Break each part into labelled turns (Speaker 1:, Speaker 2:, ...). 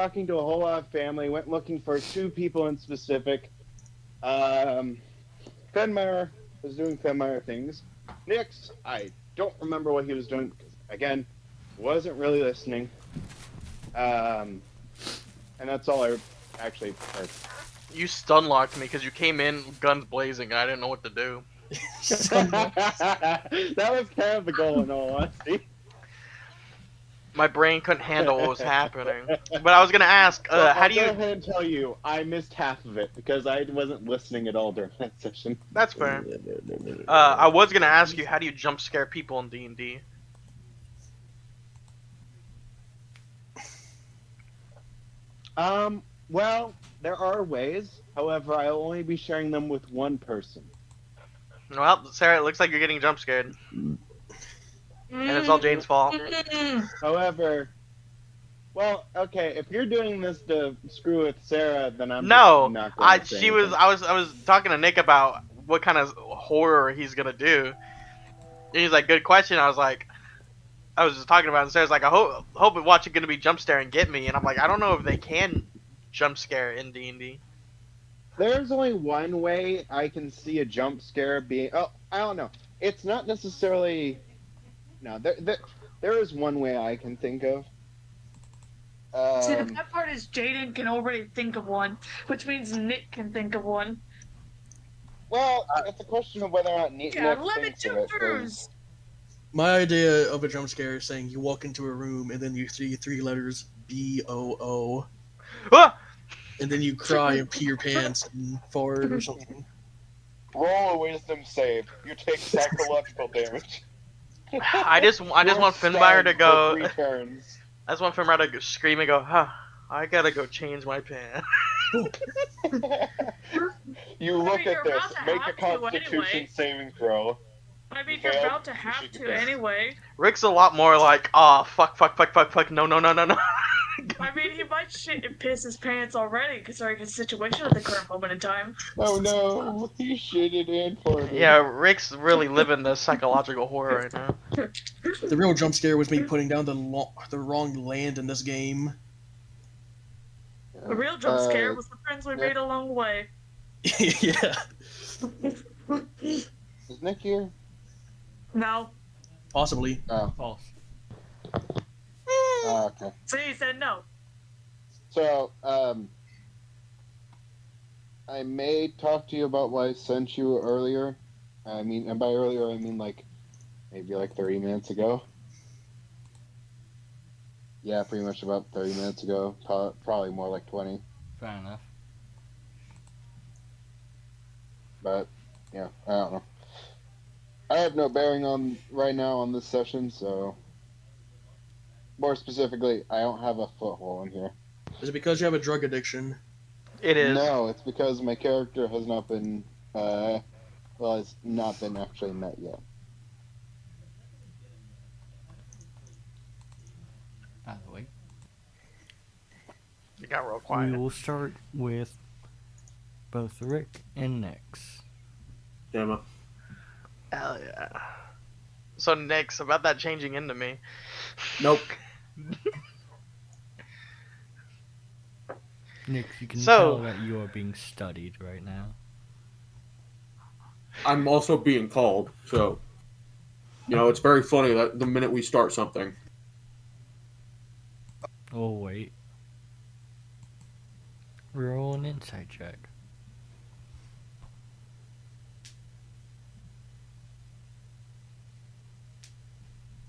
Speaker 1: talking to a whole lot of family, went looking for two people in specific. Um, Fenmeyer was doing Fenmeyer things. Nix, I don't remember what he was doing because, again, wasn't really listening. And that's all I actually heard.
Speaker 2: You stun locked me because you came in guns blazing and I didn't know what to do.
Speaker 1: That was kind of the goal, in all honesty.
Speaker 2: My brain couldn't handle what was happening. But I was gonna ask,
Speaker 1: Well,
Speaker 2: how
Speaker 1: I'll
Speaker 2: do
Speaker 1: go
Speaker 2: you?
Speaker 1: ahead and tell you, I missed half of it because I wasn't listening at all during that session.
Speaker 2: That's fair. I was gonna ask you, how do you jump scare people in D&D?
Speaker 1: Well, there are ways. However, I'll only be sharing them with one person.
Speaker 2: Well, Sarah, it looks like you're getting jump scared, and it's all Jane's fault.
Speaker 1: However, well, okay, if you're doing this to screw with Sarah, then I'm just
Speaker 2: No,
Speaker 1: not going to say anything.
Speaker 2: I was talking to Nick about what kind of horror he's gonna do. And he's like, good question. I was just talking about it, and Sarah's like, I hope watching gonna be jump scare and get me, and I'm like, I don't know if they can jump scare in D&D.
Speaker 1: There's only one way I can see a jump scare being. Oh, I don't know. It's not necessarily. No, there is one way I can think of.
Speaker 3: See, the bad part is Jaden can already think of one, which means Nick can think of one.
Speaker 1: Well, it's a question of whether or not Nick
Speaker 3: Yeah,
Speaker 1: thinks of
Speaker 3: lemon
Speaker 1: it.
Speaker 3: jumpers.
Speaker 4: My idea of a jump scare is saying you walk into a room and then you see three letters BOO,
Speaker 2: Ah!
Speaker 4: and then you cry and pee your pants and fart or something.
Speaker 1: Roll a wisdom save. You take psychological damage.
Speaker 2: I just want Finbar to go.
Speaker 1: For 3 turns.
Speaker 2: I just want Finbar to scream and go, huh? I gotta go change my pants.
Speaker 1: You look
Speaker 3: you're
Speaker 1: at this.
Speaker 3: about to
Speaker 1: Make a
Speaker 3: have to
Speaker 1: Constitution
Speaker 3: anyway.
Speaker 1: saving throw.
Speaker 3: I mean,
Speaker 1: You
Speaker 3: you're
Speaker 1: failed,
Speaker 3: about to
Speaker 1: you
Speaker 3: have
Speaker 1: should
Speaker 3: to
Speaker 1: get this.
Speaker 3: anyway.
Speaker 2: Rick's a lot more like, oh, fuck, no.
Speaker 3: I mean, he might shit and piss his pants already considering his situation at the current moment in time.
Speaker 1: Oh no, he shitted and farted.
Speaker 2: Yeah, Rick's really living the psychological horror right now.
Speaker 4: The real jump scare was me putting down the wrong land in this game.
Speaker 3: The real jump scare was the friends we made along the way.
Speaker 4: Yeah.
Speaker 1: Is Nick here?
Speaker 3: No.
Speaker 4: Possibly.
Speaker 1: Oh.
Speaker 5: False.
Speaker 1: Okay.
Speaker 3: See, he said no.
Speaker 1: So, I may talk to you about what I sent you earlier. I mean, and by earlier, I mean maybe 30 minutes ago. Yeah, pretty much about 30 minutes ago. Probably more like 20.
Speaker 5: Fair enough.
Speaker 1: But, yeah, I don't know. I have no bearing on right now on this session, so more specifically, I don't have a foothold in here.
Speaker 4: Is it because you have a drug addiction?
Speaker 2: It is.
Speaker 1: No, it's because my character has not been, it's not been actually met yet.
Speaker 5: By the way.
Speaker 2: You got real
Speaker 6: We
Speaker 2: quiet.
Speaker 6: will start with both Rick and Nix.
Speaker 7: Damn it.
Speaker 2: Hell yeah. So, Nix, about that changing into me.
Speaker 4: Nope.
Speaker 6: Nix, you can
Speaker 2: So-
Speaker 6: tell that you are being studied right now.
Speaker 7: I'm also being called, so it's very funny that the minute we start something.
Speaker 6: Oh, wait. Roll an insight check.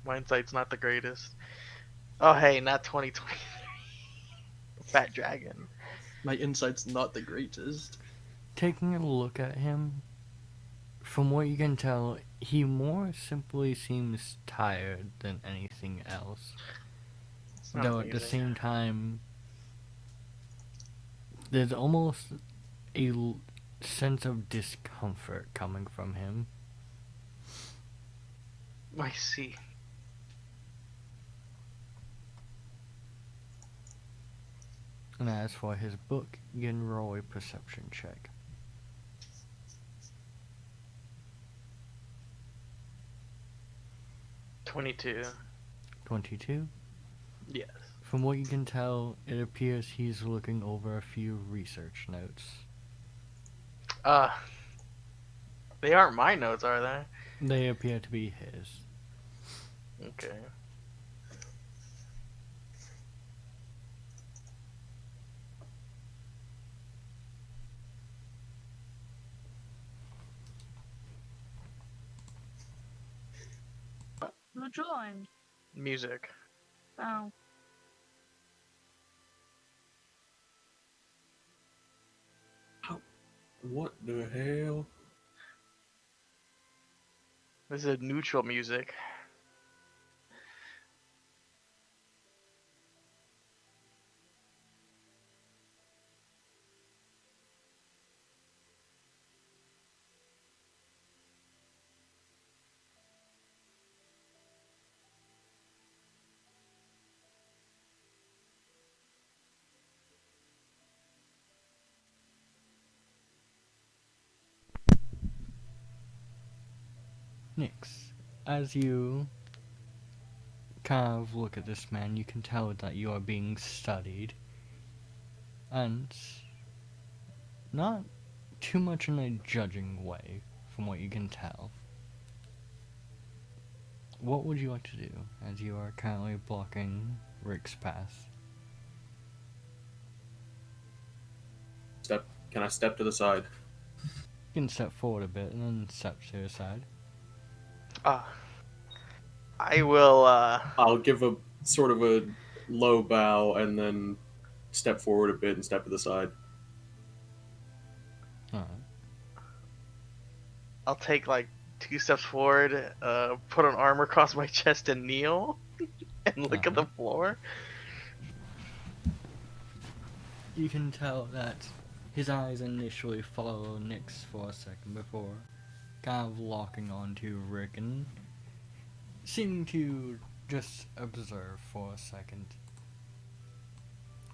Speaker 2: My insight's not the greatest. Oh, hey, not 2023. Fat Dragon.
Speaker 4: My insight's not the greatest.
Speaker 6: Taking a look at him, from what you can tell, he more simply seems tired than anything else.
Speaker 2: It's not
Speaker 6: Though at the
Speaker 2: amazing.
Speaker 6: same time, there's almost a sense of discomfort coming from him.
Speaker 2: I see.
Speaker 6: And as for his book, you can roll a perception check.
Speaker 2: 22.
Speaker 6: 22.
Speaker 2: Yes.
Speaker 6: From what you can tell, it appears he's looking over a few research notes.
Speaker 2: They aren't my notes, are they?
Speaker 6: They appear to be his.
Speaker 2: Okay.
Speaker 3: Who joined?
Speaker 2: Music.
Speaker 3: Oh.
Speaker 7: What the hell?
Speaker 2: This is neutral music.
Speaker 6: Nyx, as you kind of look at this man, you can tell that you are being studied. And not too much in a judging way, from what you can tell. What would you like to do, as you are currently blocking Rick's path?
Speaker 7: Can I step to the side?
Speaker 6: You can step forward a bit and then step to your side.
Speaker 2: I will,
Speaker 7: I'll give a sort of a low bow and then step forward a bit and step to the side.
Speaker 6: Alright.
Speaker 2: I'll take like 2 steps forward, put an arm across my chest and kneel, and look at the floor.
Speaker 6: You can tell that his eyes initially follow Nyx for a second before kind of locking onto Rick and seeming to just observe for a second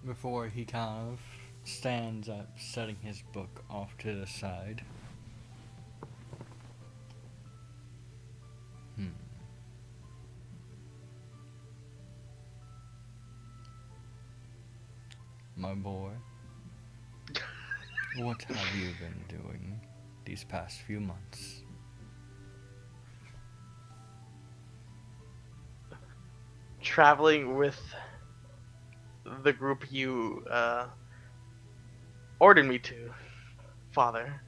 Speaker 6: before he kind of stands up, setting his book off to the side. My boy, what have you been doing these past few months?
Speaker 2: Traveling with the group you ordered me to, Father.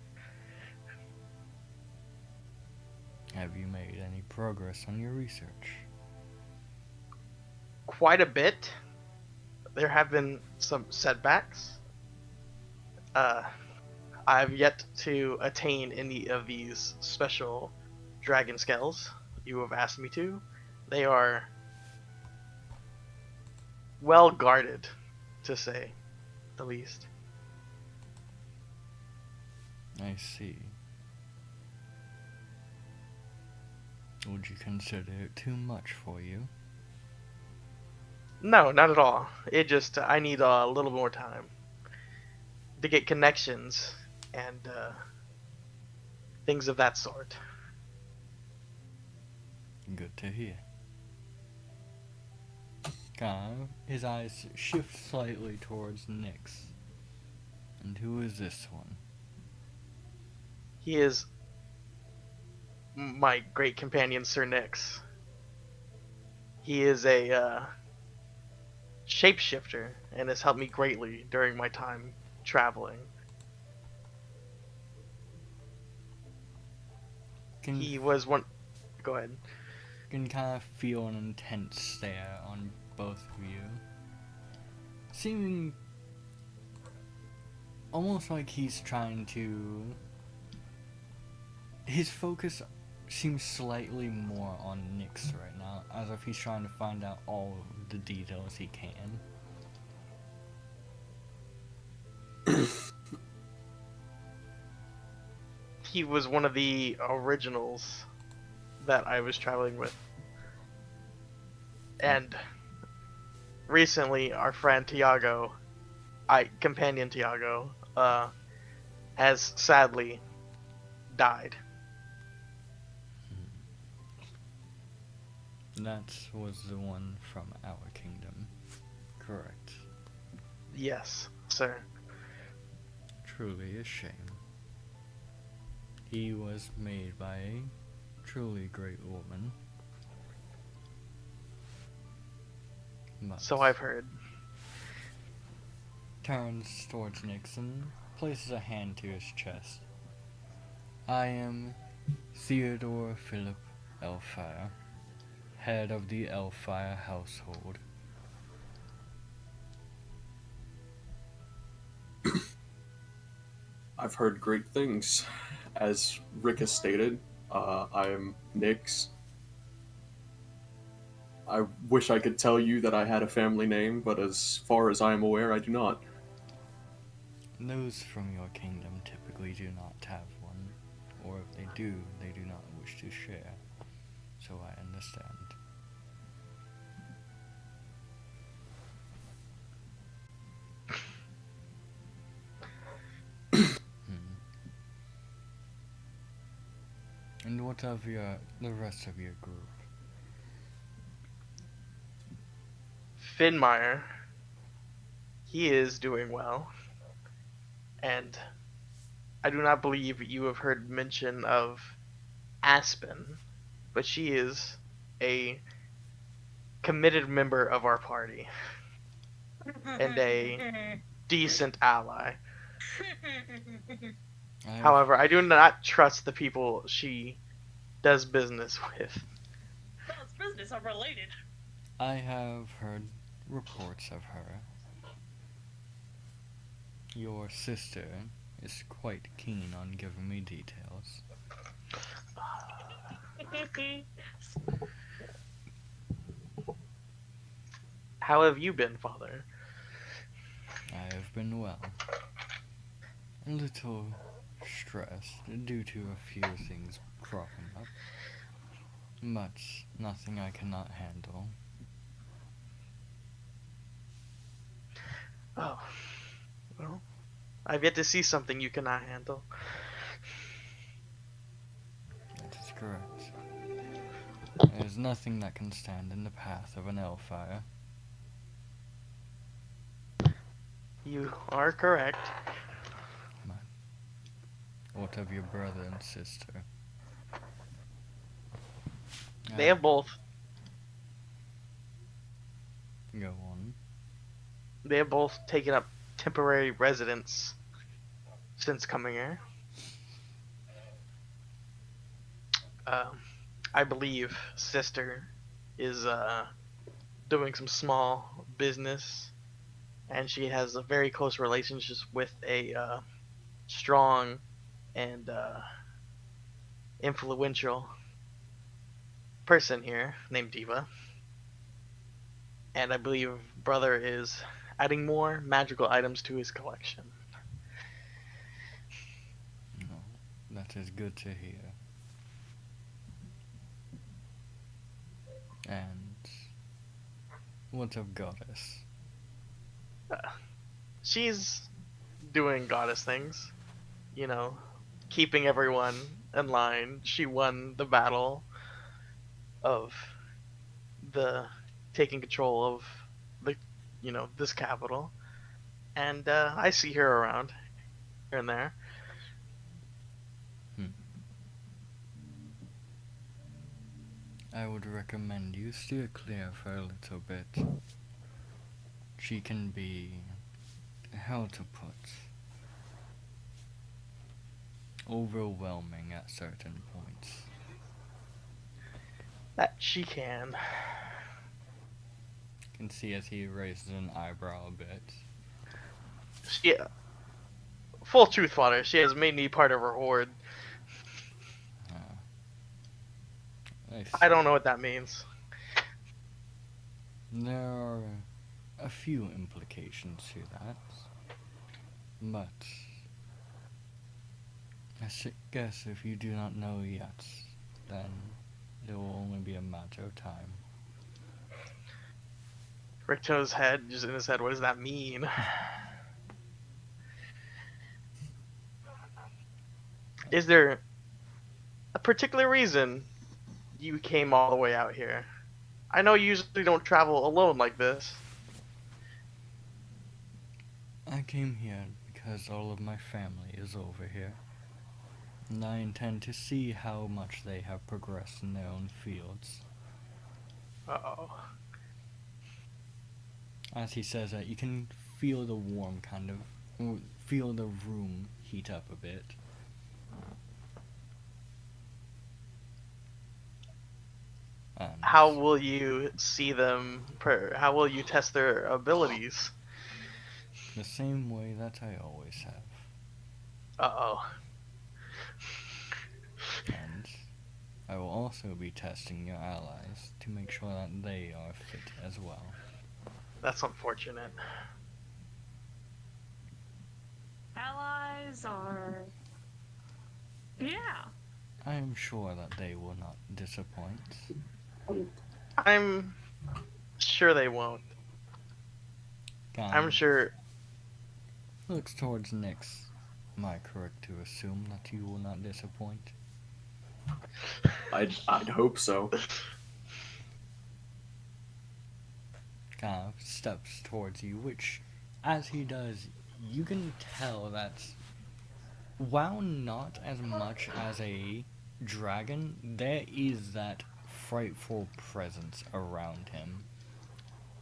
Speaker 6: Have you made any progress on your research?
Speaker 2: Quite a bit. There have been some setbacks. I've yet to attain any of these special dragon scales you have asked me to. They are well guarded, to say the least.
Speaker 6: I see. Would you consider it too much for you?
Speaker 2: No, not at all. It just, I need a little more time to get connections and things of that sort.
Speaker 6: Good to hear. Kind of, his eyes shift slightly towards Nyx. And who is this one?
Speaker 2: He is my great companion, Sir Nyx. He is a shapeshifter and has helped me greatly during my time traveling. He was one. Go ahead.
Speaker 6: You can kind of feel an intense stare on both of you. Seeming almost like he's trying to. His focus seems slightly more on Nyx right now, as if he's trying to find out all of the details he can.
Speaker 2: He was one of the originals that I was traveling with. And recently, our friend Tiago, companion Tiago, has sadly died.
Speaker 6: That was the one from our kingdom,
Speaker 2: Yes, sir.
Speaker 6: Truly a shame. He was made by a truly great woman. But
Speaker 2: So I've heard.
Speaker 6: turns towards Nixon, places a hand to his chest. I am Theodore Philip Elfire, head of the Elfire household.
Speaker 7: I've heard great things. As Rick has stated, I am Nix. I wish I could tell you that I had a family name, but as far as I am aware, I do not.
Speaker 6: Those from your kingdom typically do not have one, or if they do not wish to share. So I understand. And what of the rest of your group?
Speaker 2: Finmire, he is doing well. And I do not believe you have heard mention of Aspen, but she is a committed member of our party and a decent ally. However, I do not trust the people she does business with.
Speaker 3: Those business are related.
Speaker 6: I have heard reports of her. Your sister is quite keen on giving me details.
Speaker 2: How have you been, Father?
Speaker 6: I have been well. A little stressed due to a few things cropping up, but nothing I cannot handle.
Speaker 2: Oh, well, I've yet to see something you cannot handle.
Speaker 6: That is correct. There is nothing that can stand in the path of an Elfire.
Speaker 2: You are correct.
Speaker 6: What of your brother and sister?
Speaker 2: They have both.
Speaker 6: Go on.
Speaker 2: They have both taken up temporary residence since coming here. I believe sister is doing some small business, and she has a very close relationship with a strong and influential person here named Diva. And I believe brother is adding more magical items to his collection.
Speaker 6: No, that is good to hear. And what of Goddess?
Speaker 2: She's doing goddess things, you know, keeping everyone in line. She won the battle of the taking control of the, this capital, and I see her around here and there.
Speaker 6: I would recommend you steer clear of her a little bit. She can be, how to put, overwhelming at certain points.
Speaker 2: That she can.
Speaker 6: You can see as he raises an eyebrow a bit.
Speaker 2: She, full truth, Father, she has made me part of her horde. I don't know what that means.
Speaker 6: There are a few implications to that, but I guess if you do not know yet, then it will only be a matter of time.
Speaker 2: Rick Toe's head, just in his head, what does that mean? Is there a particular reason you came all the way out here? I know you usually don't travel alone like this.
Speaker 6: I came here because all of my family is over here, and I intend to see how much they have progressed in their own fields.
Speaker 2: Uh-oh.
Speaker 6: As he says that, you can feel the warm kind of, feel the room heat up a bit.
Speaker 2: How will you see them? How will you test their abilities?
Speaker 6: The same way that I always have.
Speaker 2: Uh-oh.
Speaker 6: And I will also be testing your allies to make sure that they are fit as well.
Speaker 2: That's unfortunate.
Speaker 3: Allies are. Yeah.
Speaker 6: I am sure that they will not disappoint.
Speaker 2: I'm sure they won't. I'm
Speaker 6: Guy
Speaker 2: sure.
Speaker 6: looks towards Nyx. Am I correct to assume that you will not disappoint?
Speaker 7: I'd hope so.
Speaker 6: Kind of steps towards you, which, as he does, you can tell that while not as much as a dragon, there is that frightful presence around him.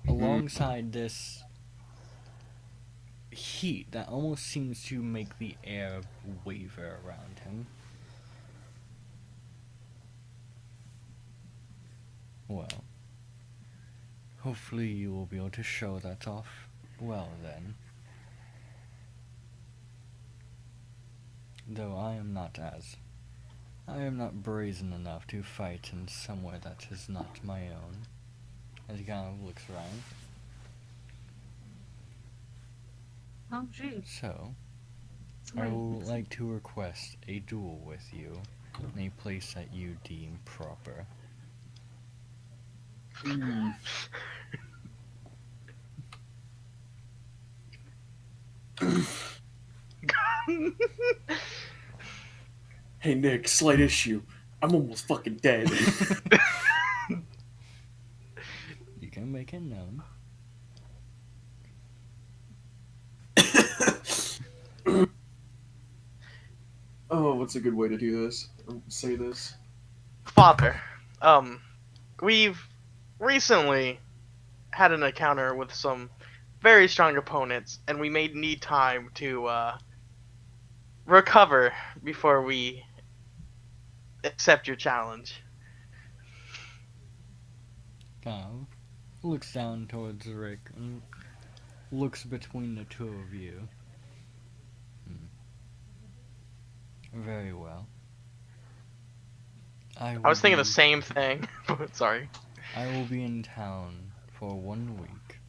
Speaker 6: Alongside this heat that almost seems to make the air waver around him. Well, hopefully you will be able to show that off well then. Though I am not brazen enough to fight in somewhere that is not my own. As he kind of looks around.
Speaker 3: Oh, geez.
Speaker 6: So, I would like to request a duel with you in a place that you deem proper.
Speaker 7: Hey Nick, slight issue. I'm almost fucking dead.
Speaker 6: You can make it known.
Speaker 7: Oh, what's a good way to do this? Or say this?
Speaker 2: Father, we've recently had an encounter with some very strong opponents, and we may need time to recover before we accept your challenge.
Speaker 6: Kind of looks down towards Rick and looks between the two of you. Very well.
Speaker 2: I was thinking the same thing. Sorry.
Speaker 6: I will be in town for 1 week.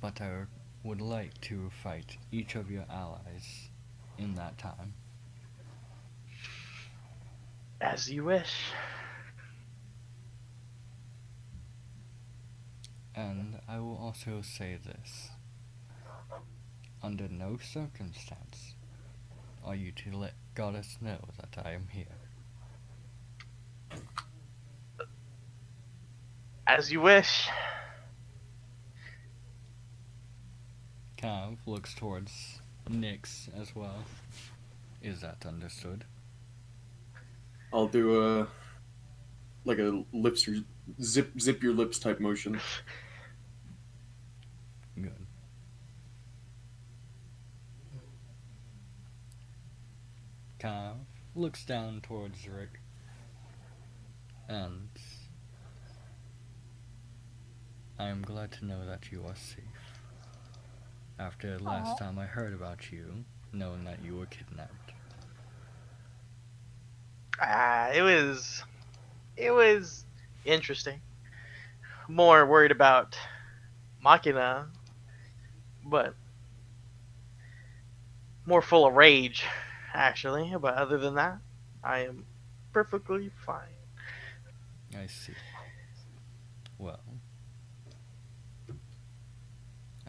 Speaker 6: But I would like to fight each of your allies in that time.
Speaker 2: As you wish.
Speaker 6: And I will also say this. Under no circumstance are you to let Goddess know that I am here.
Speaker 2: As you wish.
Speaker 6: Kind of looks towards Nyx as well. Is that understood?
Speaker 7: I'll do a lips or zip your lips type motion.
Speaker 6: Good. Kind of looks down towards Rick. And I am glad to know that you are safe. After the last time I heard about you, knowing that you were kidnapped.
Speaker 2: It was interesting. More worried about Machina, but more full of rage, actually. But other than that, I am perfectly fine.
Speaker 6: I see. Well,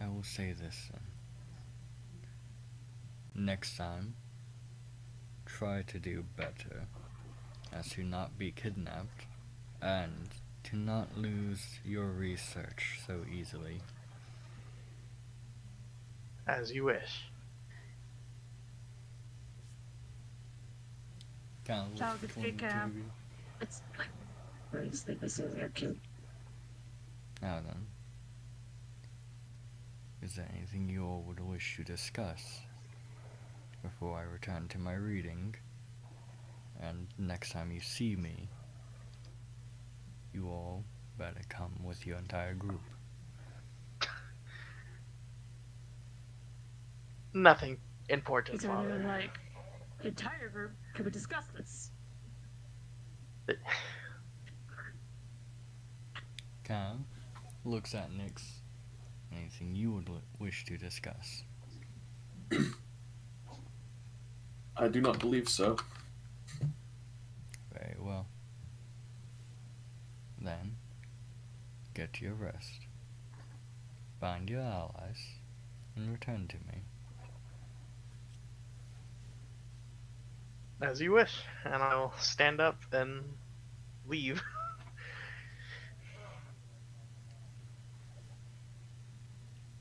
Speaker 6: I will say this then. Next time, try to do better, as to not be kidnapped, and to not lose your research so easily.
Speaker 2: As you wish.
Speaker 6: Kind of
Speaker 3: Sounds
Speaker 6: looks
Speaker 3: good,
Speaker 6: between the two
Speaker 3: Cam.
Speaker 6: of you.
Speaker 3: It's like very sleepy, so they're cute.
Speaker 6: Now then, is there anything you all would wish to discuss before I return to my reading? And next time you see me, you all better come with your entire group.
Speaker 2: Nothing important,
Speaker 3: Is there anyone
Speaker 2: Father.
Speaker 3: like the entire group? Can we discuss this?
Speaker 6: Cam looks at Nyx. Anything you would wish to discuss?
Speaker 7: I do not believe so.
Speaker 6: Very well. Then, get your rest. Find your allies, and return to me.
Speaker 2: As you wish. And I'll stand up and leave.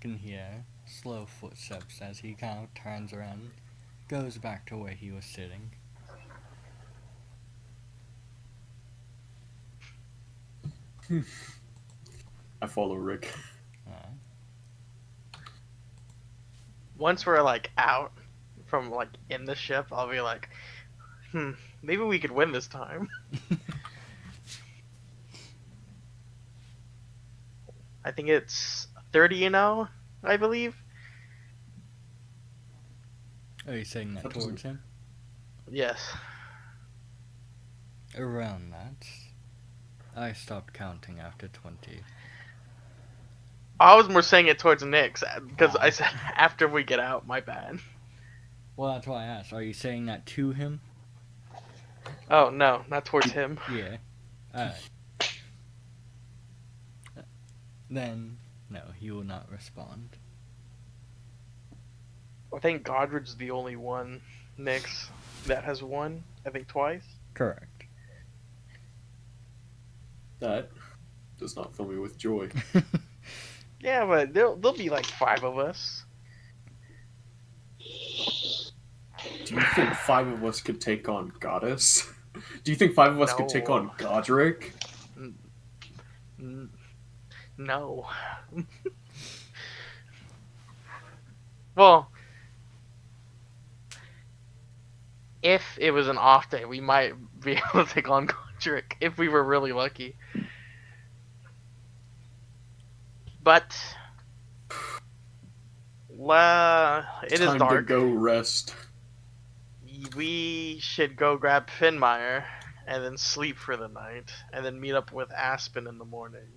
Speaker 6: Can hear slow footsteps as he kind of turns around, goes back to where he was sitting.
Speaker 7: I follow Rick.
Speaker 2: Once we're like out from like in the ship, I'll be like, maybe we could win this time. I think it's 30 I believe.
Speaker 6: Are you saying that
Speaker 7: That
Speaker 6: towards
Speaker 7: doesn't-
Speaker 6: him?
Speaker 2: Yes.
Speaker 6: Around that. I stopped counting after 20.
Speaker 2: I was more saying it towards Nyx because I said after we get out. My bad.
Speaker 6: Well, that's why I asked. Are you saying that to him?
Speaker 2: Oh no, not towards him.
Speaker 6: Yeah. Alright. Then, no, he will not respond.
Speaker 2: I think Godred's the only one, Nyx, that has won. I think twice.
Speaker 6: Correct.
Speaker 7: That does not fill me with joy.
Speaker 2: Yeah, but there'll be like 5 of us.
Speaker 7: Do you think 5 of us could take on Goddess? Do you think 5 of us could take
Speaker 2: No.
Speaker 7: on Godric?
Speaker 2: No. Well, if it was an off day, we might be able to take on Godric if we were really lucky. But it is
Speaker 7: Time to
Speaker 2: dark.
Speaker 7: go rest.
Speaker 2: We should go grab Finmire and then sleep for the night, and then meet up with Aspen in the morning.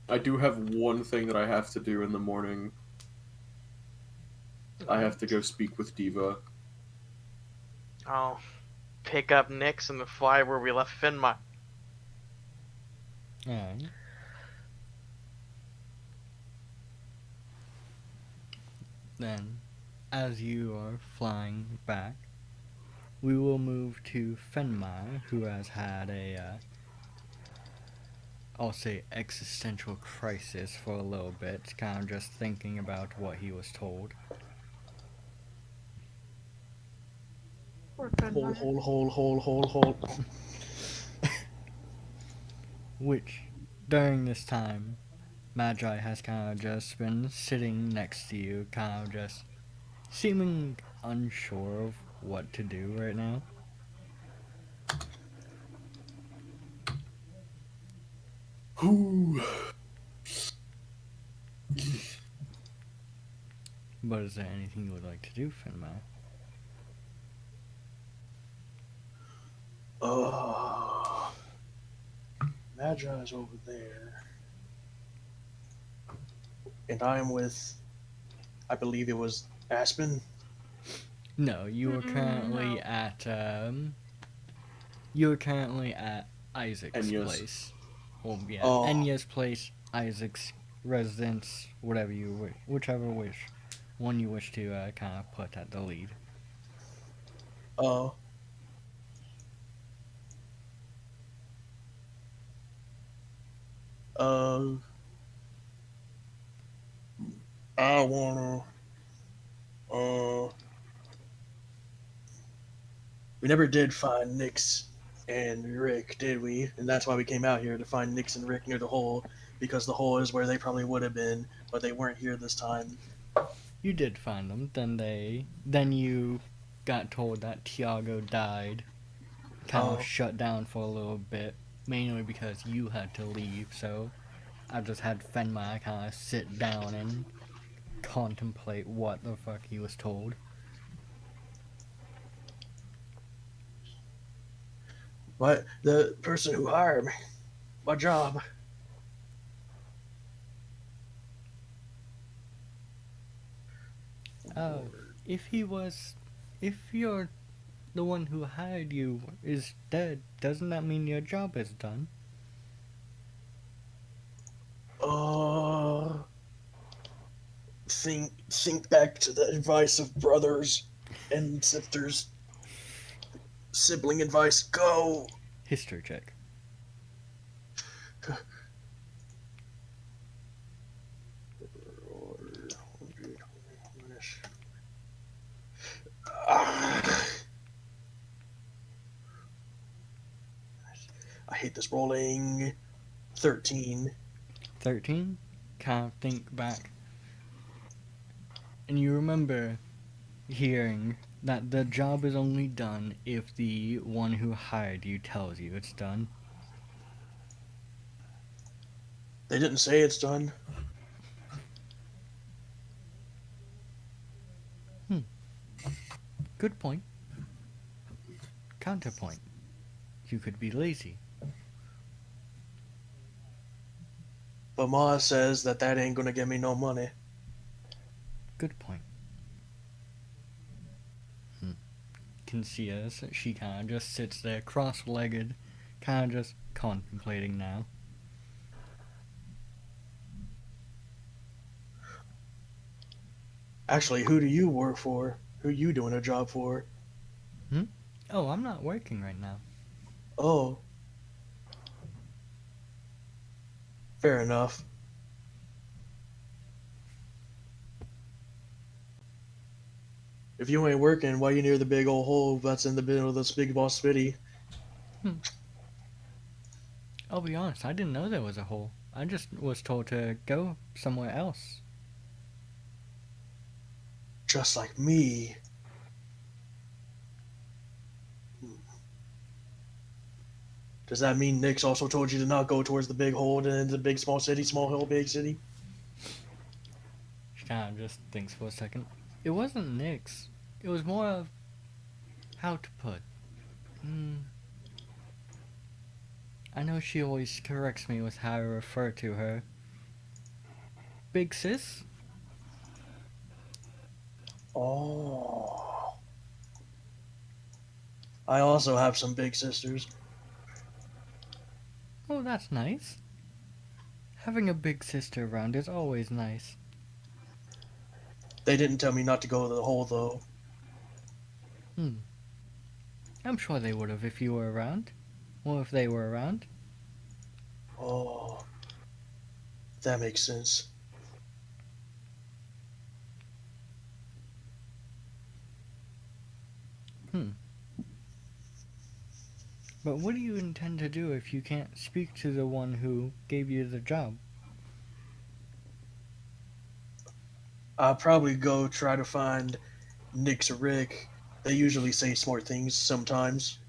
Speaker 7: I do have one thing that I have to do in the morning. I have to go speak with Diva.
Speaker 2: I'll pick up Nyx and then fly where we left Finmire.
Speaker 6: Alright. Then, as you are flying back, we will move to Fenmar, who has had a, I'll say, existential crisis for a little bit, kind of just thinking about what he was told.
Speaker 3: Poor Fenmar.
Speaker 4: Hold.
Speaker 6: Which, during this time, Magi has kind of just been sitting next to you, kind of just seeming unsure of what to do right now.
Speaker 7: Whew.
Speaker 6: But is there anything you would like to do, Finmar?
Speaker 4: Magi's over there. And I'm with, I believe it was Aspen.
Speaker 6: No, you are currently
Speaker 3: No.
Speaker 6: at you are currently at Isaac's
Speaker 7: Enya's.
Speaker 6: place. Well, yeah,
Speaker 4: Oh.
Speaker 6: Enya's place, Isaac's residence, whatever you whichever one you wish to kind of put at the lead.
Speaker 4: Uh, I wanna. We never did find Nix and Rick, did we? And that's why we came out here to find Nix and Rick near the hole, because the hole is where they probably would have been, but they weren't here this time.
Speaker 6: You did find them. Then you got told that Tiago died. Kind of
Speaker 4: Oh.
Speaker 6: shut down for a little bit, mainly because you had to leave. So I just had Fenmai kind of sit down and contemplate what the fuck he was told.
Speaker 4: But the person who hired me, my job.
Speaker 6: If you're the one who hired you is dead, doesn't that mean your job is done?
Speaker 4: Think back to the advice of brothers and sisters. Sibling advice. Go.
Speaker 6: History check.
Speaker 4: I hate this rolling. 13.
Speaker 6: 13? Kind of think back. And you remember hearing that the job is only done if the one who hired you tells you it's done.
Speaker 4: They didn't say it's done.
Speaker 6: Good point. Counterpoint. You could be lazy.
Speaker 4: But Ma says that ain't gonna get me no money.
Speaker 6: Good point. Can see us. She kind of just sits there cross-legged, kind of just contemplating now.
Speaker 4: Actually, who do you work for? Who you doing a job for?
Speaker 6: Oh, I'm not working right now.
Speaker 4: Oh. Fair enough. If you ain't working, why you near the big old hole that's in the middle of this big boss city?
Speaker 6: I'll be honest, I didn't know there was a hole. I just was told to go somewhere else.
Speaker 4: Just like me. Does that mean Nix also told you to not go towards the big hole in the big small city, small hill, big city?
Speaker 6: She kind of just thinks for a second. It wasn't Nix. It was more of how to put. I know she always corrects me with how I refer to her. Big sis?
Speaker 4: Oh. I also have some big sisters.
Speaker 6: Oh, that's nice. Having a big sister around is always nice.
Speaker 4: They didn't tell me not to go to the hole, though.
Speaker 6: I'm sure they would have if you were around. Or if they were around.
Speaker 4: Oh. That makes sense.
Speaker 6: But what do you intend to do if you can't speak to the one who gave you the job?
Speaker 4: I'll probably go try to find Nix or Rick. They usually say smart things sometimes.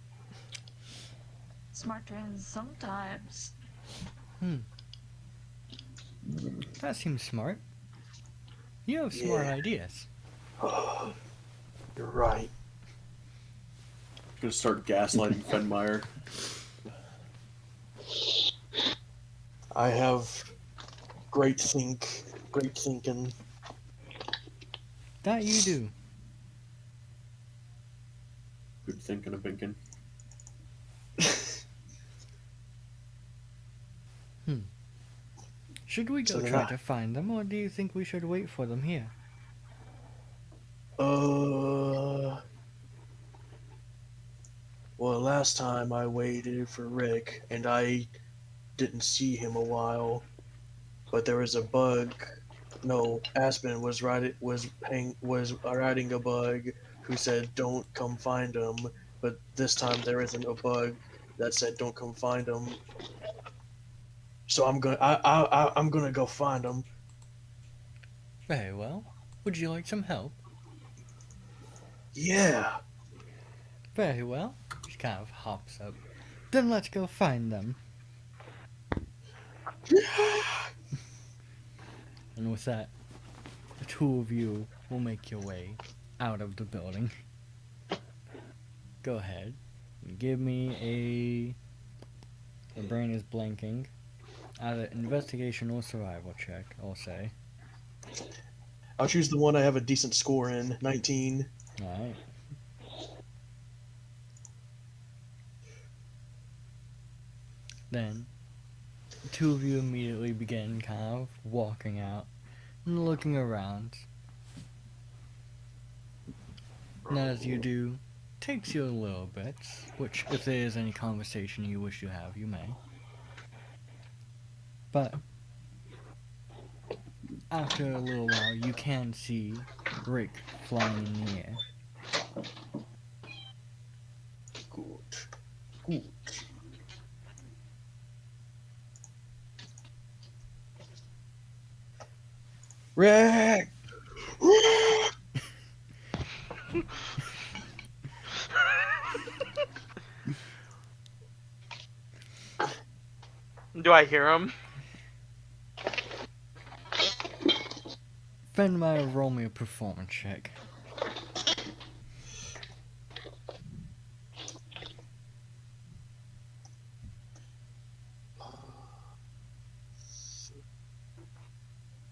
Speaker 3: Smart trends sometimes.
Speaker 6: That seems smart. You have smart
Speaker 4: Yeah.
Speaker 6: ideas.
Speaker 4: You're right.
Speaker 7: Gonna start gaslighting Fenmeyer.
Speaker 4: I have great thinking.
Speaker 6: That you do.
Speaker 7: Good thinking of Binkin.
Speaker 6: Should we go
Speaker 4: So then
Speaker 6: try to find them, or do you think we should wait for them here?
Speaker 4: Well, last time I waited for Rick, and I didn't see him a while. But there was a bug No, Aspen was riding a bug who said don't come find him, but this time there isn't a bug that said don't come find him. So I'm gonna go find him.
Speaker 6: Very well. Would you like some help?
Speaker 4: Yeah.
Speaker 6: Very well. He kind of hops up. Then let's go find them. And with that, the two of you will make your way out of the building. Go ahead. Give me a... My brain is blanking. Either investigation or survival check, I'll say.
Speaker 4: I'll choose the one I have a decent score in, 19.
Speaker 6: Alright. Then, the two of you immediately begin kind of walking out and looking around. And as you do, takes you a little bit, which if there is any conversation you wish to have, you may. But after a little while, you can see Rick flying in the air.
Speaker 4: Good. Good. Rick! Rick!
Speaker 2: Do I hear him?
Speaker 6: Fenmire, roll me a performance check.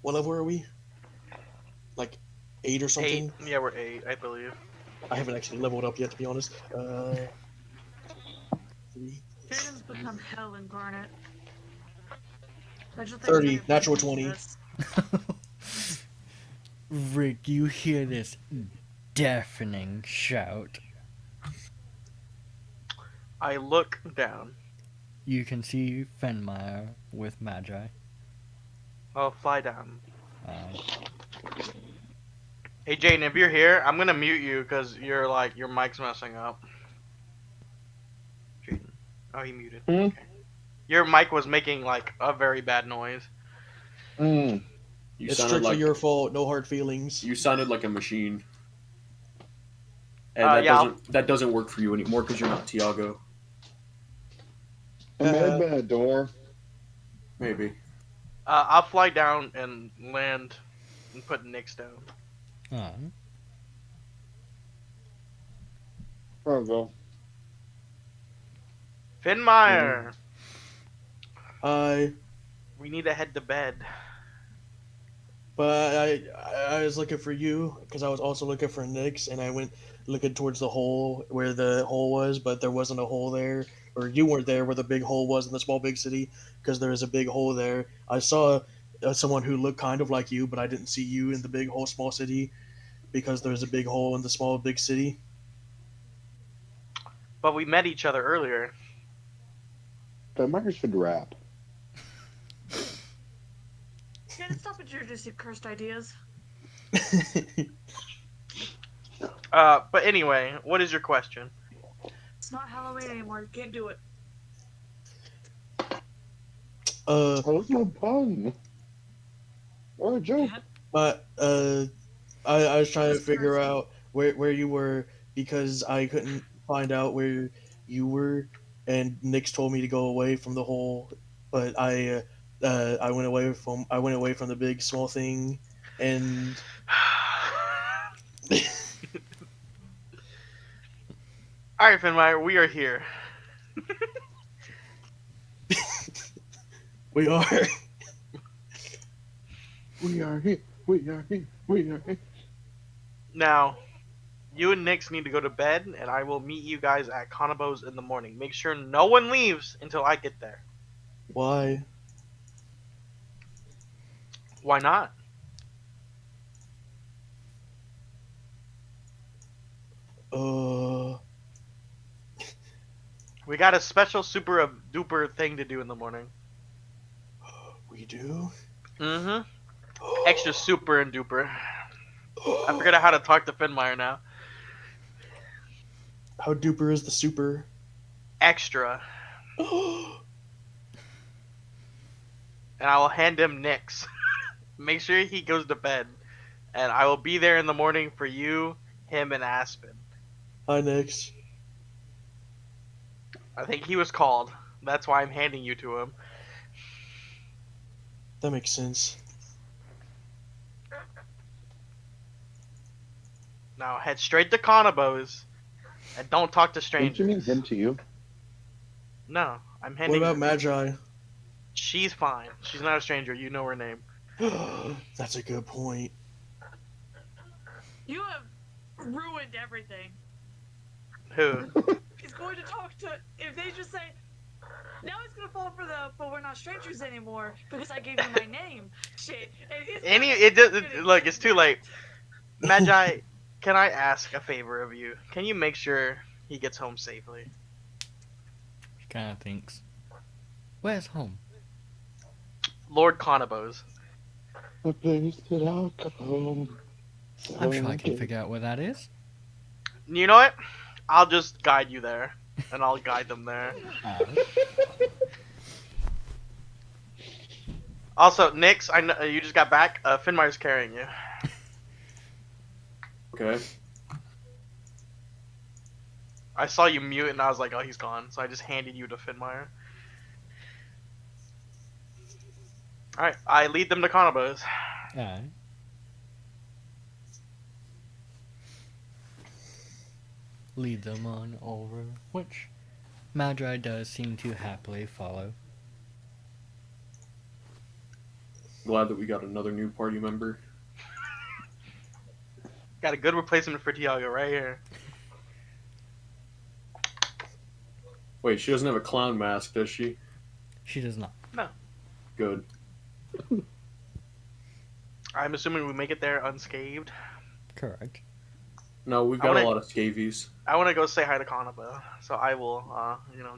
Speaker 4: What level are we? Like 8 or something?
Speaker 2: 8. Yeah, we're 8, I believe.
Speaker 4: I haven't actually leveled up yet, to be honest. 3.
Speaker 3: Jaden's become hell incarnate.
Speaker 4: 30, natural 20.
Speaker 6: Rick, you hear this deafening shout.
Speaker 2: I look down.
Speaker 6: You can see Fenmire with Magi.
Speaker 2: I'll fly down.
Speaker 6: Um,
Speaker 2: Hey Jaden, if you're here, I'm gonna mute you because you're like your mic's messing up. Jaden. Oh, he muted. Okay. Your mic was making like a very bad noise.
Speaker 1: Mm.
Speaker 7: You
Speaker 4: It's
Speaker 7: sounded
Speaker 4: strictly
Speaker 7: like
Speaker 4: your fault, no hard feelings.
Speaker 7: you sounded like a machine. And
Speaker 2: yeah,
Speaker 7: that doesn't work for you anymore because you're not Tiago.
Speaker 1: It may have been a door.
Speaker 7: Maybe.
Speaker 2: I'll fly down and land and put Nyx down.
Speaker 1: Where I'll go.
Speaker 2: Finmire,
Speaker 4: I
Speaker 2: we need to head to bed.
Speaker 4: But I was looking for you because I was also looking for Nyx, and I went looking towards the hole where the hole was, but there wasn't a hole there, or you weren't there where the big hole was in the small big city because there is a big hole there. I saw someone who looked kind of like you, but I didn't see you in the big hole small city because there's a big hole in the small big city.
Speaker 2: But we met each other earlier.
Speaker 1: The Myers should rap.
Speaker 3: Jaden, stop with your just cursed ideas.
Speaker 2: But anyway, what is your question?
Speaker 3: It's not Halloween anymore. You can't do it.
Speaker 1: That was no pun. Or a joke.
Speaker 4: But I was trying to figure out where you were because I couldn't find out where you were, and Nyx told me to go away from the hole, but I went away from the big small thing, and
Speaker 2: All right, Finmire, we are here.
Speaker 4: we are.
Speaker 1: We are here. We are here. We are here.
Speaker 2: Now, you and Nyx need to go to bed, and I will meet you guys at Konobo's in the morning. Make sure no one leaves until I get there.
Speaker 4: Why?
Speaker 2: Why not? We got a special super duper thing to do in the morning.
Speaker 4: We do.
Speaker 2: Mm-hmm. Extra super and duper. I forget how to talk to Finmire now.
Speaker 4: How duper is the super?
Speaker 2: Extra. And I will hand him Nyx. Make sure he goes to bed. And I will be there in the morning for you, him, and Aspen.
Speaker 4: Hi, Nyx.
Speaker 2: I think he was called. That's why I'm handing you to him.
Speaker 4: That makes sense.
Speaker 2: Now head straight to Conobos. And don't talk to
Speaker 1: Didn't
Speaker 2: strangers.
Speaker 1: you mean him to you?
Speaker 2: No, I'm
Speaker 4: What
Speaker 2: handing
Speaker 4: about
Speaker 2: you.
Speaker 4: Magi?
Speaker 2: She's fine. She's not a stranger. You know her name.
Speaker 4: That's a good point.
Speaker 3: You have ruined everything.
Speaker 2: Who?
Speaker 3: He's going to talk to. If they just say, now he's gonna fall for the "but we're not strangers anymore" because I gave him my name. Shit. And
Speaker 2: Look, it's too late. Magi, can I ask a favor of you? Can you make sure he gets home safely?
Speaker 6: He kind of thinks. Where's home?
Speaker 2: Lord Conobos.
Speaker 1: The place that I'll come home.
Speaker 6: I'm sure I can figure out where that is.
Speaker 2: You know what? I'll just guide you there, and I'll guide them there. Also, Nyx, I know you just got back. Finmire's carrying you.
Speaker 7: Okay.
Speaker 2: I saw you mute, and I was like, oh, he's gone. So I just handed you to Finmire. Alright, I lead them to Conobos.
Speaker 6: Alright. Lead them on over, which Magi does seem to happily follow.
Speaker 7: Glad that we got another new party member.
Speaker 2: Got a good replacement for Tiago right here.
Speaker 7: Wait, she doesn't have a clown mask, does she?
Speaker 6: She does not.
Speaker 7: Good.
Speaker 2: I'm assuming we make it there unscathed.
Speaker 6: Correct.
Speaker 7: No, we've
Speaker 2: I
Speaker 7: got
Speaker 2: wanna-
Speaker 7: a lot of scabies.
Speaker 2: I want to go say hi to Conobo, so I will,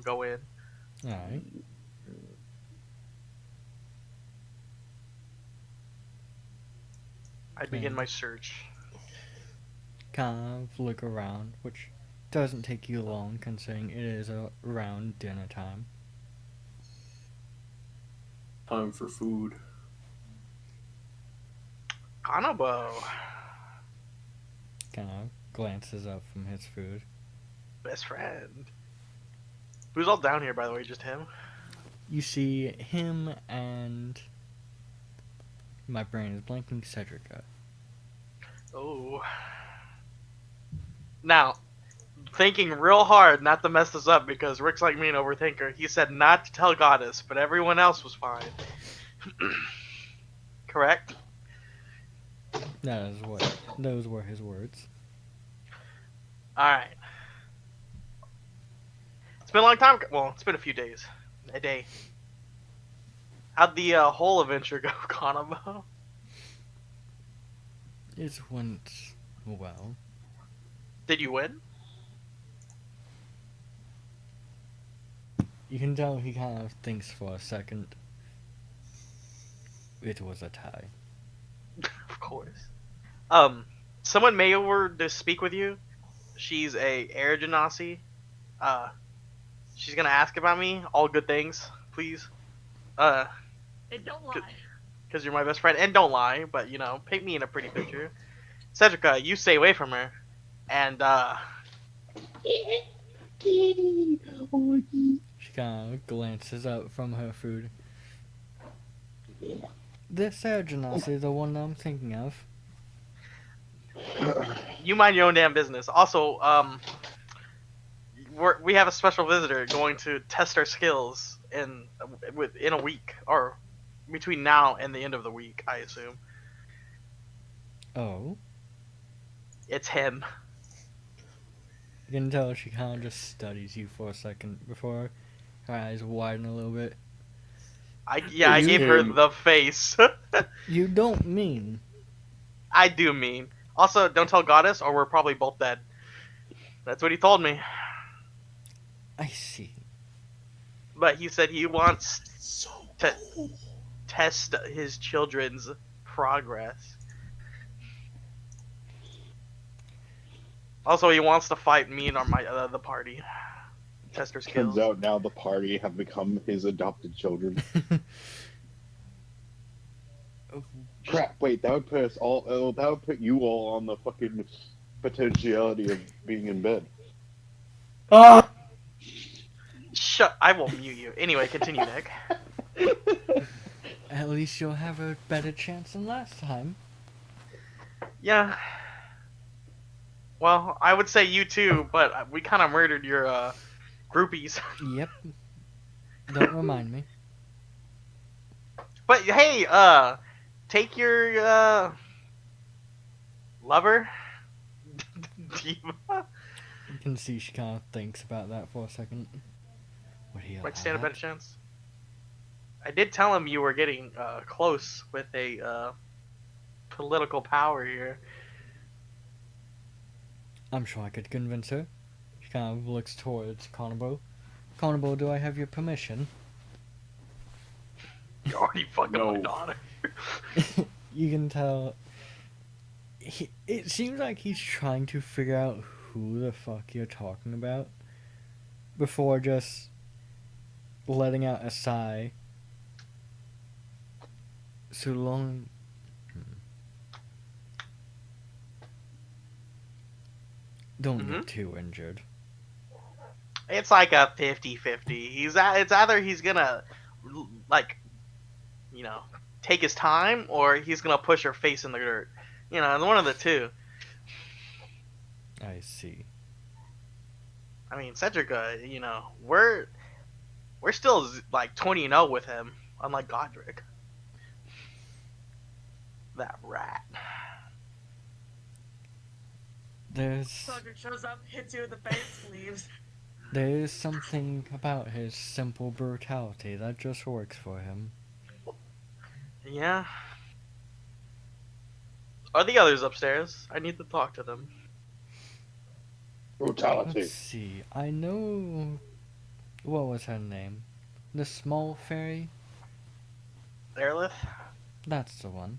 Speaker 2: go in.
Speaker 6: Alright.
Speaker 2: I begin my search.
Speaker 6: Kind of look around, which doesn't take you long considering it is around dinner time.
Speaker 7: Time for food.
Speaker 2: Conobo,
Speaker 6: Kind of glances up from his food.
Speaker 2: best friend. Who's all down here, by the way? Just him?
Speaker 6: You see him and my brain is blanking. Cedrica.
Speaker 2: Oh. Now, thinking real hard not to mess this up because Rick's like me an overthinker. He said not to tell Goddess, but everyone else was fine. Correct?
Speaker 6: Those were his words.
Speaker 2: Alright. It's been a long time. Well, it's been a few days. A day. How'd the whole adventure go, Conobo?
Speaker 6: It went well.
Speaker 2: Did you win?
Speaker 6: You can tell he kind of thinks for a second. It was a tie.
Speaker 2: Of course. Someone may over to speak with you. She's a Air Genasi. She's gonna ask about me. All good things, please.
Speaker 3: And don't lie.
Speaker 2: Because you're my best friend. And don't lie, but, paint me in a pretty picture. Cedrica, you stay away from her. And,
Speaker 6: She kind of glances up from her food. This Air Genasi is the one that I'm thinking of.
Speaker 2: you mind your own damn business. Also, we have a special visitor going to test our skills in a week. Or between now and the end of the week, I assume.
Speaker 6: Oh?
Speaker 2: It's him.
Speaker 6: You can tell she kind of just studies you for a second before her eyes widen a little bit.
Speaker 2: I gave her the face.
Speaker 6: You don't mean.
Speaker 2: I do mean. Also, don't tell Goddess or we're probably both dead. That's what he told me.
Speaker 6: I see.
Speaker 2: But he said he wants
Speaker 4: So
Speaker 2: to
Speaker 4: cool.
Speaker 2: test his children's progress. Also, he wants to fight me and my the party. Test our skills.
Speaker 1: Turns out now the party have become his adopted children. Crap! Wait, that would put us all. Oh, that would put you all on the fucking potentiality of being in bed.
Speaker 7: Ah!
Speaker 2: Shut. I will mute you. Anyway, continue, Nick.
Speaker 6: At least you'll have a better chance than last time.
Speaker 2: Yeah. Well, I would say you too, but we kind of murdered your groupies.
Speaker 6: Yep. Don't remind me.
Speaker 2: But hey, take your lover, Diva.
Speaker 6: You can see she kind of thinks about that for a second. Would he
Speaker 2: Might
Speaker 6: allow
Speaker 2: stand a better
Speaker 6: that?
Speaker 2: chance. I did tell him you were getting close with a political power here.
Speaker 6: I'm sure I could convince her. She kind of looks towards Carnival. Carnival, do I have your permission?
Speaker 2: You already fucking my
Speaker 7: No.
Speaker 2: daughter.
Speaker 6: You can tell. It seems like he's trying to figure out who the fuck you're talking about before just letting out a sigh. So long. Don't
Speaker 2: Mhm.
Speaker 6: get too injured.
Speaker 2: It's like a 50-50. It's either he's gonna like, you know, take his time, or he's gonna push her face in the dirt. You know, one of the two.
Speaker 6: I see.
Speaker 2: I mean, Cedrica, you know, we're still like 20-0 with him, unlike Godric. That rat.
Speaker 6: There's
Speaker 3: Sucker shows up, hits you in the face, leaves.
Speaker 6: there's something about his simple brutality that just works for him.
Speaker 2: Yeah. Are the others upstairs? I need to talk to them.
Speaker 1: Brutality.
Speaker 6: Let's see. I know. What was her name? The small fairy?
Speaker 2: Aerolith?
Speaker 6: That's the one.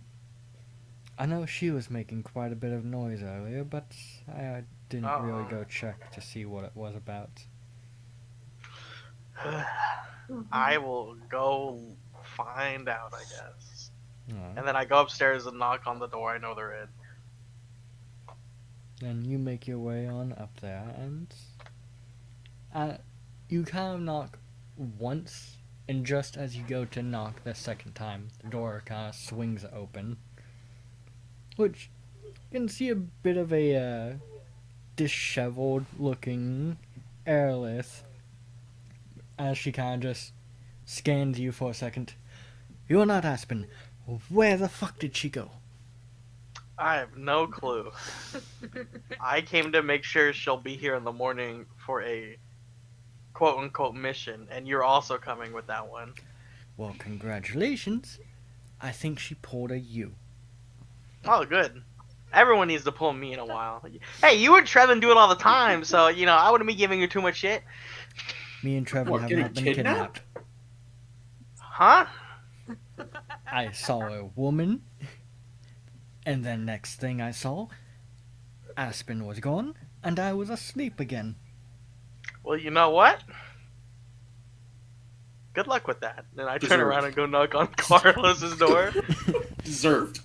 Speaker 6: I know she was making quite a bit of noise earlier, but I didn't really go check to see what it was about.
Speaker 2: I will go find out, I guess.
Speaker 6: Alright.
Speaker 2: And then I go upstairs and knock on the door I know they're in.
Speaker 6: Then you make your way on up there, and you kind of knock once, and just as you go to knock the second time, the door kind of swings open, which you can see a bit of a disheveled-looking Aerolith as she kind of just scans you for a second. You're not Aspen. Where the fuck did she go?
Speaker 2: I have no clue. I came to make sure she'll be here in the morning for a quote-unquote mission, and you're also coming with that one.
Speaker 6: Well, congratulations. I think she pulled a you.
Speaker 2: Oh, good. Everyone needs to pull me in a while. Hey, you and Trevin do it all the time, so, you know, I wouldn't be giving you too much shit.
Speaker 6: Me and Trevor
Speaker 7: What,
Speaker 6: have
Speaker 7: getting
Speaker 6: not been
Speaker 7: kidnapped?
Speaker 6: kidnapped.
Speaker 2: Huh?
Speaker 6: I saw a woman, and then next thing I saw, Aspen was gone, and I was asleep again.
Speaker 2: Well, you know what? Good luck with that. Then I turn
Speaker 7: Deserved.
Speaker 2: around and go knock on Carlos's door.
Speaker 7: Deserved.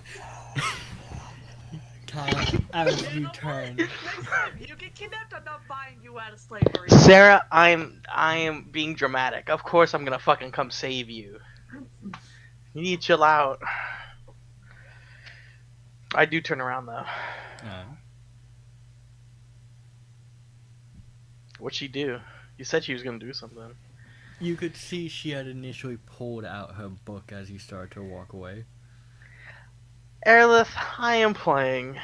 Speaker 6: Kyle, as you turn,
Speaker 3: Next time you get kidnapped, I'm not buying you out of slavery.
Speaker 2: Sarah, I am being dramatic. Of course I'm gonna fucking come save you. You need to chill out. I do turn around though. What'd she do? You said she was gonna do something.
Speaker 6: you could see she had initially pulled out her book as you started to walk away.
Speaker 2: Aerolith, I am playing.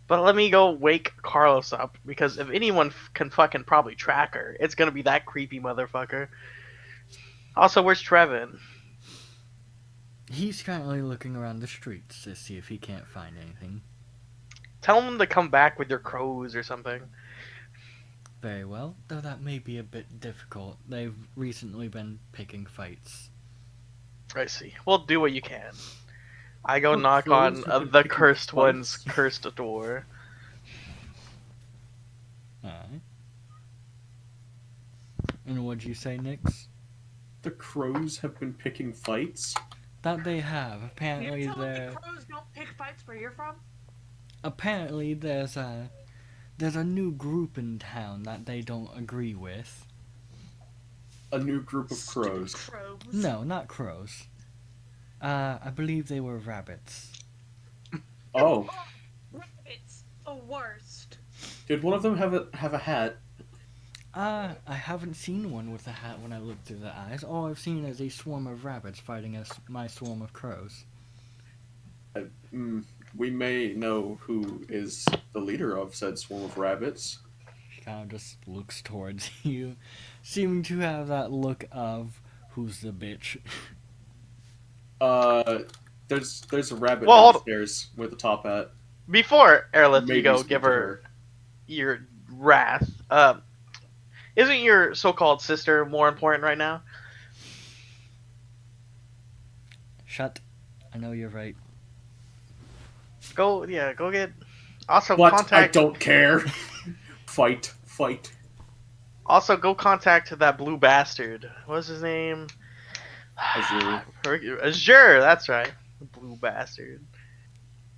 Speaker 2: But let me go wake Carlos up, because if anyone can fucking probably track her, it's gonna be that creepy motherfucker. Also, where's Trevin?
Speaker 6: He's currently looking around the streets to see if he can't find anything.
Speaker 2: Tell him to come back with your crows or something.
Speaker 6: Very well, though that may be a bit difficult. They've recently been picking fights.
Speaker 2: I see. Well, do what you can. I go
Speaker 7: Or
Speaker 2: knock on
Speaker 7: crows have been
Speaker 2: the
Speaker 7: picking
Speaker 2: cursed one's
Speaker 7: fights.
Speaker 2: cursed door.
Speaker 6: Alright. And what'd you say, Nix?
Speaker 7: The crows have been picking fights.
Speaker 6: That they have.
Speaker 3: You
Speaker 6: Apparently
Speaker 3: tell me
Speaker 6: there.
Speaker 3: the crows don't pick fights where you're from?
Speaker 6: Apparently there's a new group in town that they don't agree with.
Speaker 7: A new group of
Speaker 3: Stupid
Speaker 7: crows.
Speaker 3: crows.
Speaker 6: No, not crows. I believe they were rabbits.
Speaker 7: Oh,
Speaker 3: Rabbits, the worst.
Speaker 7: did one of them have a hat?
Speaker 6: I haven't seen one with a hat when I look through the eyes. All I've seen is a swarm of rabbits fighting my swarm of crows.
Speaker 7: We may know who is the leader of said swarm of rabbits.
Speaker 6: She kind of just looks towards you, seeming to have that look of, who's the bitch?
Speaker 7: There's a rabbit
Speaker 2: Well, hold-
Speaker 7: downstairs with a top hat.
Speaker 2: Before Aerolith, you
Speaker 7: Maybe
Speaker 2: go
Speaker 7: speak
Speaker 2: give
Speaker 7: to
Speaker 2: her your wrath. Isn't your so-called sister more important right now?
Speaker 6: Shut. I know you're right.
Speaker 2: Go get. Also
Speaker 7: What? I
Speaker 2: contact.
Speaker 7: don't care. Fight.
Speaker 2: Also, go contact that blue bastard. What's his name?
Speaker 7: Azure.
Speaker 2: Azure. That's right. Blue bastard.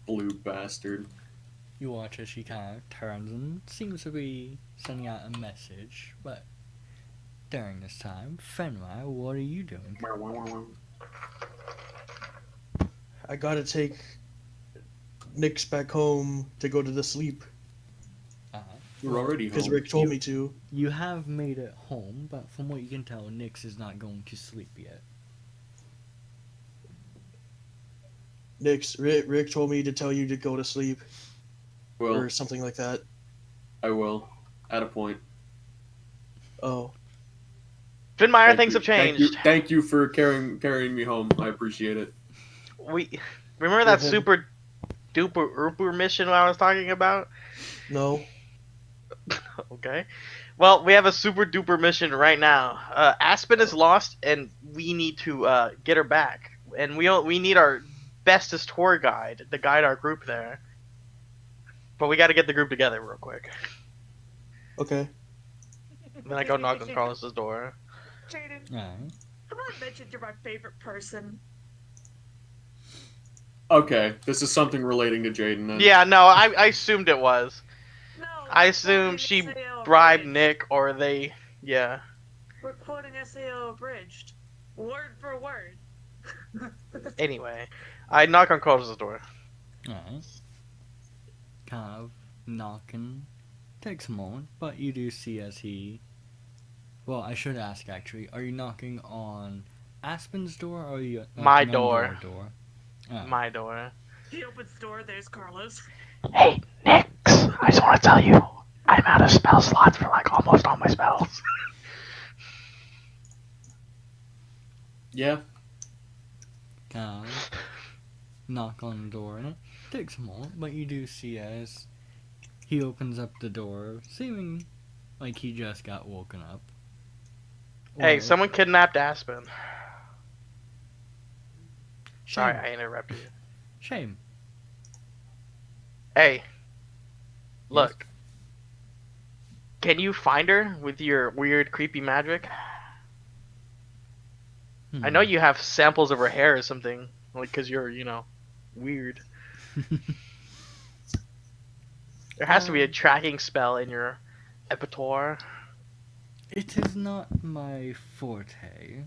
Speaker 7: Blue bastard.
Speaker 6: You watch as she kind of turns and seems to be sending out a message, but during this time, Fenrir, what are you doing?
Speaker 4: I gotta take Nix back home to go to the sleep
Speaker 7: We're already
Speaker 4: because
Speaker 7: home.
Speaker 4: Rick told me to.
Speaker 6: You have made it home, but from what you can tell, Nix is not going to sleep yet.
Speaker 4: Rick told me to tell you to go to sleep
Speaker 7: Well,
Speaker 4: or something like that.
Speaker 7: I will. At a point.
Speaker 4: Oh,
Speaker 2: Finmire,
Speaker 7: Thank
Speaker 2: things
Speaker 7: you-
Speaker 2: have changed.
Speaker 7: Thank you for carrying me home. I appreciate it.
Speaker 2: We remember that
Speaker 4: Mhm.
Speaker 2: super duper ooper mission I was talking about?
Speaker 4: no.
Speaker 2: Okay. Well, we have a super duper mission right now. Aspen is lost, and we need to get her back. And we need our bestest tour guide to guide our group there. But we got to get the group together real quick.
Speaker 4: Okay.
Speaker 2: Then I go knock on Carlos's door.
Speaker 3: Jaden,
Speaker 6: Alright.
Speaker 3: come on, mention you're my favorite person.
Speaker 7: Okay, this is something relating to Jaden then.
Speaker 2: Yeah, no, I assumed it was.
Speaker 3: No,
Speaker 2: I
Speaker 3: we're
Speaker 2: assumed
Speaker 3: quoting
Speaker 2: she
Speaker 3: SAO
Speaker 2: bribed
Speaker 3: abridged.
Speaker 2: Nick, or they, yeah.
Speaker 3: We're quoting SAO abridged, word for word.
Speaker 2: Anyway, I knock on Carlos's door.
Speaker 6: Alright. Kind of knocking. Takes a moment, but you do see as he. Well, I should ask actually, are you knocking on Aspen's door or are you
Speaker 2: My
Speaker 6: knocking on
Speaker 2: door.
Speaker 6: your door? Oh.
Speaker 2: My door.
Speaker 3: He opens the door, there's Carlos.
Speaker 2: Hey, Nix, I just want to tell you, I'm out of spell slots for like almost all my spells.
Speaker 7: Yeah.
Speaker 6: Kind of knock on the door and it takes a moment, but you do see as he opens up the door, seeming like he just got woken up.
Speaker 2: Hey,
Speaker 6: Or-
Speaker 2: someone kidnapped Aspen.
Speaker 6: Shame.
Speaker 2: Sorry, I interrupted you.
Speaker 6: Shame.
Speaker 2: Hey, look. Can you find her with your weird, creepy magic? I know you have samples of her hair or something, like, because you're, weird. There has to be a tracking spell in your repertoire.
Speaker 6: It is not my forte,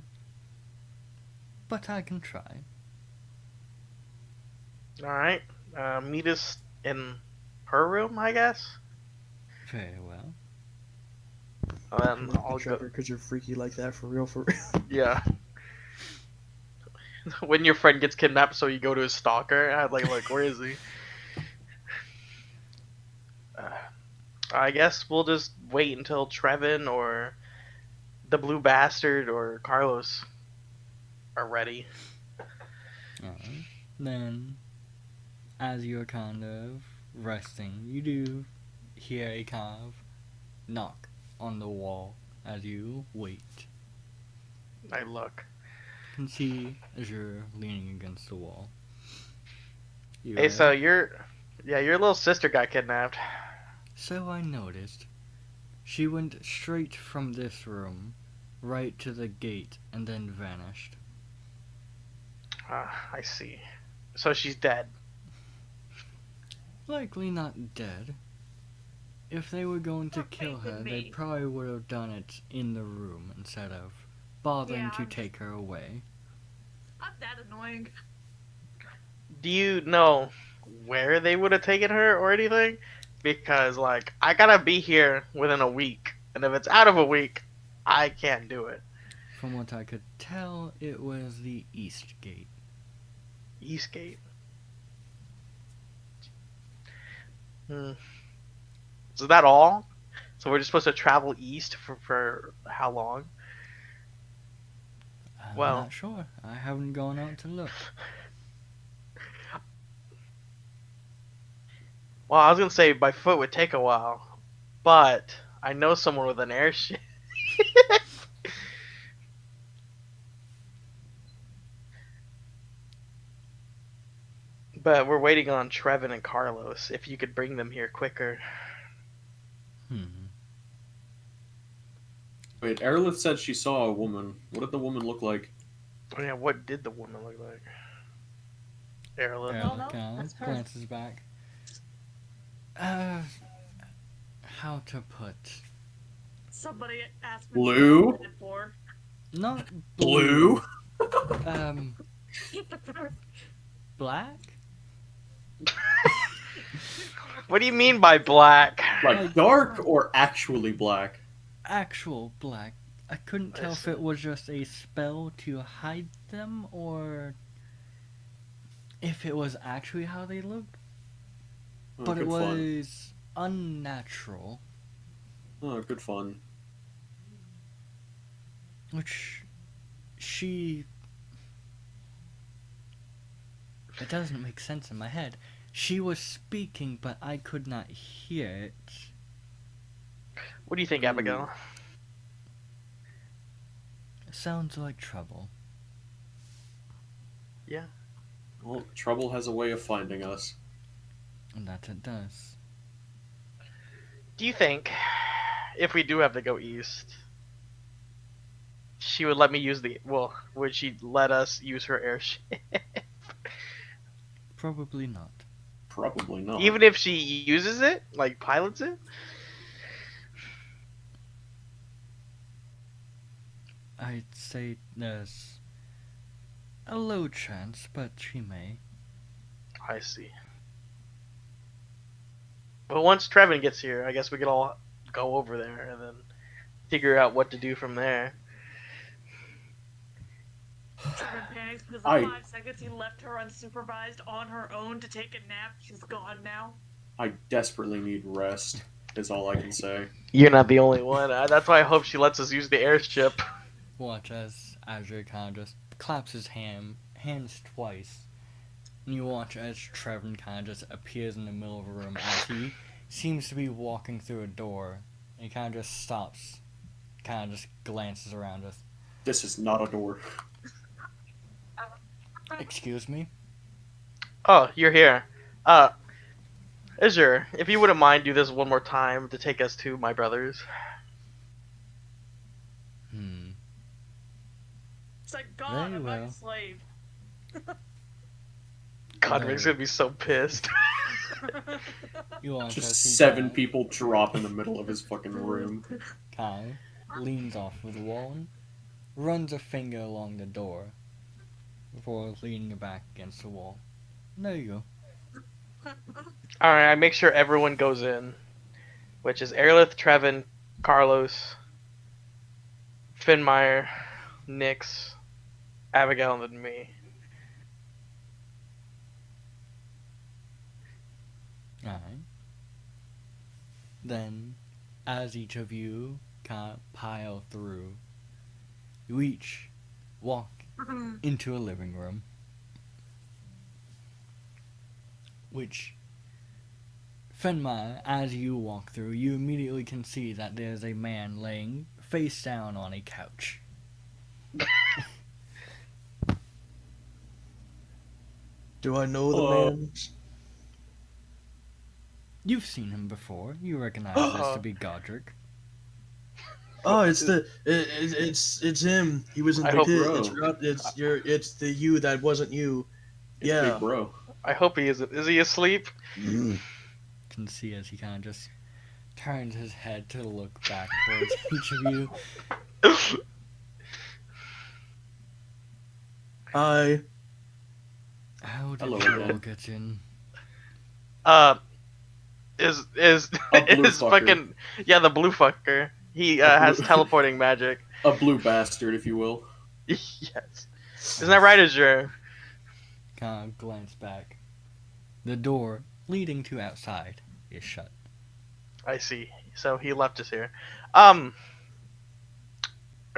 Speaker 6: but I can try.
Speaker 2: Alright, meet us in her room, I guess?
Speaker 6: Very well.
Speaker 2: And then I'll go.
Speaker 4: Because you're freaky like that for real.
Speaker 2: Yeah. When your friend gets kidnapped, so you go to his stalker. I'm like, look, where is he? I guess we'll just wait until Trevin or the Blue Bastard or Carlos are ready.
Speaker 6: Alright. Then, as you're kind of resting, you do hear a kind of knock on the wall as you wait.
Speaker 2: I look.
Speaker 6: You can see as you're leaning against the wall.
Speaker 2: Hey, so your little sister got kidnapped.
Speaker 6: So I noticed. She went straight from this room, right to the gate, and then vanished.
Speaker 2: I see. So she's dead.
Speaker 6: Likely not dead. If they were going to
Speaker 3: More
Speaker 6: kill
Speaker 3: faith
Speaker 6: her,
Speaker 3: in
Speaker 6: they
Speaker 3: me.
Speaker 6: probably would have done it in the room instead of bothering
Speaker 3: Yeah,
Speaker 6: to
Speaker 3: I'm
Speaker 6: take her away.
Speaker 3: I'm that annoying.
Speaker 2: Do you know where they would have taken her or anything? Because like I gotta be here within a week, and if it's out of a week, I can't do it.
Speaker 6: From what I could tell, it was the East Gate.
Speaker 2: Eastgate. Hmm. So is that all? So we're just supposed to travel east for how long?
Speaker 6: I'm
Speaker 2: Well-
Speaker 6: not sure. I haven't gone out to look.
Speaker 2: Well, I was gonna say by foot would take a while, but I know someone with an airship. But we're waiting on Trevin and Carlos. If you could bring them here quicker.
Speaker 7: Wait, Aerolith said she saw a woman. What did the woman look like?
Speaker 2: Oh yeah, what did the woman look like? Aerolith.
Speaker 3: No,
Speaker 6: Erlich
Speaker 3: that's her.
Speaker 6: glances back. How to put?
Speaker 3: Somebody asked me
Speaker 7: Blue?
Speaker 3: what I'm headed for.
Speaker 6: Not
Speaker 7: Blue?
Speaker 6: Um, black?
Speaker 2: What do you mean by black?
Speaker 7: Like dark or actually black?
Speaker 6: Actual black. I couldn't
Speaker 2: I
Speaker 6: tell if
Speaker 2: see.
Speaker 6: it was just a spell to hide them or if it was actually how they looked.
Speaker 7: Oh,
Speaker 6: But it
Speaker 7: good fun.
Speaker 6: was unnatural,
Speaker 7: Oh, good fun.
Speaker 6: which she. It doesn't make sense in my head. She was speaking, but I could not hear it.
Speaker 2: What do you think, Abigail?
Speaker 6: Sounds like trouble.
Speaker 7: Well, trouble has a way of finding us.
Speaker 6: And that it does.
Speaker 2: Do you think if we do have to go east, she would let me use the? Well, would she let us use her airship?
Speaker 6: Probably not.
Speaker 7: Probably not.
Speaker 2: Even if she uses it, like pilots it?
Speaker 6: I'd say there's a low chance, but she may.
Speaker 2: I see. But once Trevin gets here, I guess we could all go over there and then figure out what to do from there.
Speaker 3: Trevor panics because
Speaker 7: I-
Speaker 3: in 5 seconds he left her unsupervised on her own to take a nap. She's gone now.
Speaker 7: I desperately need rest, is all I can say.
Speaker 2: You're not the only one. That's why I hope she lets us use the airship.
Speaker 6: Watch as Azure kind of just claps his hands twice. And you watch as Trevin kind of just appears in the middle of a room as he seems to be walking through a door. And he kind of just stops, kind of just glances around us.
Speaker 7: This is not a door.
Speaker 6: Excuse me?
Speaker 2: Oh, you're here. Azure, if you wouldn't mind, do this one more time to take us to my brother's.
Speaker 3: It's like, God,
Speaker 6: Very
Speaker 3: I'm not
Speaker 6: well.
Speaker 3: a slave.
Speaker 2: Godric's gonna be so pissed.
Speaker 6: You watch as
Speaker 7: Just
Speaker 6: he
Speaker 7: 7
Speaker 6: kinda-
Speaker 7: people drop in the middle of his fucking room.
Speaker 6: Kai leans off of the wall and runs a finger along the door before leaning it back against the wall. There you go.
Speaker 2: Alright, I make sure everyone goes in. Which is Aerolith, Trevin, Carlos, Finmire, Nyx, Abigail, and then me.
Speaker 6: Alright. Then, as each of you kind of pile through, you each walk into a living room, which, Fenmire, as you walk through, you immediately can see that there's a man laying face down on a couch.
Speaker 4: Do I know the
Speaker 7: Oh.
Speaker 4: man?
Speaker 6: You've seen him before. You recognize this to be Godric.
Speaker 4: Oh, it's him. He was in
Speaker 2: I
Speaker 4: the
Speaker 2: hope-
Speaker 4: pit.
Speaker 7: Bro.
Speaker 4: It's the you that wasn't you.
Speaker 7: It's
Speaker 4: Yeah.
Speaker 7: Big Bro.
Speaker 2: I hope he isn't. Is he asleep?
Speaker 6: Can see as he kind of just turns his head to look back towards each of you.
Speaker 4: Hi.
Speaker 6: How did
Speaker 7: Hello
Speaker 6: you all
Speaker 7: again.
Speaker 6: get in?
Speaker 2: Is
Speaker 7: A blue
Speaker 2: is
Speaker 7: fucker.
Speaker 2: fucking yeah the blue fucker. He
Speaker 7: A
Speaker 2: has
Speaker 7: blue-
Speaker 2: teleporting magic.
Speaker 7: A blue bastard, if you will.
Speaker 2: Yes. Isn't that right, Azure?
Speaker 6: Kind of glance back. The door leading to outside is shut.
Speaker 2: I see. So he left us here. We're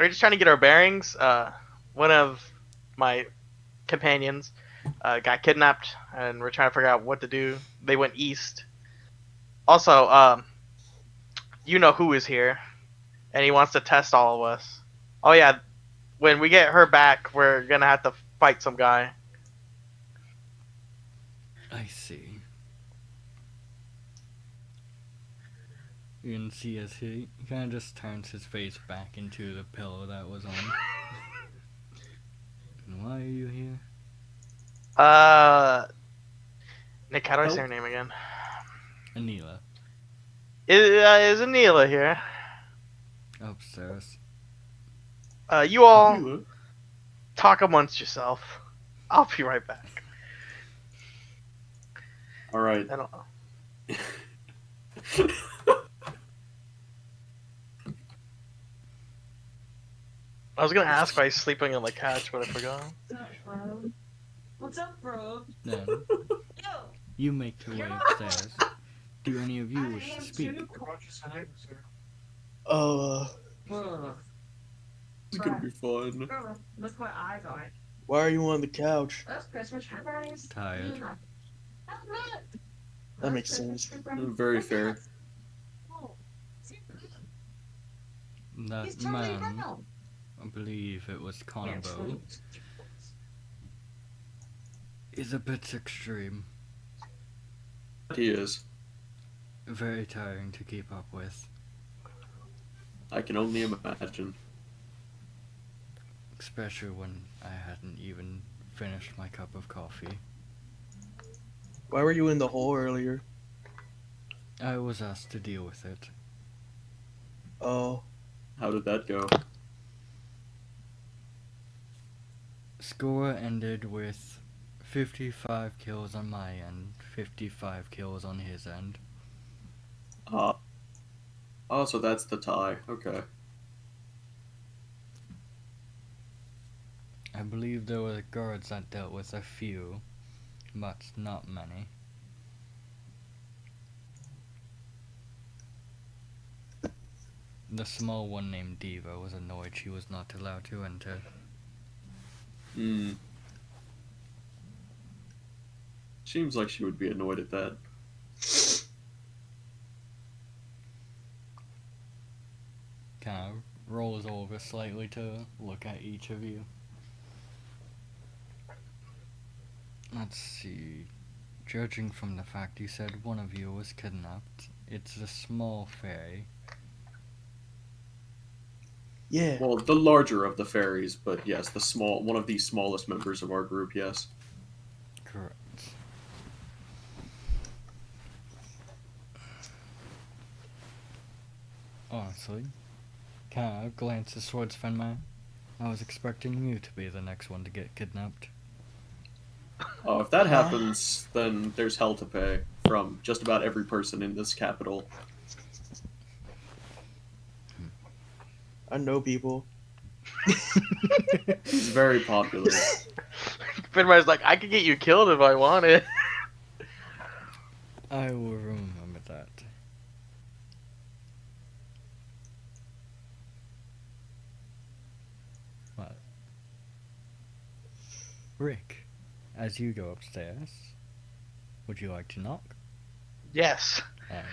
Speaker 2: just trying to get our bearings. One of my companions got kidnapped, and we're trying to figure out what to do. They went east. Also, you know who is here, and he wants to test all of us. Oh yeah, when we get her back, we're gonna have to fight some guy.
Speaker 6: I see. You can see as he kind of just turns his face back into the pillow that was on. And why are you here?
Speaker 2: Nick, how do I say
Speaker 7: Help.
Speaker 2: her name again?
Speaker 6: Anila,
Speaker 2: Is Anila here?
Speaker 6: upstairs.
Speaker 2: You all
Speaker 7: Mila.
Speaker 2: talk amongst yourself. I'll be right back.
Speaker 7: All right.
Speaker 2: I don't know. I was gonna ask why he's sleeping on the couch, but I forgot.
Speaker 3: What's up, bro?
Speaker 6: Then
Speaker 3: Yo,
Speaker 6: you make your way
Speaker 3: You're
Speaker 6: upstairs. Do any of you
Speaker 3: I
Speaker 6: wish to
Speaker 3: am
Speaker 6: speak?
Speaker 3: too.
Speaker 4: Uh,
Speaker 3: Ugh.
Speaker 7: It's gonna be fun.
Speaker 3: Bro, look what I got.
Speaker 4: why are you on the couch?
Speaker 3: That's Christmas surprise.
Speaker 6: Tired.
Speaker 4: That makes sense.
Speaker 7: Very fair.
Speaker 6: That man, I believe it was Conabo, is a bit extreme.
Speaker 7: He is.
Speaker 6: Very tiring to keep up with.
Speaker 7: I can only imagine.
Speaker 6: Especially when I hadn't even finished my cup of coffee.
Speaker 4: Why were you in the hole earlier?
Speaker 6: I was asked to deal with it.
Speaker 4: Oh,
Speaker 7: How did that go?
Speaker 6: Score ended with 55 kills on my end, 55 kills on his end.
Speaker 7: Oh, so that's the tie. Okay.
Speaker 6: I believe there were guards that dealt with a few, but not many. The small one named Diva was annoyed she was not allowed to enter.
Speaker 7: Hmm. Seems like she would be annoyed at that.
Speaker 6: Kind of rolls over slightly to look at each of you. Let's see. Judging from the fact you said one of you was kidnapped, it's a small fairy.
Speaker 4: yeah.
Speaker 7: Well, the larger of the fairies, but yes, the small one of the smallest members of our group. Yes.
Speaker 6: Correct. Honestly, kind of glances towards Fenmar. I was expecting you to be the next one to get kidnapped.
Speaker 7: Oh, if that happens, then there's hell to pay from just about every person in this capital.
Speaker 4: I know people.
Speaker 7: He's very popular.
Speaker 2: Finmar's like, I could get you killed if I wanted.
Speaker 6: I will remember that. What? Rick, as you go upstairs, would you like to knock?
Speaker 2: Yes.
Speaker 6: Alright.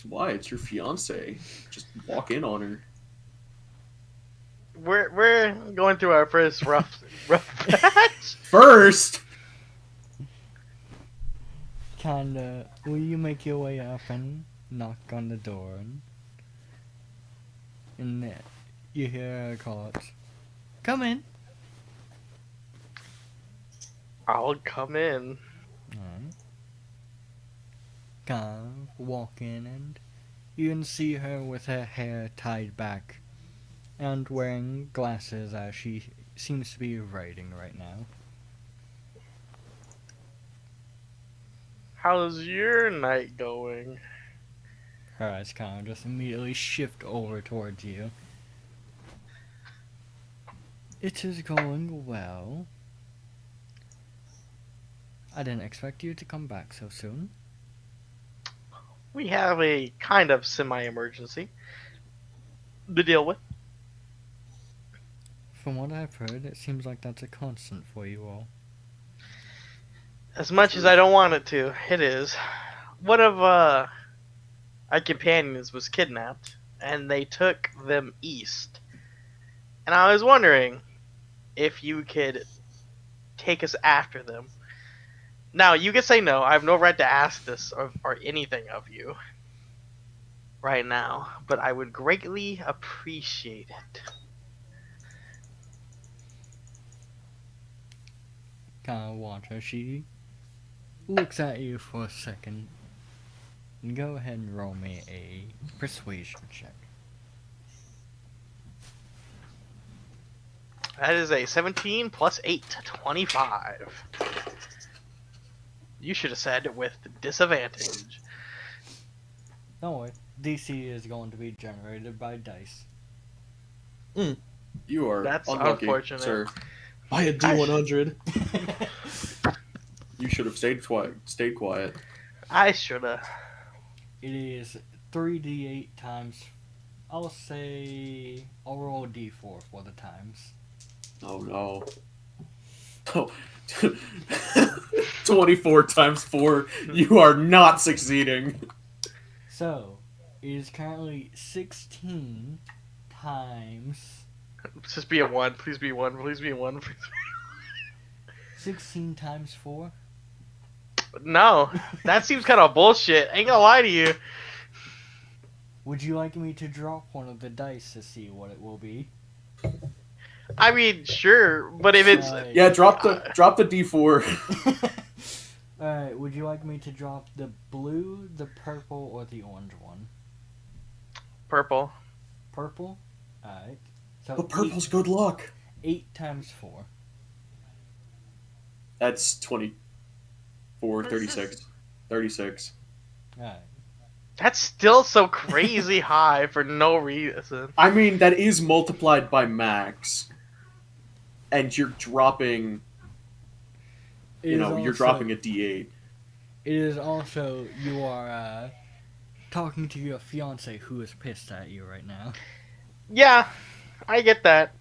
Speaker 7: Why? It's your fiance. Just walk in on her.
Speaker 2: we're going through our first rough patch.
Speaker 7: First,
Speaker 6: Kinda, will you make your way up and knock on the door? And you hear her call out, "Come in!"
Speaker 2: I'll come in.
Speaker 6: Alright. Kind of walk in and you can see her with her hair tied back and wearing glasses as she seems to be writing right now.
Speaker 2: How's your night going?
Speaker 6: Her eyes kind of just immediately shift over towards you. It is going well. I didn't expect you to come back so soon.
Speaker 2: We have a kind of semi-emergency to deal with.
Speaker 6: From what I've heard, it seems like that's a constant for you all.
Speaker 2: As much as I don't want it to, it is. One of our companions was kidnapped, and they took them east. And I was wondering if you could take us after them. Now, you can say no. I have no right to ask this or anything of you right now, but I would greatly appreciate it.
Speaker 6: Kind of watch her. She looks at you for a second. And go ahead and roll me a persuasion check.
Speaker 2: That is a 17 plus 8, 25. You should have said with disadvantage.
Speaker 6: Don't worry. DC is going to be generated by dice.
Speaker 7: you are
Speaker 2: That's
Speaker 7: unlucky,
Speaker 2: unfortunate.
Speaker 7: sir.
Speaker 4: Buy a D100.
Speaker 7: You should have stayed quiet.
Speaker 2: I should have.
Speaker 6: It is 3d8 times. I'll roll a d4 for the times.
Speaker 7: Oh no. Oh. 24 times 4. You are not succeeding.
Speaker 6: So, it is currently 16 times.
Speaker 2: Just be a 1. Please be 1. Please be 1.
Speaker 6: 16 times 4?
Speaker 2: No. That seems kind of bullshit. Ain't gonna lie to you.
Speaker 6: Would you like me to drop one of the dice to see what it will be?
Speaker 2: I mean, sure, but if it's...
Speaker 6: Alright.
Speaker 7: Yeah, drop the D4.
Speaker 6: Alright, would you like me to drop the blue, the purple, or the orange one?
Speaker 2: Purple.
Speaker 6: Purple? Alright. So
Speaker 7: But purple's good luck.
Speaker 6: 8 times 4.
Speaker 7: That's 24,
Speaker 3: This is-
Speaker 7: 36. 36.
Speaker 6: Alright.
Speaker 2: That's still so crazy high for no reason.
Speaker 7: I mean, that is multiplied by max. And you're dropping, you're dropping a D8.
Speaker 6: It is also, you are talking to your fiance who is pissed at you right now.
Speaker 2: Yeah, I get that.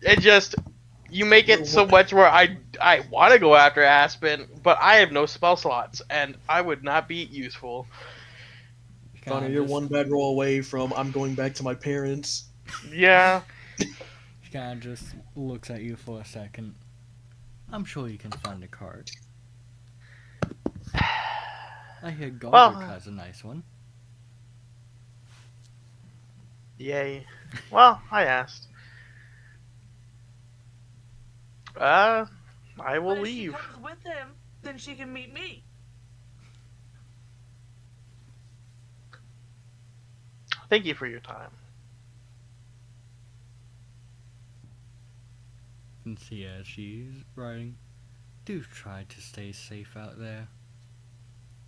Speaker 2: It just... You make it so much where I want to go after Aspen, but I have no spell slots, and I would not be useful.
Speaker 4: Connor, you're one bad roll away from I'm going back to my parents.
Speaker 2: Yeah.
Speaker 6: She kind of just looks at you for a second. I'm sure you can find a card. I hear Godric
Speaker 2: Well,
Speaker 6: has a nice one.
Speaker 2: Yay. Well, I asked. I will
Speaker 3: But if
Speaker 2: leave.
Speaker 3: she comes with him, then she can meet me.
Speaker 2: Thank you for your time.
Speaker 6: And see as she's writing, do try to stay safe out there.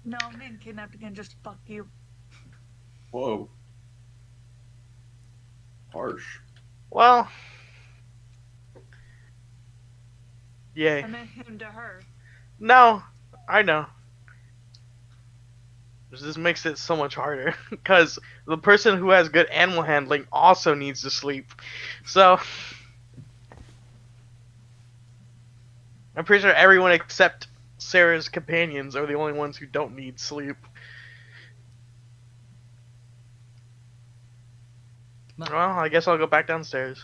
Speaker 3: No, me and kidnapped again, just fuck you.
Speaker 7: Whoa. Harsh.
Speaker 2: Well. Yay.
Speaker 3: I meant him to her.
Speaker 2: No, I know. This makes it so much harder because the person who has good animal handling also needs to sleep. So I'm pretty sure everyone except Sarah's companions are the only ones who don't need sleep. Well, I guess I'll go back downstairs.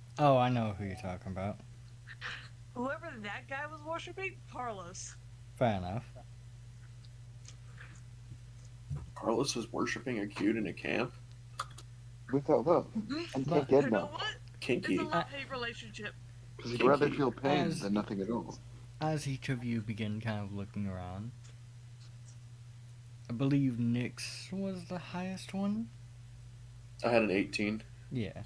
Speaker 6: Oh, I know who you're talking about.
Speaker 3: Whoever that guy was worshiping, Carlos.
Speaker 6: Fair enough.
Speaker 7: Carlos was worshiping a cute in a camp.
Speaker 1: Without love. And
Speaker 6: But-
Speaker 1: can't get
Speaker 3: You know
Speaker 1: love.
Speaker 3: what?
Speaker 7: Kinky.
Speaker 3: It's a love-hate relationship.
Speaker 1: Because he'd rather
Speaker 7: Kinky.
Speaker 1: feel pain
Speaker 6: As-
Speaker 1: than nothing at all.
Speaker 6: As each of you begin kind of looking around, I believe Nyx was the highest one.
Speaker 7: I had an 18.
Speaker 6: Yeah.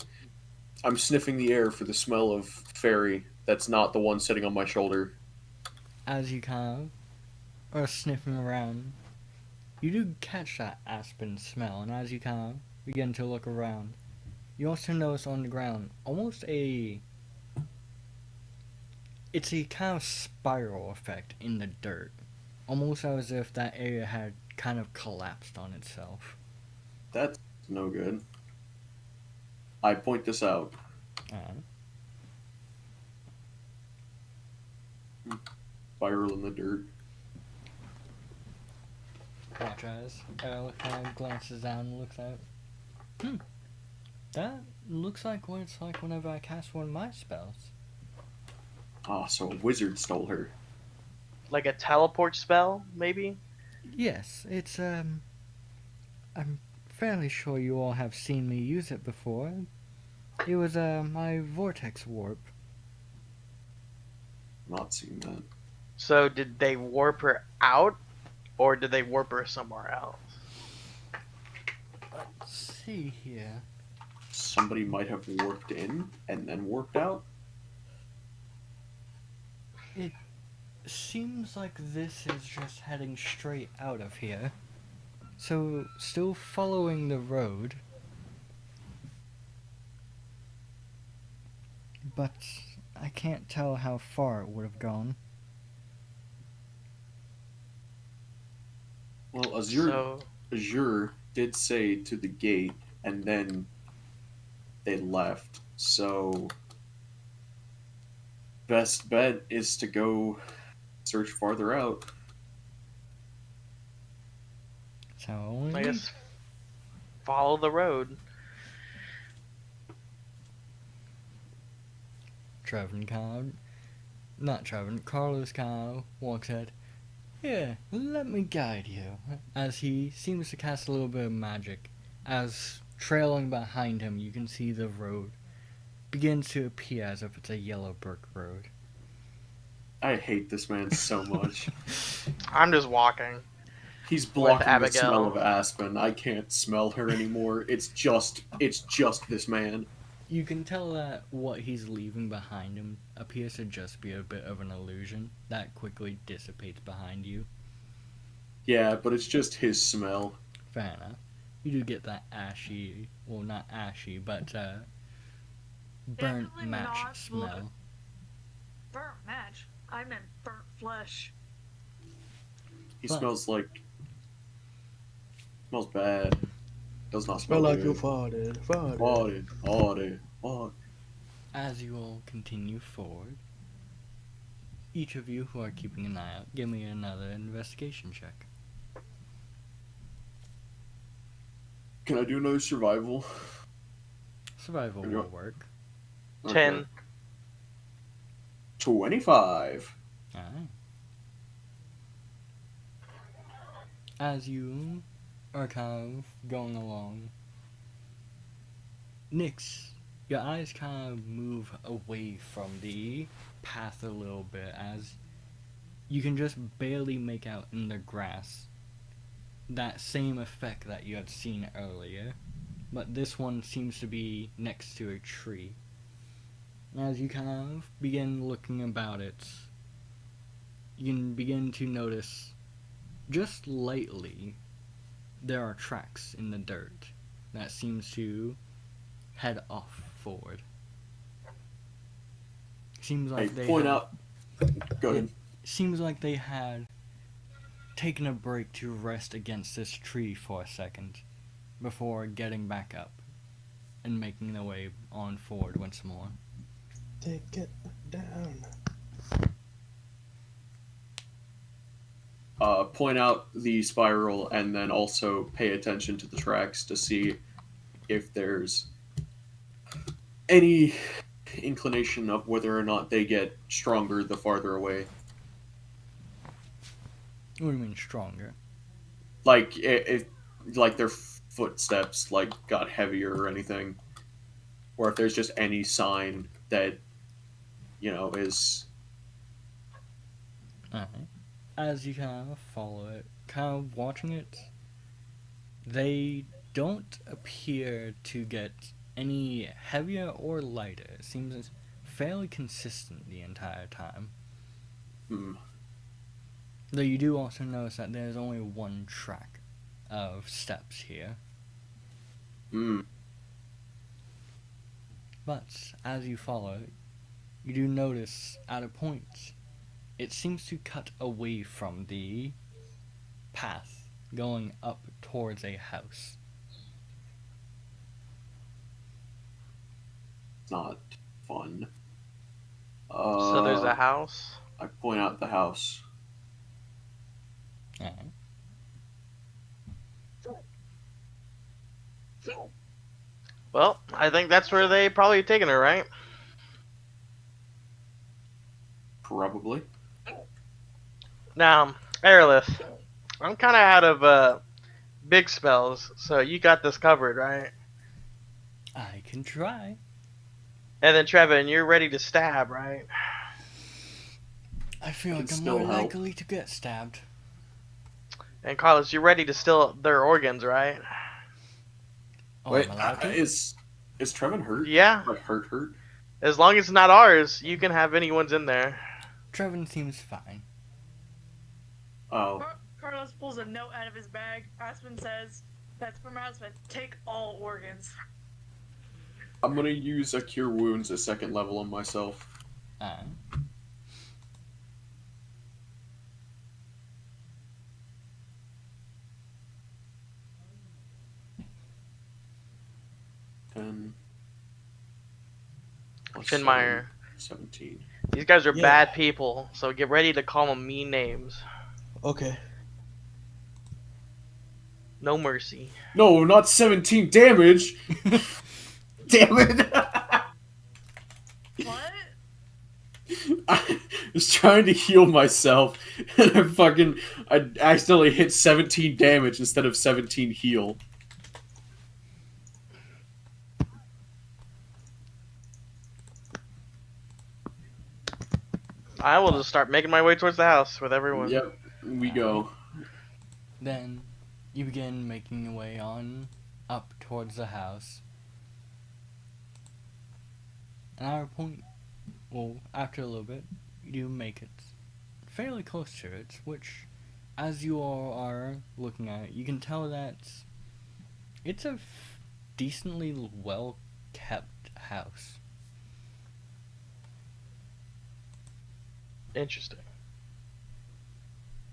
Speaker 7: I'm sniffing the air for the smell of fairy that's not the one sitting on my shoulder.
Speaker 6: As you kind of are sniffing around, you do catch that aspen smell, and as you kind of begin to look around, you also notice on the ground it's a kind of spiral effect in the dirt, almost as if that area had kind of collapsed on itself.
Speaker 7: That's no good. I point this out. Spiral in the dirt.
Speaker 6: Watch as Errol kind of glances down and looks at it. That looks like what it's like whenever I cast one of my spells.
Speaker 7: Ah, so a wizard stole her.
Speaker 2: Like a teleport spell, maybe?
Speaker 6: Yes, it's I'm fairly sure you all have seen me use it before. It was my vortex warp.
Speaker 7: Not seen that.
Speaker 2: So did they warp her out, or did they warp her somewhere else?
Speaker 6: Let's see here.
Speaker 7: Somebody might have warped in and then warped out.
Speaker 6: Seems like this is just heading straight out of here. So, still following the road. But I can't tell how far it would have gone.
Speaker 7: Well, Azure
Speaker 2: So
Speaker 7: did say to the gate, and then they left. So, best bet is to go search farther out.
Speaker 6: So only
Speaker 2: I guess follow the road.
Speaker 6: Carlos kind of walks out. Here, let me guide you. As he seems to cast a little bit of magic. As trailing behind him, you can see the road begins to appear as if it's a yellow brick road.
Speaker 7: I hate this man so much.
Speaker 2: I'm just walking.
Speaker 7: He's blocking the
Speaker 2: Abigail.
Speaker 7: smell of Aspen. I can't smell her anymore. It's just this man.
Speaker 6: You can tell that what he's leaving behind him appears to just be a bit of an illusion that quickly dissipates behind you.
Speaker 7: Yeah, but it's just his smell.
Speaker 6: Fair enough. You do get that ashy, well, not ashy, but burnt
Speaker 3: Definitely
Speaker 6: match
Speaker 3: not
Speaker 6: smell.
Speaker 3: Burnt match. I meant burnt flesh.
Speaker 7: He
Speaker 6: But-
Speaker 7: smells bad. Does not smell
Speaker 4: Smell like
Speaker 7: good.
Speaker 4: you farted.
Speaker 7: Farted.
Speaker 6: As you all continue forward, each of you who are keeping an eye out, give me another investigation check.
Speaker 7: Can I do another survival?
Speaker 6: Survival
Speaker 7: You
Speaker 6: will
Speaker 7: know-
Speaker 6: work.
Speaker 2: 10.
Speaker 7: Okay. 25.
Speaker 6: Alright. As you are kind of going along, Nyx, your eyes kind of move away from the path a little bit as you can just barely make out in the grass that same effect that you had seen earlier, but this one seems to be next to a tree. As you kind of begin looking about it, you can begin to notice just lightly there are tracks in the dirt that seems to head off forward. Seems
Speaker 7: I
Speaker 6: like they
Speaker 7: point
Speaker 6: had-
Speaker 7: out. Go ahead.
Speaker 6: Seems like they had taken a break to rest against this tree for a second before getting back up and making their way on forward once more.
Speaker 4: Take it down.
Speaker 7: Point out the spiral and then also pay attention to the tracks to see if there's any inclination of whether or not they get stronger the farther away.
Speaker 6: What do you mean stronger?
Speaker 7: Like if like their footsteps like got heavier or anything, or if there's just any sign that is
Speaker 6: Alright. As you kind of follow it, kind of watching it, they don't appear to get any heavier or lighter. It seems fairly consistent the entire time. Though you do also notice that there's only one track of steps here. But as you follow, you do notice at a point it seems to cut away from the path going up towards a house.
Speaker 7: not fun.
Speaker 2: So there's a house.
Speaker 7: I point out the house.
Speaker 6: Alright.
Speaker 2: Well, I think that's where they probably taken her, right?
Speaker 7: Probably.
Speaker 2: Now, Aerolith, I'm kind of out of big spells, so you got this covered, right?
Speaker 6: I can try.
Speaker 2: And then Trevin, you're ready to stab, right?
Speaker 6: I feel like
Speaker 7: Can
Speaker 6: I'm
Speaker 7: still
Speaker 6: more
Speaker 7: help.
Speaker 6: likely to get stabbed.
Speaker 2: And Carlos, you're ready to steal their organs, right?
Speaker 6: Oh,
Speaker 7: Wait,
Speaker 6: I'm allowed to?
Speaker 7: is Trevin hurt?
Speaker 2: Yeah.
Speaker 7: Like hurt?
Speaker 2: As long as it's not ours, you can have anyone's in there.
Speaker 6: Trevin seems fine.
Speaker 7: Oh,
Speaker 3: Carlos pulls a note out of his bag. Aspen says, "That's from Aspen. Take all organs."
Speaker 7: I'm gonna use a cure wounds at second level on myself.
Speaker 6: Alright.
Speaker 7: Ten. plus
Speaker 2: Finmire.
Speaker 7: 17.
Speaker 2: These guys are
Speaker 4: Yeah.
Speaker 2: bad people, so get ready to call them mean names.
Speaker 4: Okay.
Speaker 2: No mercy.
Speaker 7: No, not 17 damage. Damn it!
Speaker 3: What?
Speaker 7: I was trying to heal myself, and I accidentally hit 17 damage instead of 17 heal.
Speaker 2: I will just start making my way towards the house with everyone.
Speaker 7: Yep, we go.
Speaker 6: Then you begin making your way on up towards the house. And at a point, well, after a little bit, you do make it fairly close to it, which, as you all are looking at it, you can tell that it's a decently well kept house.
Speaker 2: Interesting.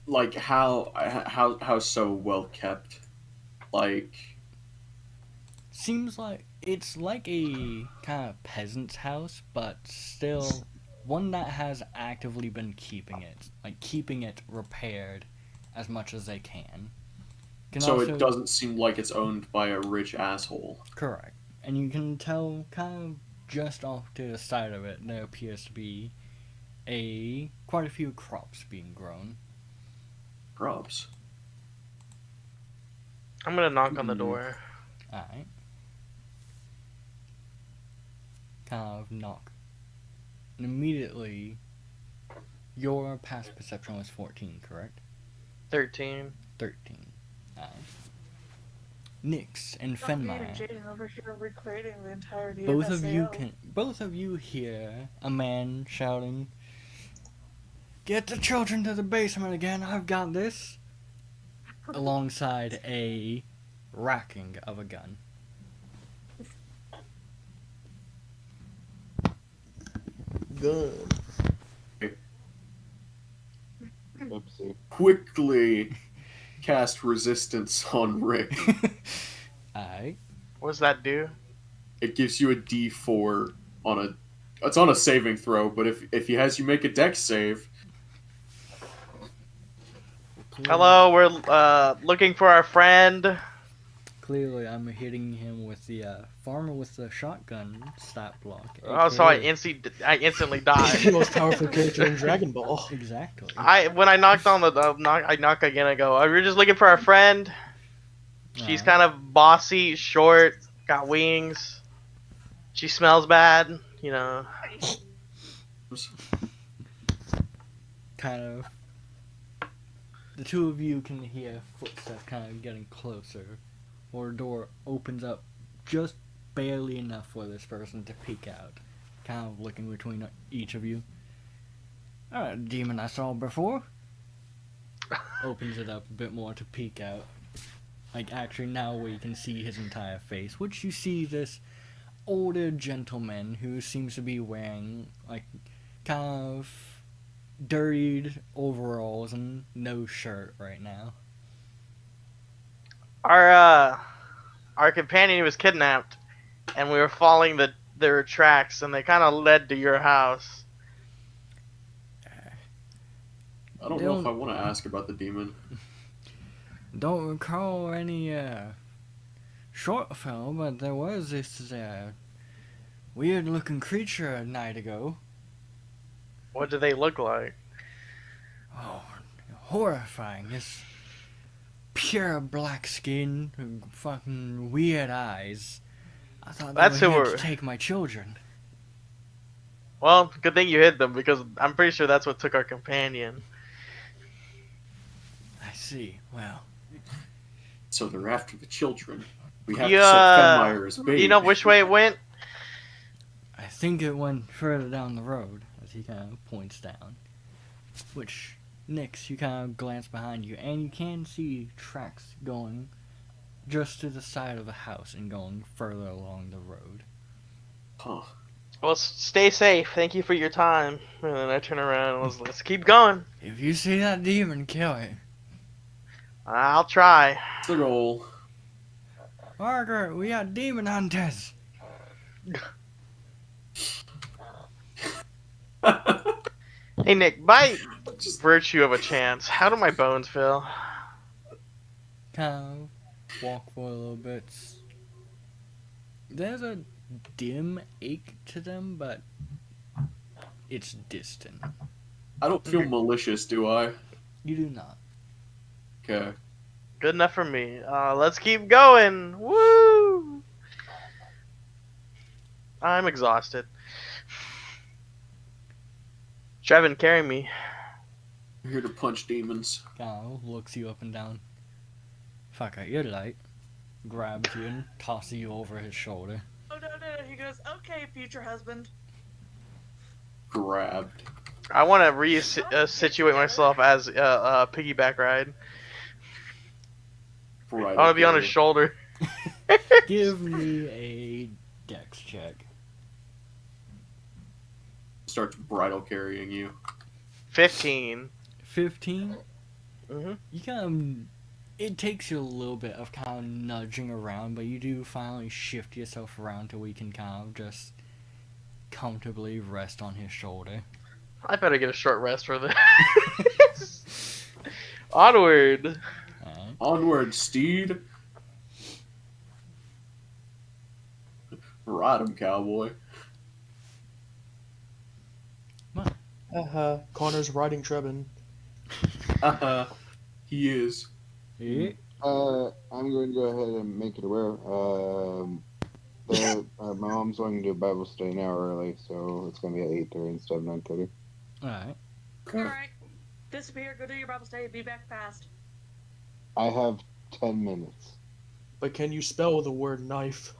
Speaker 7: Like how so well kept? Like
Speaker 6: Seems like it's like a kind of peasant's house, but still one that has actively been keeping it repaired as much as they can.
Speaker 7: so
Speaker 6: Also-
Speaker 7: it doesn't seem like it's owned by a rich asshole.
Speaker 6: Correct. And you can tell kind of just off to the side of it there appears to be quite a few crops being grown.
Speaker 7: Props.
Speaker 2: I'm gonna knock on the
Speaker 7: Hmm.
Speaker 2: door.
Speaker 6: Alright. Kind of knock. And immediately your past perception was 14, correct?
Speaker 2: 13.
Speaker 6: 13. Alright. Nyx and
Speaker 3: Not me and
Speaker 6: Fenmire.
Speaker 3: Jaden over here recreating the entirety
Speaker 6: Both
Speaker 3: of
Speaker 6: of you hear a man shouting, "Get the children to the basement again, I've got this," alongside a racking of a gun.
Speaker 4: Gun.
Speaker 1: Oopsie.
Speaker 7: Quickly cast resistance on Rick.
Speaker 6: Alright.
Speaker 2: What does that do?
Speaker 7: It gives you a D4 on a. It's on a saving throw, but if he has you make a dex save,
Speaker 2: Hello, we're looking for our friend.
Speaker 6: Clearly, I'm hitting him with the farmer with the shotgun stat block.
Speaker 2: Oh, so I
Speaker 6: AKA.
Speaker 2: instantly
Speaker 4: the
Speaker 2: died.
Speaker 4: most powerful character in Dragon Ball.
Speaker 6: Exactly.
Speaker 2: When I knocked on I knock again. I go, "Oh, we're just looking for our friend. She's
Speaker 6: Alright.
Speaker 2: kind of bossy, short, got wings. She smells bad. You know."
Speaker 6: Kind of. The two of you can hear footsteps kind of getting closer, or a door opens up just barely enough for this person to peek out, kind of looking between each of you. Alright, demon I saw before. Opens it up a bit more to peek out. Like, actually, now where you can see his entire face, which you see this older gentleman who seems to be wearing, like, kind of dirtied overalls and no shirt right now.
Speaker 2: Our companion was kidnapped, and we were following their tracks, and they kind of led to your house.
Speaker 7: I don't know if I want to ask about the demon.
Speaker 6: Don't recall any short film, but there was this weird looking creature a night ago.
Speaker 2: What do they look like?
Speaker 6: Oh, horrifying. This pure black skin, fucking weird eyes. I thought they
Speaker 2: That's
Speaker 6: were
Speaker 2: who
Speaker 6: here
Speaker 2: we're-
Speaker 6: to take my children.
Speaker 2: Well, good thing you hid them, because I'm pretty sure that's what took our companion.
Speaker 6: I see. Well,
Speaker 7: So they're after the children. We have
Speaker 2: Yeah.
Speaker 7: to set Fenmeyer as bait.
Speaker 2: Do you know which way it went?
Speaker 6: I think it went further down the road, as he kind of points down. Which, Nix, you kind of glance behind you, and you can see tracks going just to the side of the house and going further along the road.
Speaker 7: Huh.
Speaker 2: Well, stay safe. Thank you for your time. And then I turn around and let's keep going.
Speaker 6: If you see that demon, kill it.
Speaker 2: I'll try.
Speaker 7: It's the goal.
Speaker 6: Margaret, we got demon hunters.
Speaker 2: Hey, Nick, by virtue of a chance, how do my bones feel?
Speaker 6: Kind of walk for a little bit. There's a dim ache to them, but it's distant.
Speaker 7: I don't feel malicious, do I?
Speaker 6: You do not.
Speaker 7: Okay.
Speaker 2: Good enough for me. Let's keep going. Woo! I'm exhausted. Trevin, carry me.
Speaker 7: I'm here to punch demons.
Speaker 6: Kind of looks you up and down. Fuck out your light. Grabs you and tosses you over his shoulder.
Speaker 3: Oh no, no, he goes, okay, future husband.
Speaker 7: Grabbed.
Speaker 2: I want to situate myself as a piggyback ride.
Speaker 7: Right.
Speaker 2: I want to be on
Speaker 7: okay.
Speaker 2: his shoulder.
Speaker 6: Give me a dex check.
Speaker 7: Starts bridal carrying you.
Speaker 2: 15.
Speaker 6: 15?
Speaker 2: Mhm.
Speaker 6: You kind of... It takes you a little bit of kind of nudging around, but you do finally shift yourself around to where you can kind of just comfortably rest on his shoulder.
Speaker 2: I better get a short rest for this. Onward.
Speaker 6: Alright.
Speaker 7: Onward, steed. Ride him, cowboy.
Speaker 4: Connor's riding Trebin.
Speaker 7: He is.
Speaker 6: Yeah.
Speaker 1: I'm going to go ahead and make it aware. My mom's going to do a Bible study an hour early, so it's going to be at 8:30 instead of 9:30.
Speaker 6: Alright.
Speaker 3: Alright. Disappear, go do your Bible study, be back fast.
Speaker 1: I have 10 minutes.
Speaker 4: But can you spell the word knife?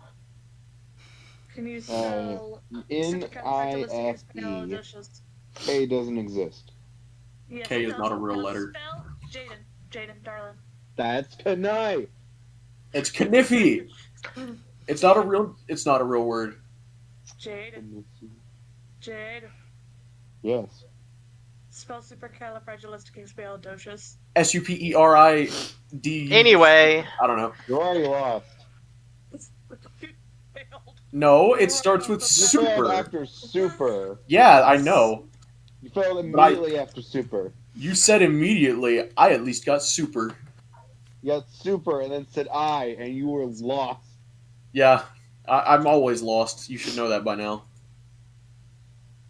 Speaker 3: Can you spell
Speaker 1: N-I-F-E. K doesn't exist.
Speaker 3: Yes,
Speaker 7: K
Speaker 3: it
Speaker 7: is
Speaker 3: does.
Speaker 7: not a real
Speaker 3: Now
Speaker 7: letter.
Speaker 3: Spell Jaden, darling.
Speaker 1: That's Kanai.
Speaker 7: It's Kniffy. It's not a real. It's not a real word.
Speaker 3: Jade.
Speaker 1: Yes.
Speaker 3: Spell supercalifragilisticexpialidocious.
Speaker 7: SUPERID.
Speaker 2: Anyway,
Speaker 7: I don't know.
Speaker 1: You already lost.
Speaker 3: Failed.
Speaker 7: No, it starts with
Speaker 1: You failed
Speaker 7: super.
Speaker 1: after super.
Speaker 7: Yeah, I know.
Speaker 1: You failed
Speaker 7: But
Speaker 1: immediately after super.
Speaker 7: You said immediately. I at least got super.
Speaker 1: You got super and then said I, and you were lost.
Speaker 7: Yeah, I'm always lost. You should know that by now.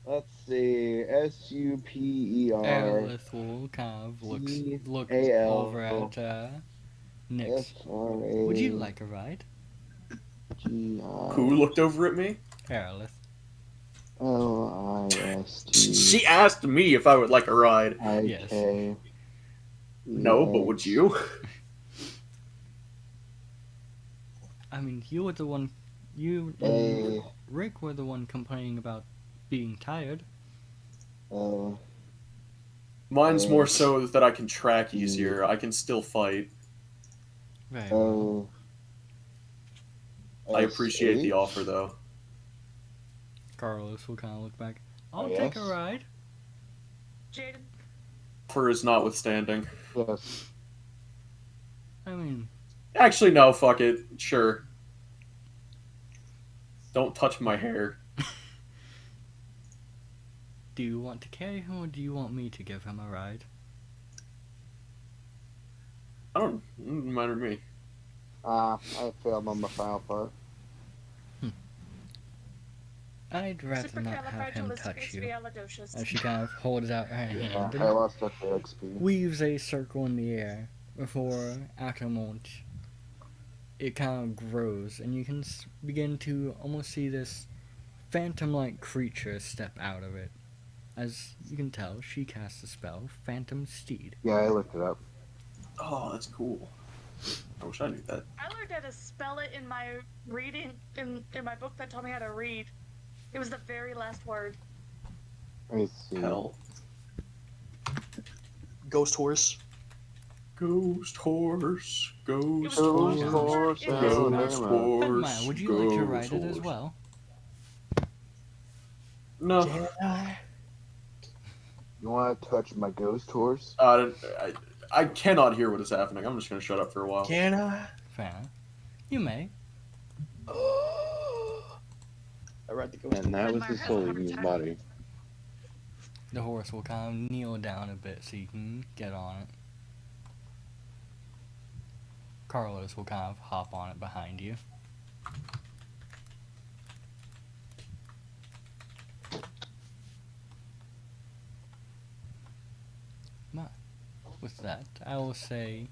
Speaker 1: Let's see. Super.
Speaker 6: Aerolith will kind of look
Speaker 1: E-A-L.
Speaker 6: over at Nyx. Would you like a ride?
Speaker 7: Who looked over at me?
Speaker 6: Aerolith.
Speaker 1: L-I-S-T.
Speaker 7: She asked me if I would like a ride.
Speaker 1: I-K.
Speaker 7: No, but would you?
Speaker 6: I mean, you were the one. You and Rick were the one complaining about being tired.
Speaker 7: Mine's more so that I can track easier. I can still fight.
Speaker 6: Very well.
Speaker 7: I appreciate the offer, though.
Speaker 6: Carlos will kind of look back. I'll take a ride.
Speaker 3: Jaden.
Speaker 7: Offer is notwithstanding.
Speaker 1: Yes.
Speaker 6: I mean,
Speaker 7: Actually, no, fuck it. Sure. Don't touch my hair.
Speaker 6: do you want to carry him or do you want me to give him a ride?
Speaker 7: I don't. It doesn't matter to me.
Speaker 1: I failed on the final part.
Speaker 6: I'd rather not have him touch you. As she kind of holds out her hand
Speaker 1: I
Speaker 6: and
Speaker 1: lost touch of XP.
Speaker 6: weaves a circle in the air before, at a moment, it kind of grows, and you can begin to almost see this phantom-like creature step out of it. As you can tell, she casts the spell Phantom Steed.
Speaker 1: Yeah, I looked it up.
Speaker 7: Oh, that's cool. I wish I knew that.
Speaker 3: I learned how to spell it in my reading in my book that taught me how to read. It was the very last word.
Speaker 1: Let me see.
Speaker 7: Hell.
Speaker 4: Ghost horse.
Speaker 7: Ghost horse. Ghost
Speaker 3: Ghost
Speaker 7: horse.
Speaker 3: horse.
Speaker 7: Ghost horse.
Speaker 6: Maya, would you like to ride it as well?
Speaker 7: No.
Speaker 1: You want to touch my ghost horse?
Speaker 7: I cannot hear what is happening. I'm just gonna shut up for a while.
Speaker 4: Can I?
Speaker 6: Fair. You may.
Speaker 4: I ride the ghost.
Speaker 1: And that was his soul leaving his body.
Speaker 6: The horse will kind of kneel down a bit so you can get on it. Carlos will kind of hop on it behind you. But with that, I will say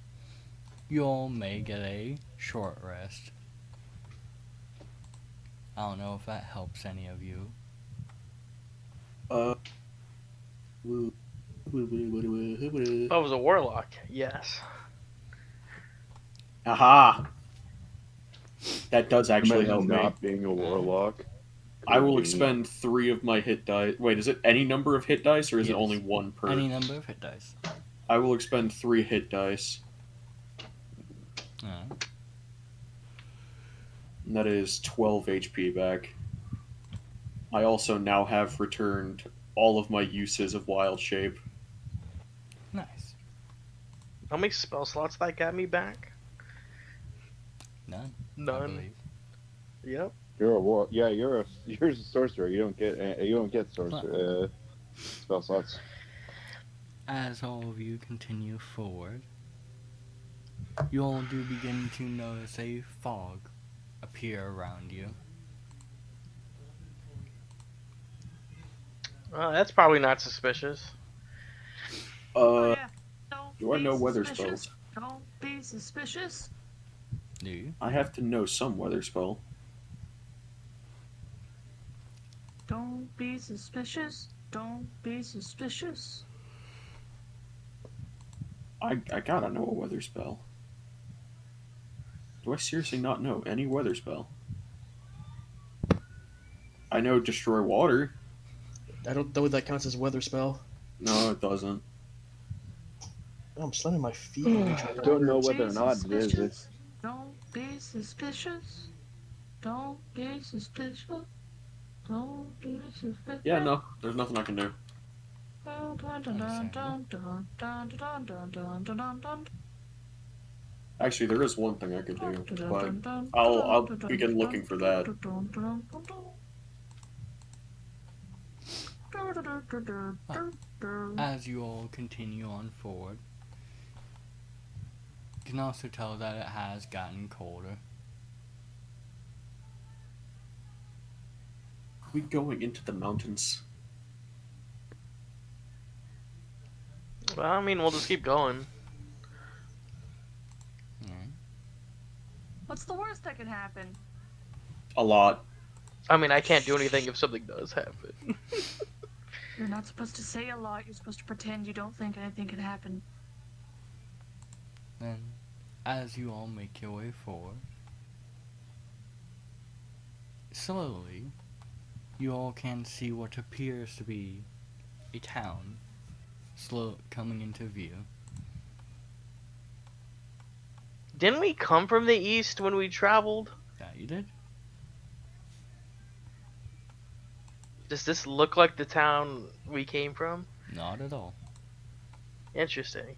Speaker 6: you all may get a short rest. I don't know if that helps any of you.
Speaker 2: If I was a warlock, yes.
Speaker 7: Aha! That does actually help me.
Speaker 1: Not being a warlock.
Speaker 7: I will expend 3 of my hit dice. Wait, is it any number of hit dice, or is it
Speaker 6: Yes.
Speaker 7: only 1 per?
Speaker 6: Any number of hit dice.
Speaker 7: I will expend 3 hit dice.
Speaker 6: Alright.
Speaker 7: And that is 12 HP back. I also now have returned all of my uses of Wild Shape.
Speaker 6: Nice.
Speaker 2: How many spell slots that got me back?
Speaker 6: None. I
Speaker 2: None.
Speaker 6: believe.
Speaker 2: Yep.
Speaker 1: You're a war. Yeah, you're a sorcerer. You don't get sorcerer spell slots.
Speaker 6: As all of you continue forward, you all do begin to notice a fog appear around you.
Speaker 2: That's probably not suspicious.
Speaker 3: Oh, yeah. Don't
Speaker 7: do I
Speaker 3: be
Speaker 7: know weather
Speaker 3: suspicious.
Speaker 7: spells?
Speaker 3: Don't be suspicious.
Speaker 6: Do you?
Speaker 7: I have to know some weather spell.
Speaker 3: Don't be suspicious. Don't be suspicious.
Speaker 7: I gotta know a weather spell. Do I seriously not know any weather spell? I know Destroy Water.
Speaker 4: I don't know if that counts as weather spell.
Speaker 7: No, it doesn't.
Speaker 4: Oh, I'm slamming my feet.
Speaker 1: Don't know whether or not it is.
Speaker 3: Suspicious. Don't be suspicious. Don't be suspicious. Don't be suspicious.
Speaker 7: Yeah, no, there's nothing I can do.
Speaker 3: Dun, dun, dun, dun, dun, dun, dun, dun, dun, dun, dun, dun.
Speaker 7: Actually, there is one thing I could do, but
Speaker 3: Dun, dun,
Speaker 7: I'll
Speaker 3: dun, dun,
Speaker 7: begin
Speaker 3: dun,
Speaker 7: looking for
Speaker 3: dun,
Speaker 7: that.
Speaker 3: dun, dun, dun, dun, dun. Dun, dun, dun, dun, dun, dun, dun.
Speaker 6: As you all continue on forward, can also tell that it has gotten colder.
Speaker 7: Are we going into the mountains?
Speaker 2: Well, I mean, we'll just keep going.
Speaker 6: Alright.
Speaker 3: What's the worst that can happen?
Speaker 7: A lot.
Speaker 2: I mean, I can't do anything if something does happen.
Speaker 3: You're not supposed to say a lot. You're supposed to pretend you don't think anything can happen.
Speaker 6: Then, as you all make your way forward, slowly, you all can see what appears to be a town coming into view.
Speaker 2: Didn't we come from the east when we traveled?
Speaker 6: That you did?
Speaker 2: Does this look like the town we came from?
Speaker 6: Not at all.
Speaker 2: Interesting.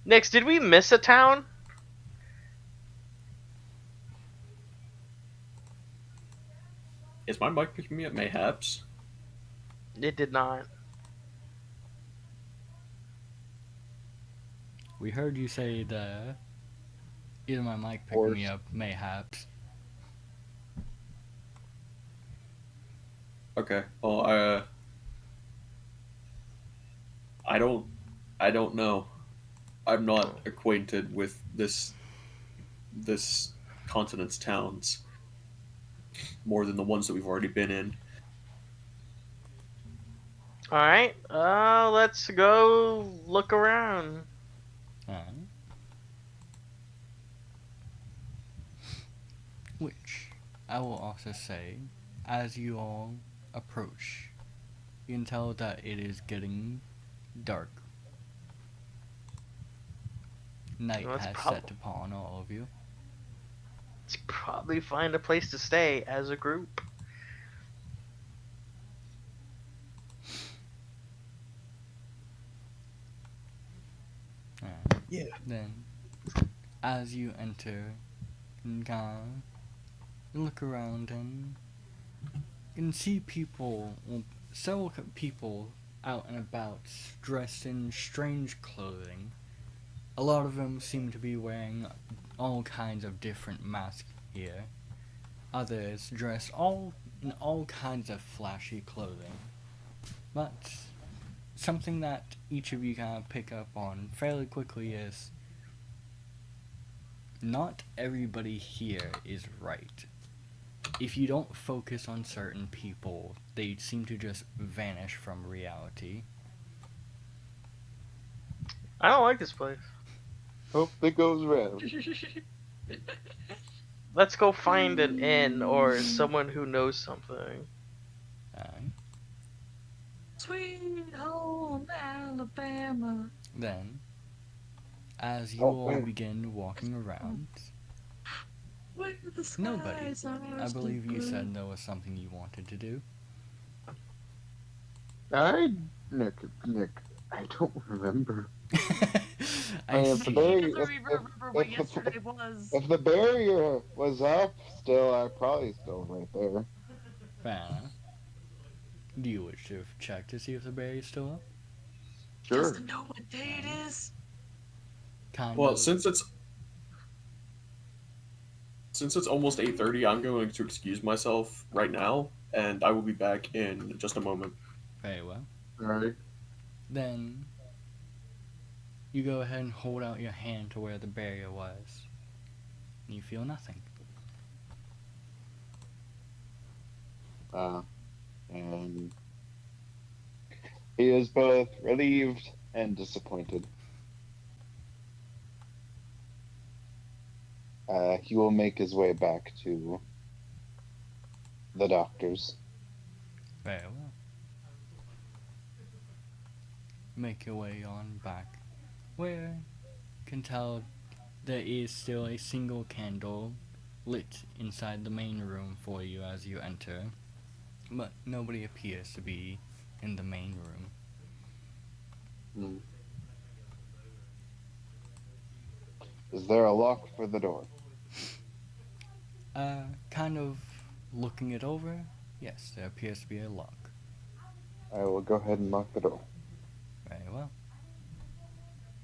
Speaker 2: Nix, did we miss a town?
Speaker 7: Is my mic picking me up? Mayhaps.
Speaker 2: It did not.
Speaker 6: We heard you say the either my mic picking me up, mayhaps.
Speaker 7: Okay. Well, I don't know. I'm not acquainted with this continent's towns more than the ones that we've already been in.
Speaker 2: Alright, let's go look around.
Speaker 6: Alright. Which, I will also say, as you all approach, you can tell that it is getting dark. Night
Speaker 2: Well, that's
Speaker 6: has
Speaker 2: prob-
Speaker 6: set upon all of you.
Speaker 2: Let's probably find a place to stay as a group.
Speaker 6: Alright.
Speaker 4: Yeah.
Speaker 6: Then, as you enter, you can look around and you can see people, well, several people out and about, dressed in strange clothing. A lot of them seem to be wearing all kinds of different masks here. Others dress in all kinds of flashy clothing. But something that each of you kind of pick up on fairly quickly is not everybody here is right. If you don't focus on certain people, they seem to just vanish from reality.
Speaker 2: I don't like this place.
Speaker 1: Hope it goes round.
Speaker 2: Let's go find an inn or someone who knows something.
Speaker 3: Sweet home Alabama.
Speaker 6: Then, as you
Speaker 1: Oh,
Speaker 6: all
Speaker 1: man.
Speaker 6: begin walking around,
Speaker 3: Where the skies
Speaker 6: nobody.
Speaker 3: are
Speaker 6: I
Speaker 3: still
Speaker 6: believe you
Speaker 3: blue.
Speaker 6: said there was something you wanted to do.
Speaker 1: Nick, I don't remember.
Speaker 6: I
Speaker 1: If
Speaker 6: see.
Speaker 1: the barrier,
Speaker 3: Because I remember what
Speaker 1: if-
Speaker 3: yesterday was.
Speaker 1: if the barrier was up still, I'd probably still right there.
Speaker 6: Fair enough. Do you wish to check to see if the barrier is still up?
Speaker 1: Sure.
Speaker 3: Doesn't know what day it is.
Speaker 6: Kind
Speaker 7: Well,
Speaker 6: of.
Speaker 7: since it's almost 8:30, I'm going to excuse myself right now, and I will be back in just a moment.
Speaker 6: Very well.
Speaker 1: Alright.
Speaker 6: Then you go ahead and hold out your hand to where the barrier was. You feel nothing.
Speaker 1: And he is both relieved and disappointed. He will make his way back to the doctor's.
Speaker 6: Very well. Make your way on back, where you can tell there is still a single candle lit inside the main room for you as you enter, but nobody appears to be in the main room.
Speaker 1: Is there a lock for the door?
Speaker 6: Kind of looking it over, yes, there appears to be a lock.
Speaker 1: I will go ahead and lock the door.
Speaker 6: Very well.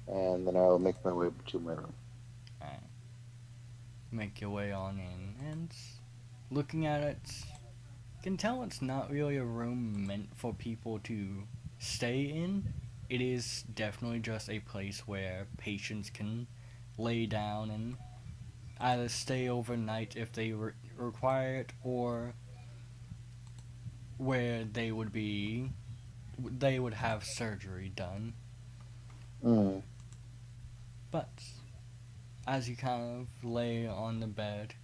Speaker 1: And then I will make my way to my room.
Speaker 6: Alright. make your way on in, and looking at it, you can tell it's not really a room meant for people to stay in. It is definitely just a place where patients can lay down and either stay overnight if they require it, or where they would have surgery done.
Speaker 1: Mm.
Speaker 6: But as you kind of lay on the bed,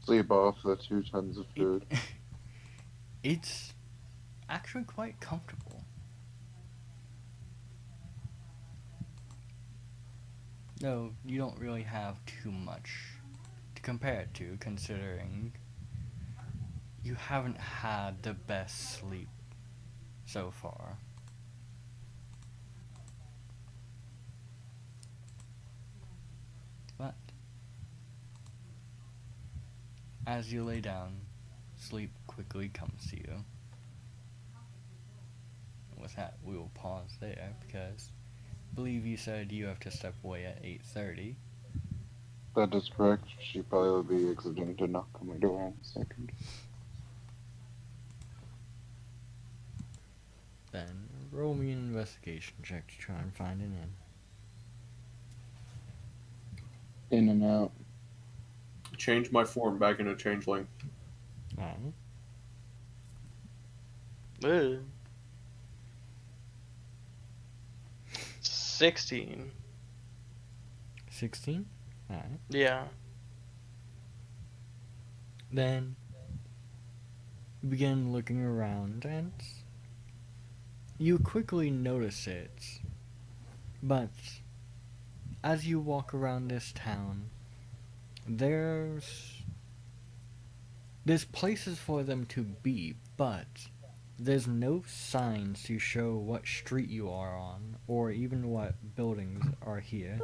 Speaker 1: Sleep off the 2 tons of food.
Speaker 6: it's actually quite comfortable. Though you don't really have too much to compare it to, considering you haven't had the best sleep so far. But as you lay down, sleep quickly comes to you. With that, we will pause there because I believe you said you have to step away at 8:30.
Speaker 1: That is correct. She probably will be exiting to knock on my door in a second.
Speaker 6: Then roll me an investigation check to try and find an inn.
Speaker 1: In and out.
Speaker 7: Change my form back into changeling.
Speaker 6: Alright.
Speaker 2: Ugh. 16.
Speaker 6: 16? Alright.
Speaker 2: Yeah.
Speaker 6: Then you begin looking around and you quickly notice it. But as you walk around this town, there's places for them to be, but there's no signs to show what street you are on or even what buildings are here.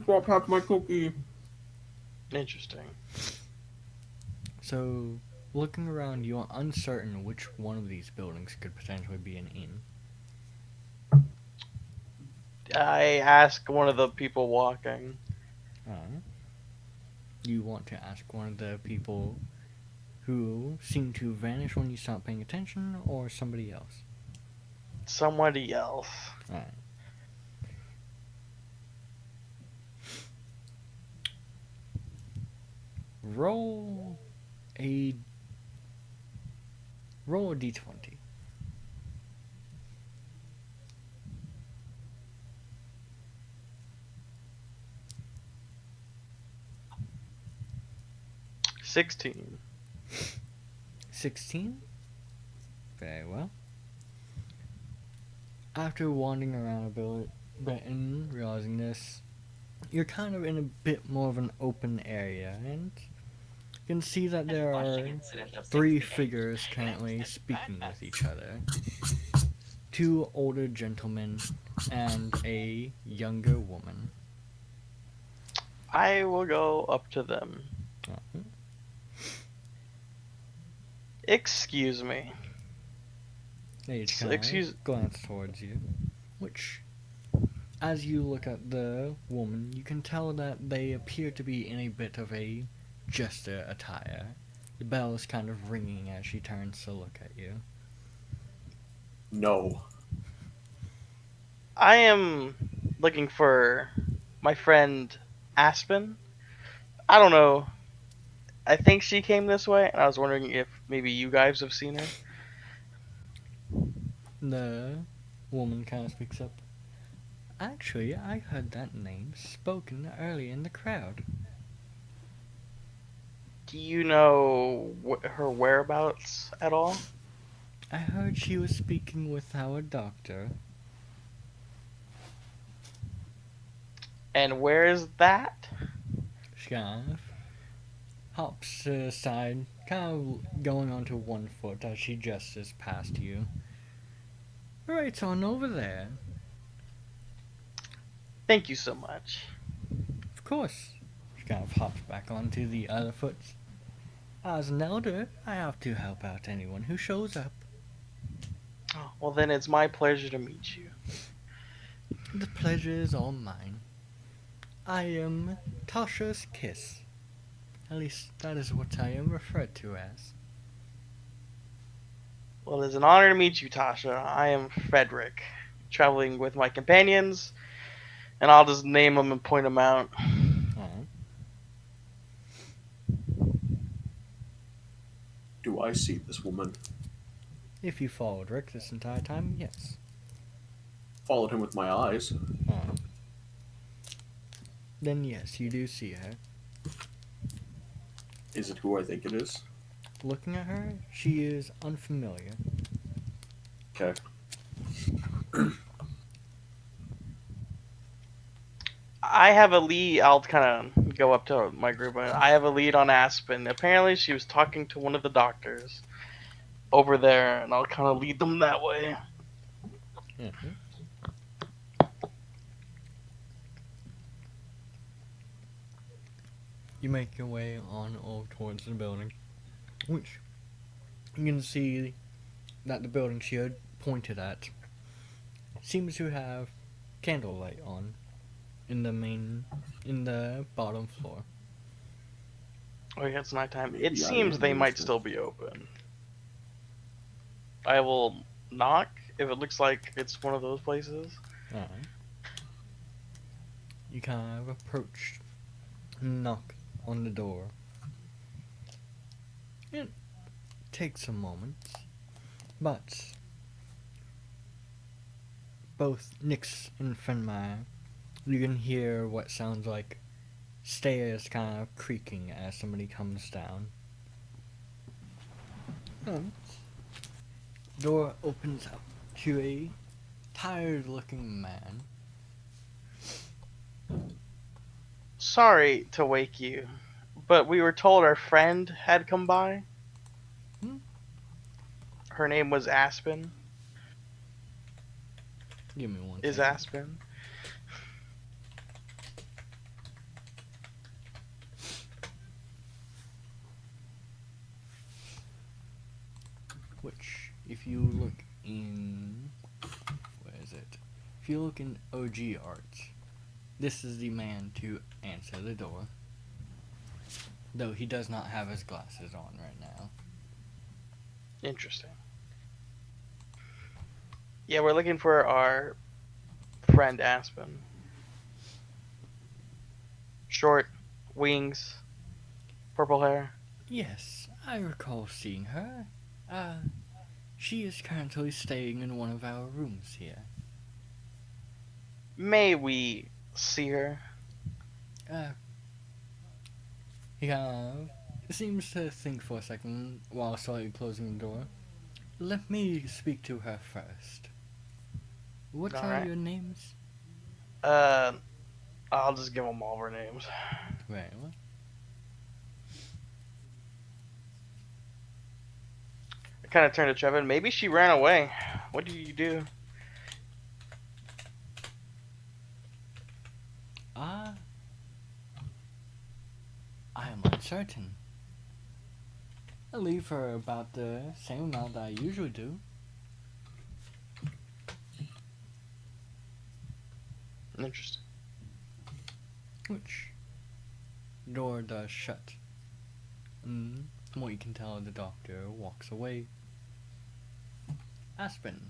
Speaker 7: Drop half my cookie.
Speaker 2: Interesting.
Speaker 6: So, looking around, you are uncertain which one of these buildings could potentially be an inn.
Speaker 2: I ask one of the people walking.
Speaker 6: You want to ask one of the people who seem to vanish when you stop paying attention, or somebody else?
Speaker 2: Somebody else.
Speaker 6: Alright. Roll a d20.
Speaker 2: $16.
Speaker 6: 16? Very well. After wandering around a bit and realizing this, you're kind of in a bit more of an open area, and you can see that there are 3 figures currently speaking with each other. 2 older gentlemen and a younger woman.
Speaker 2: I will go up to them.
Speaker 6: Uh-huh.
Speaker 2: Excuse me.
Speaker 6: They each
Speaker 2: So,
Speaker 6: kind
Speaker 2: excuse-
Speaker 6: of glance towards you, which, as you look at the woman, you can tell that they appear to be in a bit of a jester attire. The bell is kind of ringing as she turns to look at you.
Speaker 7: No.
Speaker 2: I am looking for my friend Aspen. I don't know. I think she came this way, and I was wondering if maybe you guys have seen her.
Speaker 6: The woman kind of speaks up. Actually, I heard that name spoken earlier in the crowd.
Speaker 2: Do you know her whereabouts at all?
Speaker 6: I heard she was speaking with our doctor.
Speaker 2: And where is that?
Speaker 6: She kind of hops to the side, kind of going onto one foot as she gestures past you. Right on over there.
Speaker 2: Thank you so much.
Speaker 6: Of course. She kind of hops back onto the other foot. As an elder, I have to help out anyone who shows up.
Speaker 2: Oh, well, then it's my pleasure to meet you.
Speaker 6: The pleasure is all mine. I am Tasha's Kiss. At least that is what I am referred to as.
Speaker 2: Well, it is an honor to meet you, Tasha. I am Frederick, traveling with my companions, and I'll just name them and point them out.
Speaker 6: Oh.
Speaker 7: Do I see this woman?
Speaker 6: If you followed Rick this entire time, yes.
Speaker 7: Followed him with my eyes.
Speaker 6: Oh. Then yes, you do see her.
Speaker 7: Is it who I think it is?
Speaker 6: Looking at her, she is unfamiliar.
Speaker 7: Okay.
Speaker 2: I have a lead. I'll kind of go up to my group. I have a lead on Aspen. Apparently, she was talking to one of the doctors over there, and I'll kind of lead them that way.
Speaker 6: Mhm. You make your way on over towards the building, which you can see that the building she had pointed at seems to have candlelight on in the bottom floor.
Speaker 2: Oh yeah, it's nighttime.
Speaker 7: Maybe
Speaker 2: It
Speaker 7: I
Speaker 2: seems they
Speaker 7: missed
Speaker 2: might
Speaker 7: it.
Speaker 2: still be open. I will knock if it looks like it's one of those places.
Speaker 6: Alright. You kind of approach and knock on the door. It takes a moment, but both Nyx and Fenmire, you can hear what sounds like stairs kind of creaking as somebody comes down. And door opens up to a tired-looking man.
Speaker 2: Sorry to wake you, but we were told our friend had come by.
Speaker 6: Hmm?
Speaker 2: Her name was Aspen.
Speaker 6: Give me one
Speaker 2: Is
Speaker 6: second.
Speaker 2: Aspen.
Speaker 6: Which, if you look in, where is it? If you look in OG art, this is the man to answer the door. Though he does not have his glasses on right now.
Speaker 2: Interesting. Yeah, we're looking for our friend Aspen. Short, wings, purple hair.
Speaker 6: Yes, I recall seeing her. She is currently staying in one of our rooms here.
Speaker 2: May we see her?
Speaker 6: He kind of seems to think for a second while slightly closing the door. Let me speak to her first. What are
Speaker 2: Alright.
Speaker 6: your names?
Speaker 2: I'll just give them all our names.
Speaker 6: Very well.
Speaker 2: I kind of turned to Trevin. Maybe she ran away. What did you do?
Speaker 6: I am uncertain. I leave her about the same amount that I usually do.
Speaker 2: Interesting.
Speaker 6: Which door does shut. And from what you can tell, the doctor walks away. Aspen,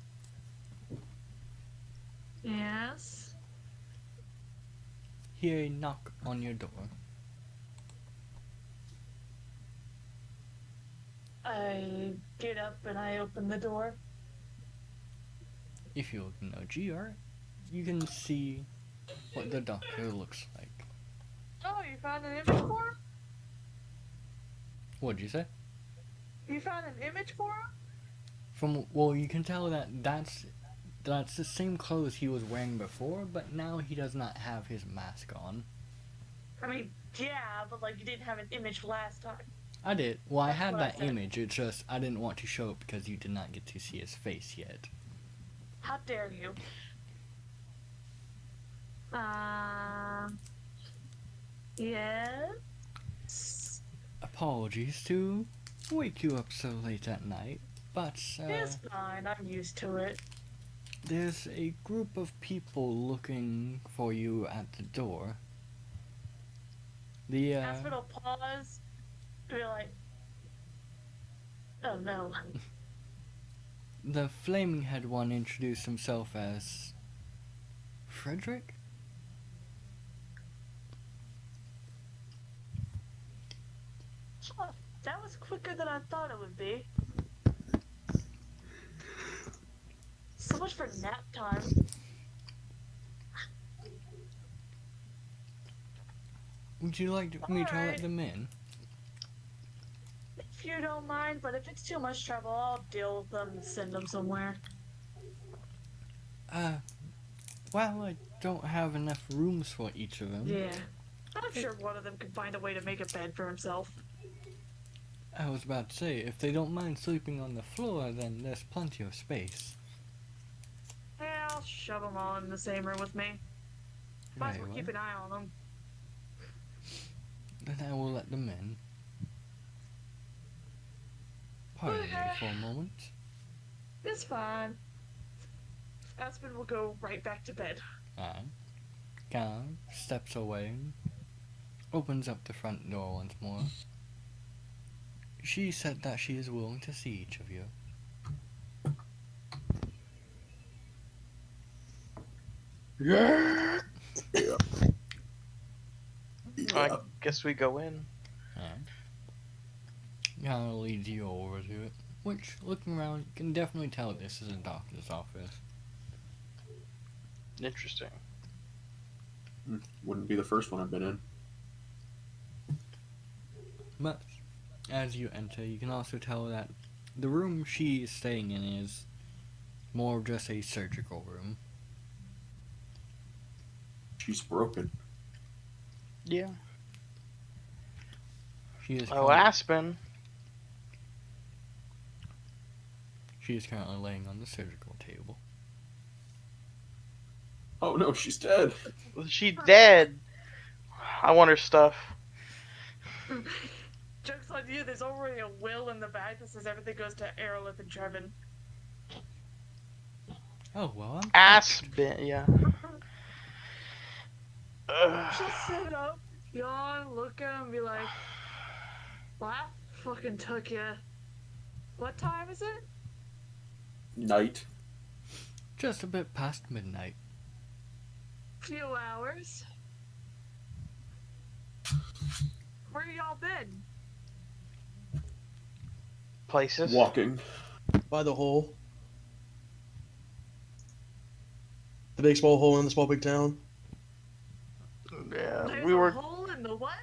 Speaker 3: Yes.
Speaker 6: hear a knock on your door.
Speaker 3: I get up and I open the door.
Speaker 6: If you look in OG art, you can see what the doctor looks like.
Speaker 3: Oh, you found an image for him?
Speaker 6: What'd you say?
Speaker 3: You found an image for him?
Speaker 6: Well, you can tell that that's the same clothes he was wearing before, but now he does not have his mask on.
Speaker 3: I mean, yeah, but like you didn't have an image last time.
Speaker 6: I did. Well, I
Speaker 3: That's
Speaker 6: had
Speaker 3: what I
Speaker 6: that
Speaker 3: said.
Speaker 6: image. It's just I didn't want to show it because you did not get to see his face yet.
Speaker 3: How dare you? Yes.
Speaker 6: Apologies to wake you up so late at night, but
Speaker 3: It's fine. I'm used to it.
Speaker 6: There's a group of people looking for you at the door. The
Speaker 3: Aspen will pause. And be like, oh no.
Speaker 6: the flaming head one introduced himself as Frederick?
Speaker 3: Oh, that was quicker than I thought it would be. So much for nap time.
Speaker 6: Would you like me to let
Speaker 3: Alright.
Speaker 6: them in?
Speaker 3: If you don't mind, but if it's too much trouble, I'll deal with them and send them somewhere.
Speaker 6: Well, I don't have enough rooms for each of them.
Speaker 3: Yeah. I'm sure one of them can find a way to make a bed for himself.
Speaker 6: I was about to say, if they don't mind sleeping on the floor, then there's plenty of space.
Speaker 3: Yeah, I'll shove them all in the same room with me. Might as
Speaker 6: Very
Speaker 3: well
Speaker 6: well.
Speaker 3: keep an eye on them.
Speaker 6: Then I will let them in. Pardon me for a moment.
Speaker 3: It's fine. Aspen will go right back to bed.
Speaker 6: Gal steps away, opens up the front door once more. She said that she is willing to see each of you.
Speaker 4: Yeah.
Speaker 2: I guess we go in.
Speaker 6: Gal leads you over to it, which, looking around, you can definitely tell this is a doctor's office.
Speaker 2: Interesting.
Speaker 7: Wouldn't be the first one I've been in.
Speaker 6: But as you enter, you can also tell that the room she is staying in is more of just a surgical room.
Speaker 7: She's broken.
Speaker 2: Yeah.
Speaker 6: She is
Speaker 2: Oh, Aspen.
Speaker 6: She is currently laying on the surgical table.
Speaker 7: Oh no, she's dead.
Speaker 2: She dead. I want her stuff.
Speaker 3: Joke's on you, there's already a will in the bag that says everything goes to Aerolith and Trevin.
Speaker 6: Oh, well, I'm
Speaker 2: Aspen, yeah.
Speaker 3: She'll sit up, yawn, look at him, and be like, well, that fucking took you. What time is it?
Speaker 7: Night.
Speaker 6: just a bit past midnight.
Speaker 3: Few hours. Where y'all been?
Speaker 2: Places.
Speaker 7: Walking.
Speaker 4: By the hole. The big small hole in the small big town.
Speaker 2: Yeah,
Speaker 3: There's
Speaker 2: we
Speaker 3: a
Speaker 2: were.
Speaker 3: hole in the what?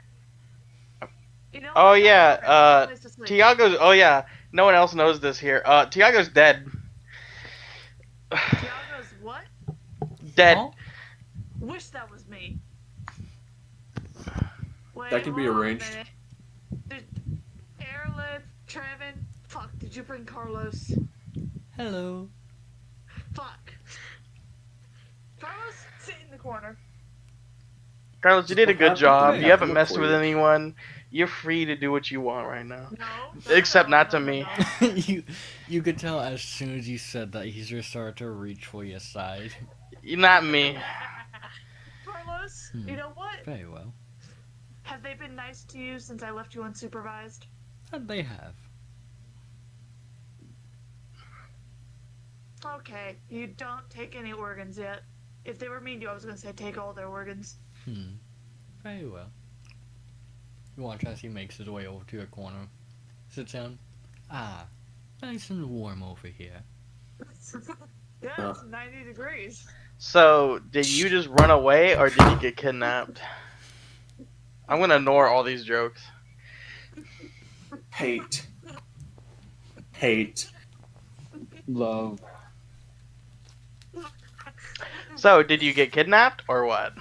Speaker 3: You know,
Speaker 2: Oh
Speaker 3: I
Speaker 2: yeah,
Speaker 3: got a place to sleep.
Speaker 2: Tiago's. Oh yeah, no one else knows this here. Tiago's dead.
Speaker 3: Tiago's what?
Speaker 2: Dead.
Speaker 6: Oh,
Speaker 3: Wish that was me. Wait,
Speaker 7: That can be
Speaker 3: hold on a
Speaker 7: arranged.
Speaker 3: minute. There's Airlift, Trevin. Fuck, did you bring Carlos?
Speaker 6: hello.
Speaker 3: Fuck. Carlos, sit in the corner.
Speaker 2: Carlos, you did a
Speaker 7: What
Speaker 2: good
Speaker 7: happened
Speaker 2: job.
Speaker 7: today?
Speaker 2: You haven't
Speaker 7: Look
Speaker 2: messed
Speaker 7: for
Speaker 2: with
Speaker 7: you.
Speaker 2: anyone. You're free to do what you want right now.
Speaker 3: No.
Speaker 2: Except not to me.
Speaker 3: no.
Speaker 6: you could tell as soon as you said that he's just started to reach for your side.
Speaker 2: Not me.
Speaker 3: Carlos,
Speaker 6: Hmm.
Speaker 3: you know what?
Speaker 6: Very well.
Speaker 3: Have they been nice to you since I left you unsupervised?
Speaker 6: And they have.
Speaker 3: Okay, you don't take any organs yet. If they were mean to you, I was gonna say take all their organs.
Speaker 6: Very well. You watch as he makes his way over to a corner. Sits down. Ah, nice and warm over here.
Speaker 3: Yeah, it's 90 degrees.
Speaker 2: So, did you just run away or did you get kidnapped? I'm gonna ignore all these jokes.
Speaker 7: Hate. Hate.
Speaker 1: Love.
Speaker 2: So, did you get kidnapped or what?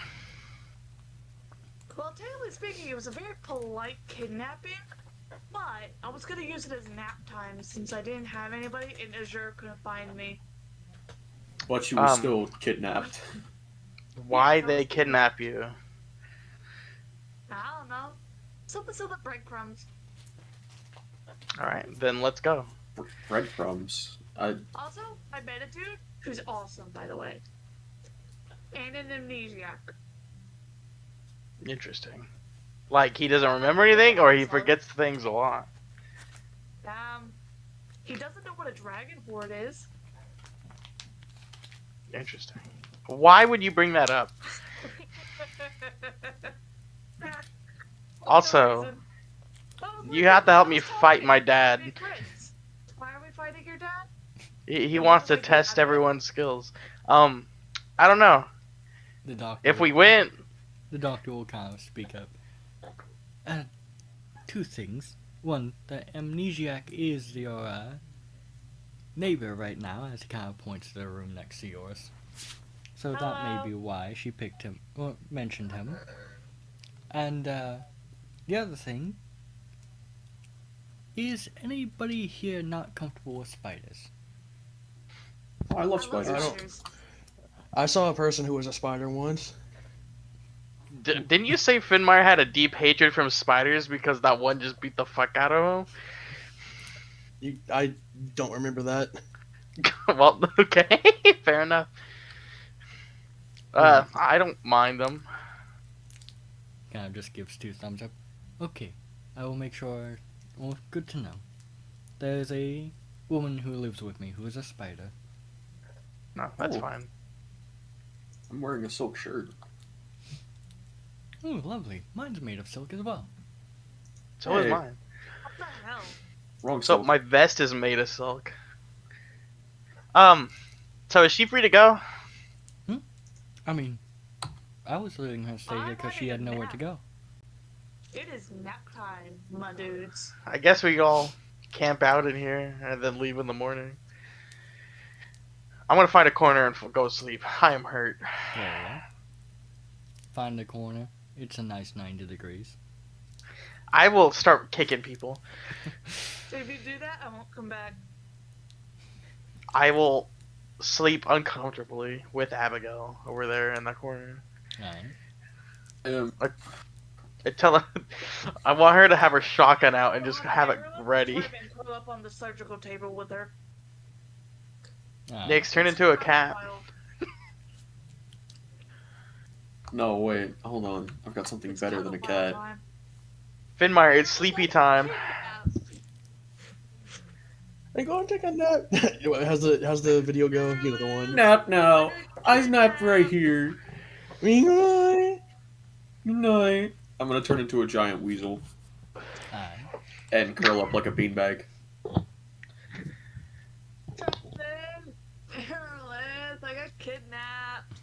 Speaker 3: Well, technically speaking, it was a very polite kidnapping, but I was gonna use it as nap time since I didn't have anybody and Azure couldn't find me.
Speaker 7: But she was
Speaker 2: Um,
Speaker 7: still kidnapped.
Speaker 2: Why they kidnap you?
Speaker 3: I don't know. Something breadcrumbs.
Speaker 2: Alright, then let's go.
Speaker 7: Breadcrumbs.
Speaker 3: Also, I met a dude who's awesome, by the way, and an amnesiac.
Speaker 2: Interesting. Like he doesn't remember anything, or he forgets things a lot.
Speaker 3: He doesn't know what a dragon horde is.
Speaker 2: Interesting. Why would you bring that up? Also, you have to help me fight my dad.
Speaker 3: Why are we fighting your dad?
Speaker 2: He wants to test everyone's skills. I don't know.
Speaker 6: The doctor.
Speaker 2: If we win,
Speaker 6: The doctor will kind of speak up. Two things. One, the amnesiac is your neighbor right now, as he kind of points to the room next to yours. So that may be why she picked him, or mentioned him. And the other thing, is anybody here not comfortable with spiders?
Speaker 7: Oh, I love spiders.
Speaker 3: spiders.
Speaker 4: I saw a person who was a spider once.
Speaker 2: didn't you say Finmire had a deep hatred from spiders because that one just beat the fuck out of
Speaker 4: I don't remember that.
Speaker 2: him? Well, okay, fair enough. I don't mind them.
Speaker 6: Kind of just gives two thumbs up. Okay, I will make sure. Well, good to know. There's a woman who lives with me who is a spider.
Speaker 2: No, that's
Speaker 7: Oh.
Speaker 2: fine.
Speaker 7: I'm wearing a silk shirt.
Speaker 6: Oh, lovely. Mine's made of silk as well.
Speaker 2: So is
Speaker 7: Hey.
Speaker 2: mine.
Speaker 3: What the hell?
Speaker 7: Wrong
Speaker 2: So
Speaker 7: silk.
Speaker 2: my vest is made of silk. So is she free to go?
Speaker 6: I mean, I was letting her stay here
Speaker 3: I'm
Speaker 6: because she
Speaker 3: having
Speaker 6: had
Speaker 3: a
Speaker 6: nowhere to
Speaker 3: nap.
Speaker 6: go.
Speaker 3: It is nap time, my dudes.
Speaker 2: I guess we all camp out in here and then leave in the morning. I'm gonna find a corner and go sleep. I am hurt.
Speaker 6: There you go. Find the corner. It's a nice 90 degrees.
Speaker 2: I will start kicking people.
Speaker 3: So if you do that, I won't come back.
Speaker 2: I will sleep uncomfortably with Abigail over there in the corner.
Speaker 6: Alright.
Speaker 2: I want her to have her shotgun out and just have it ready.
Speaker 3: Curl up on the surgical table with her.
Speaker 6: Alright.
Speaker 2: Nick's turn into a cat.
Speaker 7: No, wait. Hold on. I've got something better than a cat.
Speaker 2: Finmire, it's sleepy time.
Speaker 4: Hey, go and take a nap. how's the video go? You know the one.
Speaker 7: Nap now. I napped right here.
Speaker 4: Good
Speaker 7: Good night. I'm gonna turn into a giant weasel
Speaker 6: Alright.
Speaker 7: and curl up like a beanbag.
Speaker 3: I got kidnapped.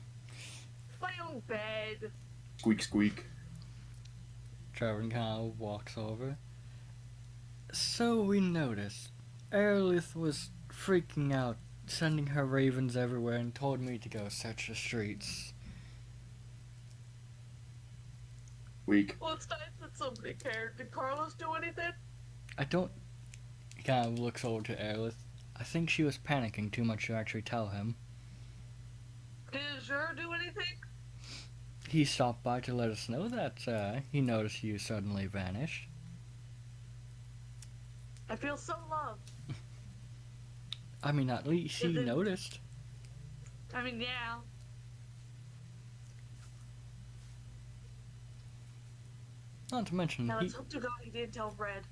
Speaker 3: My own bed.
Speaker 7: Squeak, squeak.
Speaker 6: Trevor kind of walks over. So we noticed Aerolith was freaking out, sending her ravens everywhere, and told me to go search the streets.
Speaker 7: Weak.
Speaker 3: Well, it's nice that somebody cared. Did Carlos do anything?
Speaker 6: I don't. He kind of looks over to Aerolith. I think she was panicking too much to actually tell him.
Speaker 3: Did Azure do anything?
Speaker 6: He stopped by to let us know that he noticed you suddenly vanished.
Speaker 3: I feel so loved.
Speaker 6: I mean, at least he noticed.
Speaker 3: I mean, yeah.
Speaker 6: Not to mention,
Speaker 3: Now let's hope to God he didn't tell Red.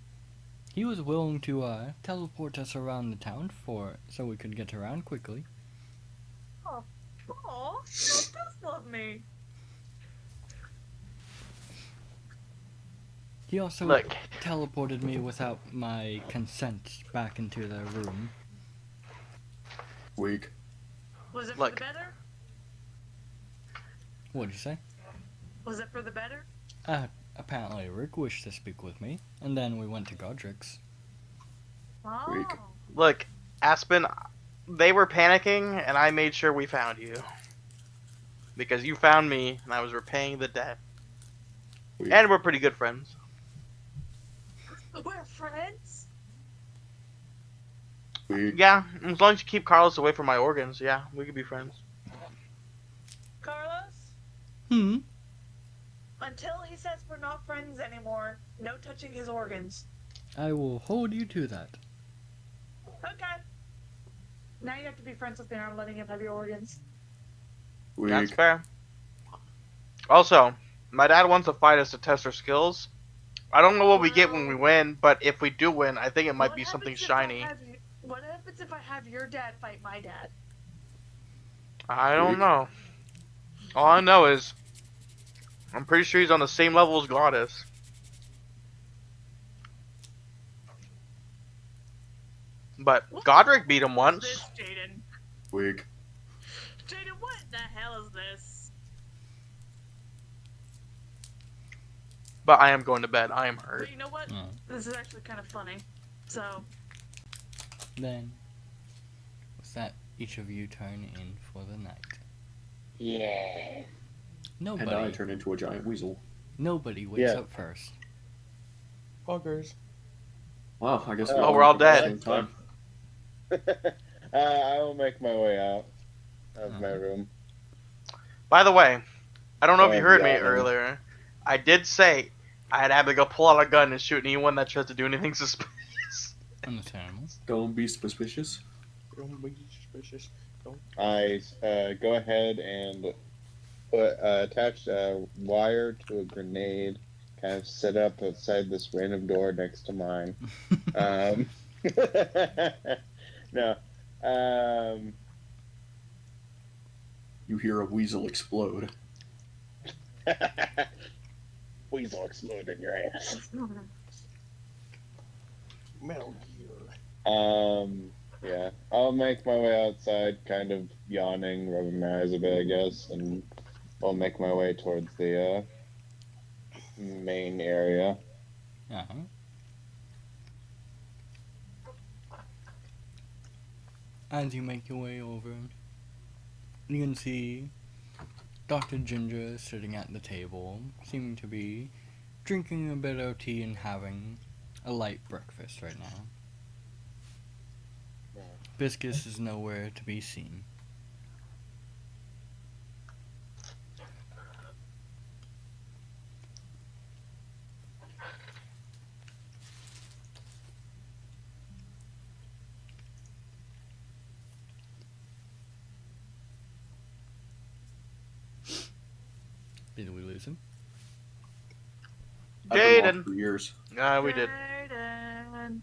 Speaker 6: he was willing to teleport us around the town so we could get around quickly.
Speaker 3: Aw, he does love me.
Speaker 6: He also
Speaker 2: Look,
Speaker 6: teleported me without my consent back into the room.
Speaker 7: Weak.
Speaker 3: Was it for
Speaker 2: Look.
Speaker 3: the better?
Speaker 6: What'd you say?
Speaker 3: Was it for the better?
Speaker 6: Apparently Rick wished to speak with me, and then we went to Godric's.
Speaker 3: Oh.
Speaker 7: Weak.
Speaker 2: look, Aspen, they were panicking, and I made sure we found you. Because you found me, and I was repaying the debt.
Speaker 7: Weak.
Speaker 2: And we're pretty good friends.
Speaker 3: We're friends?
Speaker 7: Weak.
Speaker 2: Yeah, as long as you keep Carlos away from my organs, yeah, we could be friends.
Speaker 3: Carlos? Until he says we're not friends anymore, no touching his organs.
Speaker 6: I will hold you to that.
Speaker 3: Okay. Now you have to be friends with me or I'm letting him have your organs.
Speaker 2: That's
Speaker 7: Weak.
Speaker 2: fair. Also, my dad wants to fight us to test our skills. I don't know what we get when we win, but if we do win, I think it might
Speaker 3: What
Speaker 2: be something
Speaker 3: happens if I
Speaker 2: shiny.
Speaker 3: What happens if I have your dad fight my dad?
Speaker 2: I don't
Speaker 7: Weak.
Speaker 2: know. All I know is I'm pretty sure he's on the same level as Glottis. But
Speaker 3: What
Speaker 2: Godric beat him
Speaker 3: Is
Speaker 2: once.
Speaker 3: this, Jaden?
Speaker 7: Weak.
Speaker 3: Jaden, what the hell is this?
Speaker 2: But I am going to bed. I am hurt.
Speaker 3: But you know what?
Speaker 6: Oh.
Speaker 3: This is actually kind of funny. So,
Speaker 6: Then, with that, each of you turn in for the night.
Speaker 1: Yeah.
Speaker 7: And I
Speaker 6: Nobody,
Speaker 7: turn into a giant weasel.
Speaker 6: nobody wakes
Speaker 1: Yeah.
Speaker 6: up first.
Speaker 4: Poggers.
Speaker 7: Wow, I guess
Speaker 1: Oh,
Speaker 2: we're all
Speaker 7: wake up at the
Speaker 2: dead.
Speaker 7: same time.
Speaker 1: I will make my way out of my
Speaker 6: Uh-huh.
Speaker 1: room.
Speaker 2: By the way, I don't know if you heard me
Speaker 1: Yeah.
Speaker 2: earlier. I did say I'd have to go pull out a gun and shoot anyone that tries to do anything suspicious.
Speaker 6: Understandable.
Speaker 7: Don't be suspicious.
Speaker 4: Don't be suspicious.
Speaker 1: I go ahead and attach a wire to a grenade, kind of set up outside this random door next to mine. No.
Speaker 7: You hear a weasel explode.
Speaker 1: Weasel explode in your ass.
Speaker 4: Metal Gear.
Speaker 1: Yeah. I'll make my way outside, kind of yawning, rubbing my eyes a bit, I guess, and I'll make my way towards the main area.
Speaker 6: Uh-huh. As you make your way over, you can see Dr. Ginger sitting at the table, seeming to be drinking a bit of tea and having a light breakfast right now. Biscus is nowhere to be seen. Did we lose him?
Speaker 7: I've been
Speaker 2: Jaden.
Speaker 7: lost for years.
Speaker 2: We did.
Speaker 3: Jaden.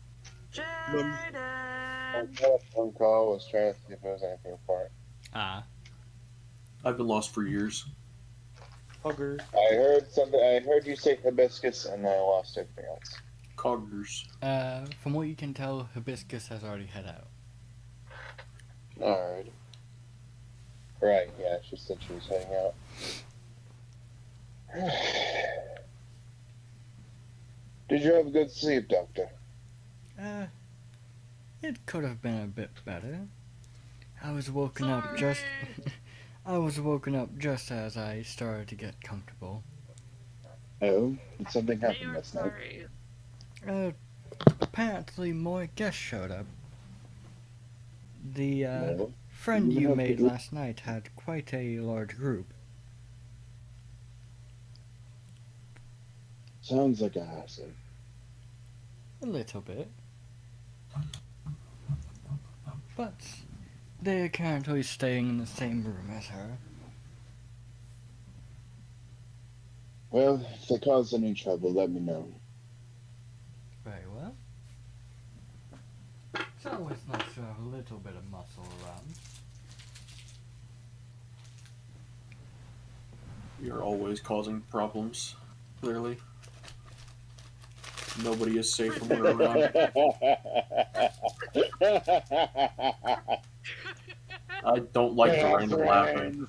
Speaker 1: My
Speaker 3: Jaden.
Speaker 1: telephone call was trying to see if there was anything important.
Speaker 6: Ah.
Speaker 7: I've been lost for years.
Speaker 4: Poggers.
Speaker 1: I heard something. I heard you say hibiscus, and then I lost everything else.
Speaker 7: Coggers.
Speaker 6: From what you can tell, Hibiscus has already head out.
Speaker 1: Alright. Right, yeah, she said she was heading out. Did you have a good sleep, Doctor?
Speaker 6: It could have been a bit better. I was woken up just as I started to get comfortable.
Speaker 1: Oh, did something
Speaker 3: They
Speaker 1: happen
Speaker 3: are
Speaker 1: last night?
Speaker 3: sorry.
Speaker 6: Apparently more guests showed up. The
Speaker 1: No.
Speaker 6: friend
Speaker 1: You
Speaker 6: you
Speaker 1: have
Speaker 6: made
Speaker 1: to-
Speaker 6: last night had quite a large group.
Speaker 1: Sounds like a hassle.
Speaker 6: A little bit. But they're currently staying in the same room as her.
Speaker 1: Well, if they cause any trouble, let me know.
Speaker 6: Very well. It's always nice to have a little bit of muscle around.
Speaker 7: You're always causing problems. Clearly. Nobody is safe when we're around. I don't like the random laughing.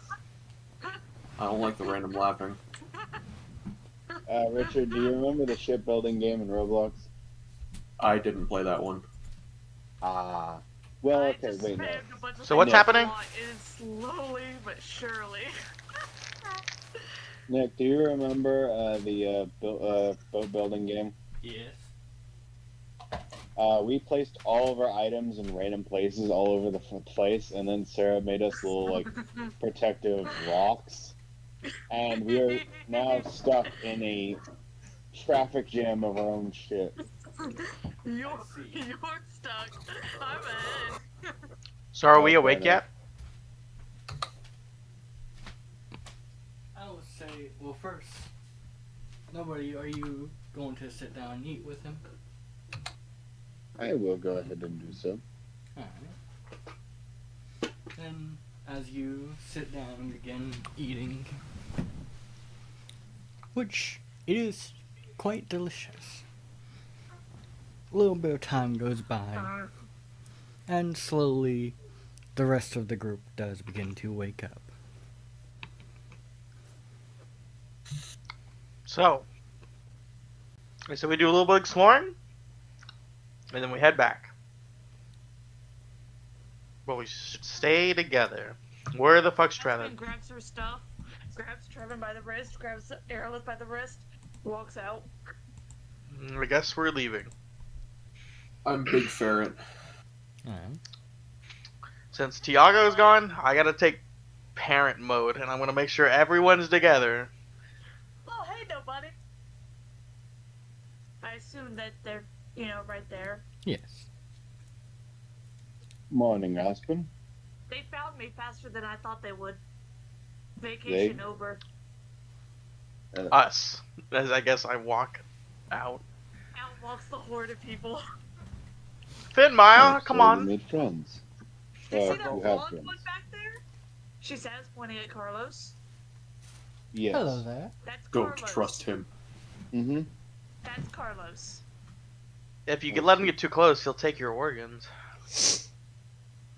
Speaker 7: I don't like the random laughing.
Speaker 1: Richard, do you remember the shipbuilding game in Roblox?
Speaker 7: I didn't play that one.
Speaker 1: Ah. Well,
Speaker 3: I
Speaker 1: okay,
Speaker 3: just
Speaker 1: wait, no.
Speaker 3: spammed a bunch of
Speaker 2: So what's
Speaker 3: things
Speaker 2: happening?
Speaker 3: a lot, and slowly but surely.
Speaker 1: Nick, do you remember the boat building game?
Speaker 6: Yes.
Speaker 1: We placed all of our items in random places all over the place, and then Sarah made us little, like, protective rocks. And we are now stuck in a traffic jam of our own shit.
Speaker 3: You're stuck. I'm ahead.
Speaker 2: So are we
Speaker 1: Oh,
Speaker 2: awake
Speaker 1: fair
Speaker 2: yet?
Speaker 6: I would say, well, first, nobody, are you going to sit down and eat with him?
Speaker 1: I will go ahead and do so.
Speaker 6: Alright. Then, as you sit down and begin eating, which it is quite delicious, a little bit of time goes by, and slowly the rest of the group does begin to wake up.
Speaker 2: So we do a little bit of exploring, and then we head back. But we should stay together. Where the fuck's
Speaker 3: Aspen
Speaker 2: Trevin?
Speaker 3: grabs her stuff, grabs Trevin by the wrist, grabs Aerolith by the wrist, walks out.
Speaker 2: I guess we're leaving.
Speaker 7: I'm Big Ferret.
Speaker 6: Alright.
Speaker 2: Since Tiago's gone, I gotta take parent mode, and I'm gonna make sure everyone's together.
Speaker 3: Oh, hey, nobody. I assume that they're, right there.
Speaker 6: Yes.
Speaker 1: Morning, Aspen.
Speaker 3: They found me faster than I thought they would. Vacation over.
Speaker 2: Us. As I guess I walk out.
Speaker 3: Out walks the horde of people.
Speaker 2: Finmile,
Speaker 1: Oh,
Speaker 2: come
Speaker 1: so
Speaker 2: on.
Speaker 1: You made friends.
Speaker 3: You
Speaker 1: Or
Speaker 3: see that
Speaker 1: you have
Speaker 3: blonde
Speaker 1: friends.
Speaker 3: one back there? She says, pointing at Carlos.
Speaker 1: Yes.
Speaker 6: Hello there.
Speaker 3: That's
Speaker 7: Don't
Speaker 3: Carlos.
Speaker 7: trust him.
Speaker 1: Mm-hmm.
Speaker 3: That's Carlos.
Speaker 2: If you can let him get too close, he'll take your organs.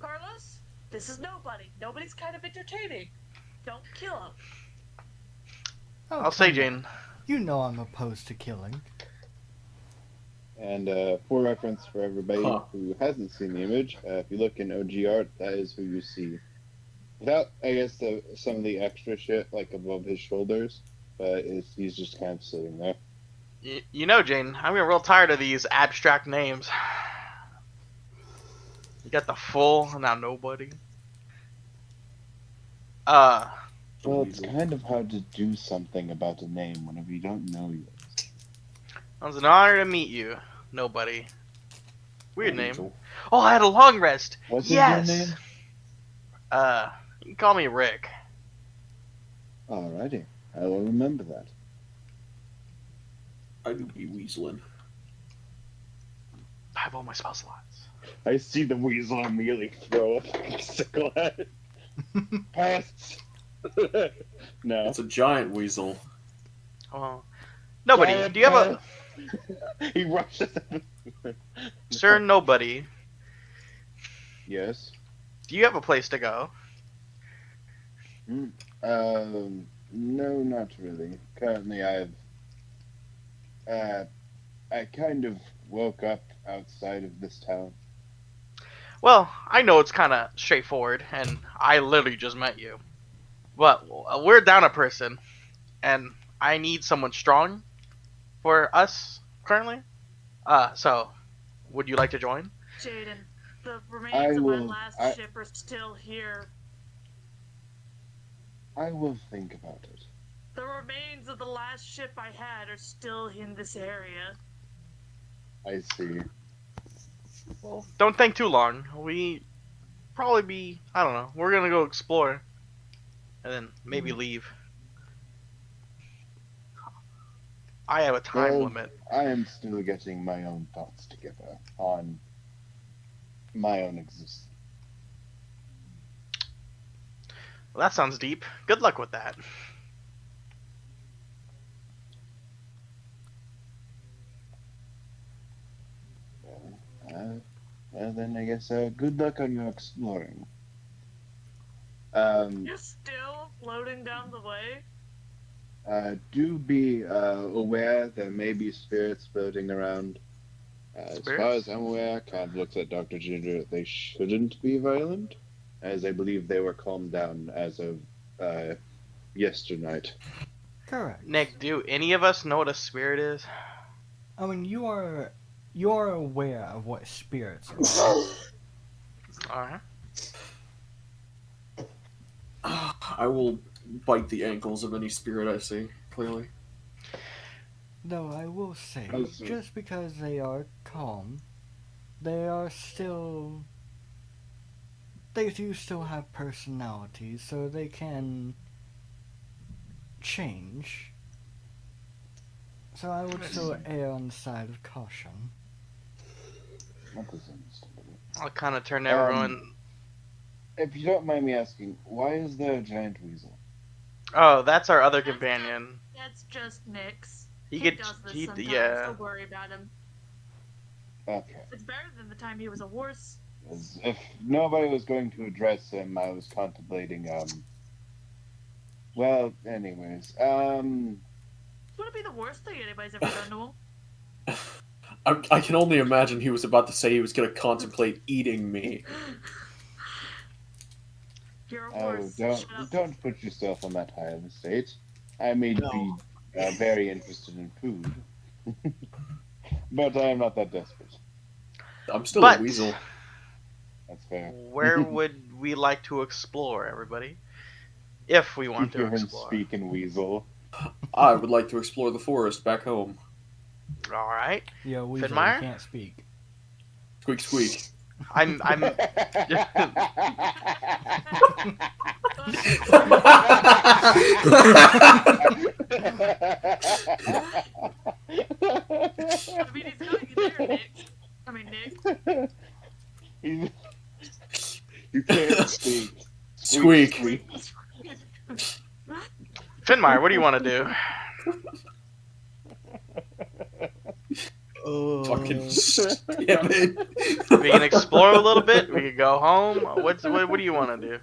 Speaker 3: Carlos, this is nobody. Nobody's kind of entertaining. Don't kill him.
Speaker 6: Oh,
Speaker 2: I'll say,
Speaker 6: come
Speaker 2: Jane.
Speaker 6: on. You know I'm opposed to killing.
Speaker 1: And for reference for everybody
Speaker 7: Huh.
Speaker 1: who hasn't seen the image, if you look in OG art, that is who you see. Without, I guess, some of the extra shit like above his shoulders, but he's just kind of sitting there.
Speaker 2: You know, Jane, I'm getting real tired of these abstract names. You got the full, now nobody.
Speaker 1: Well, it's kind of hard to do something about a name whenever you don't know you.
Speaker 2: It was an honor to meet you, nobody. Weird name.
Speaker 7: Weasel.
Speaker 2: Oh, I had a long rest.
Speaker 1: What's
Speaker 2: Yes.
Speaker 1: your name?
Speaker 2: You can call me Rick.
Speaker 1: Alrighty, I will remember that.
Speaker 7: I do be weaseling.
Speaker 2: I have all my spell slots.
Speaker 1: I see the weasel immediately throw up a sickle at it. Pass. No.
Speaker 7: It's a giant weasel.
Speaker 2: Oh, nobody.
Speaker 1: Giant
Speaker 2: Do you have
Speaker 1: pass. He rushes.
Speaker 2: Sir Nobody?
Speaker 1: Yes.
Speaker 2: Do you have a place to go?
Speaker 1: No, not really. Currently, I kind of woke up outside of this town.
Speaker 2: Well, I know it's kind of straightforward, and I literally just met you. But we're down a person, and I need someone strong for us currently. So, would you like to join?
Speaker 3: Jaden, the remains of my
Speaker 1: will-
Speaker 3: last ship are still here.
Speaker 1: I will think about it.
Speaker 3: The remains of the last ship I had are still in this area.
Speaker 1: I see.
Speaker 2: Well, don't think too long. We probably be, I don't know, we're gonna go explore. And then maybe leave. I have a time
Speaker 1: Well,
Speaker 2: limit.
Speaker 1: I am still getting my own thoughts together on my own existence.
Speaker 2: Well, that sounds deep. Good luck with that.
Speaker 1: Well, then I guess good luck on your exploring.
Speaker 3: You're still floating down the way?
Speaker 1: Do be aware there may be spirits floating around. As far
Speaker 2: Spirits?
Speaker 1: as I'm aware, kind of looks at Dr. Ginger, they shouldn't be violent, as I believe they were calmed down as of yesternight.
Speaker 6: Correct.
Speaker 2: Nick, do any of us know what a spirit is?
Speaker 6: I mean, you're aware of what spirits are.
Speaker 2: Alright.
Speaker 7: I will bite the ankles of any spirit I see, clearly.
Speaker 6: Though I will say,
Speaker 1: Oh, so-
Speaker 6: just because they are calm, they are still. They do still have personalities, so they can change. So I would still err on the side of caution.
Speaker 1: That doesn't understand.
Speaker 2: I'll kind of turn to everyone.
Speaker 1: If you don't mind me asking, why is there a giant weasel?
Speaker 2: Oh, that's our other
Speaker 3: That's
Speaker 2: companion.
Speaker 3: That's just Nyx.
Speaker 2: He
Speaker 3: He
Speaker 2: could,
Speaker 3: does this
Speaker 2: he,
Speaker 3: sometimes.
Speaker 2: yeah.
Speaker 3: Don't worry about him.
Speaker 1: Okay.
Speaker 3: It's better than the time he was a horse.
Speaker 1: As if nobody was going to address him, I was contemplating, well, anyways,
Speaker 3: Wouldn't be the worst thing anybody's ever done to him.
Speaker 7: I can only imagine he was about to say he was going to contemplate eating me.
Speaker 3: You're a
Speaker 1: oh,
Speaker 3: horse. Shut up.
Speaker 1: don't put yourself on that high of a state. I may be very interested in food, but I am not that desperate.
Speaker 7: I'm still
Speaker 2: But-
Speaker 7: a weasel.
Speaker 1: That's fair.
Speaker 2: Where would we like to explore, everybody? If we want
Speaker 1: Keep
Speaker 2: to
Speaker 1: your
Speaker 2: explore.
Speaker 1: speaking weasel.
Speaker 7: I would like to explore the forest back home.
Speaker 2: All right.
Speaker 6: Yo, Weasel,
Speaker 2: Finmire?
Speaker 6: you can't speak.
Speaker 7: Squeak, squeak.
Speaker 2: I'm
Speaker 3: I mean, he's got you there, Nick. I mean, Nick.
Speaker 1: You can't speak.
Speaker 7: Squeak.
Speaker 2: Finmire, what do you want to do?
Speaker 7: Fucking
Speaker 4: Uh,
Speaker 7: damn it.
Speaker 2: We can explore a little bit. We can go home. What do you want to do?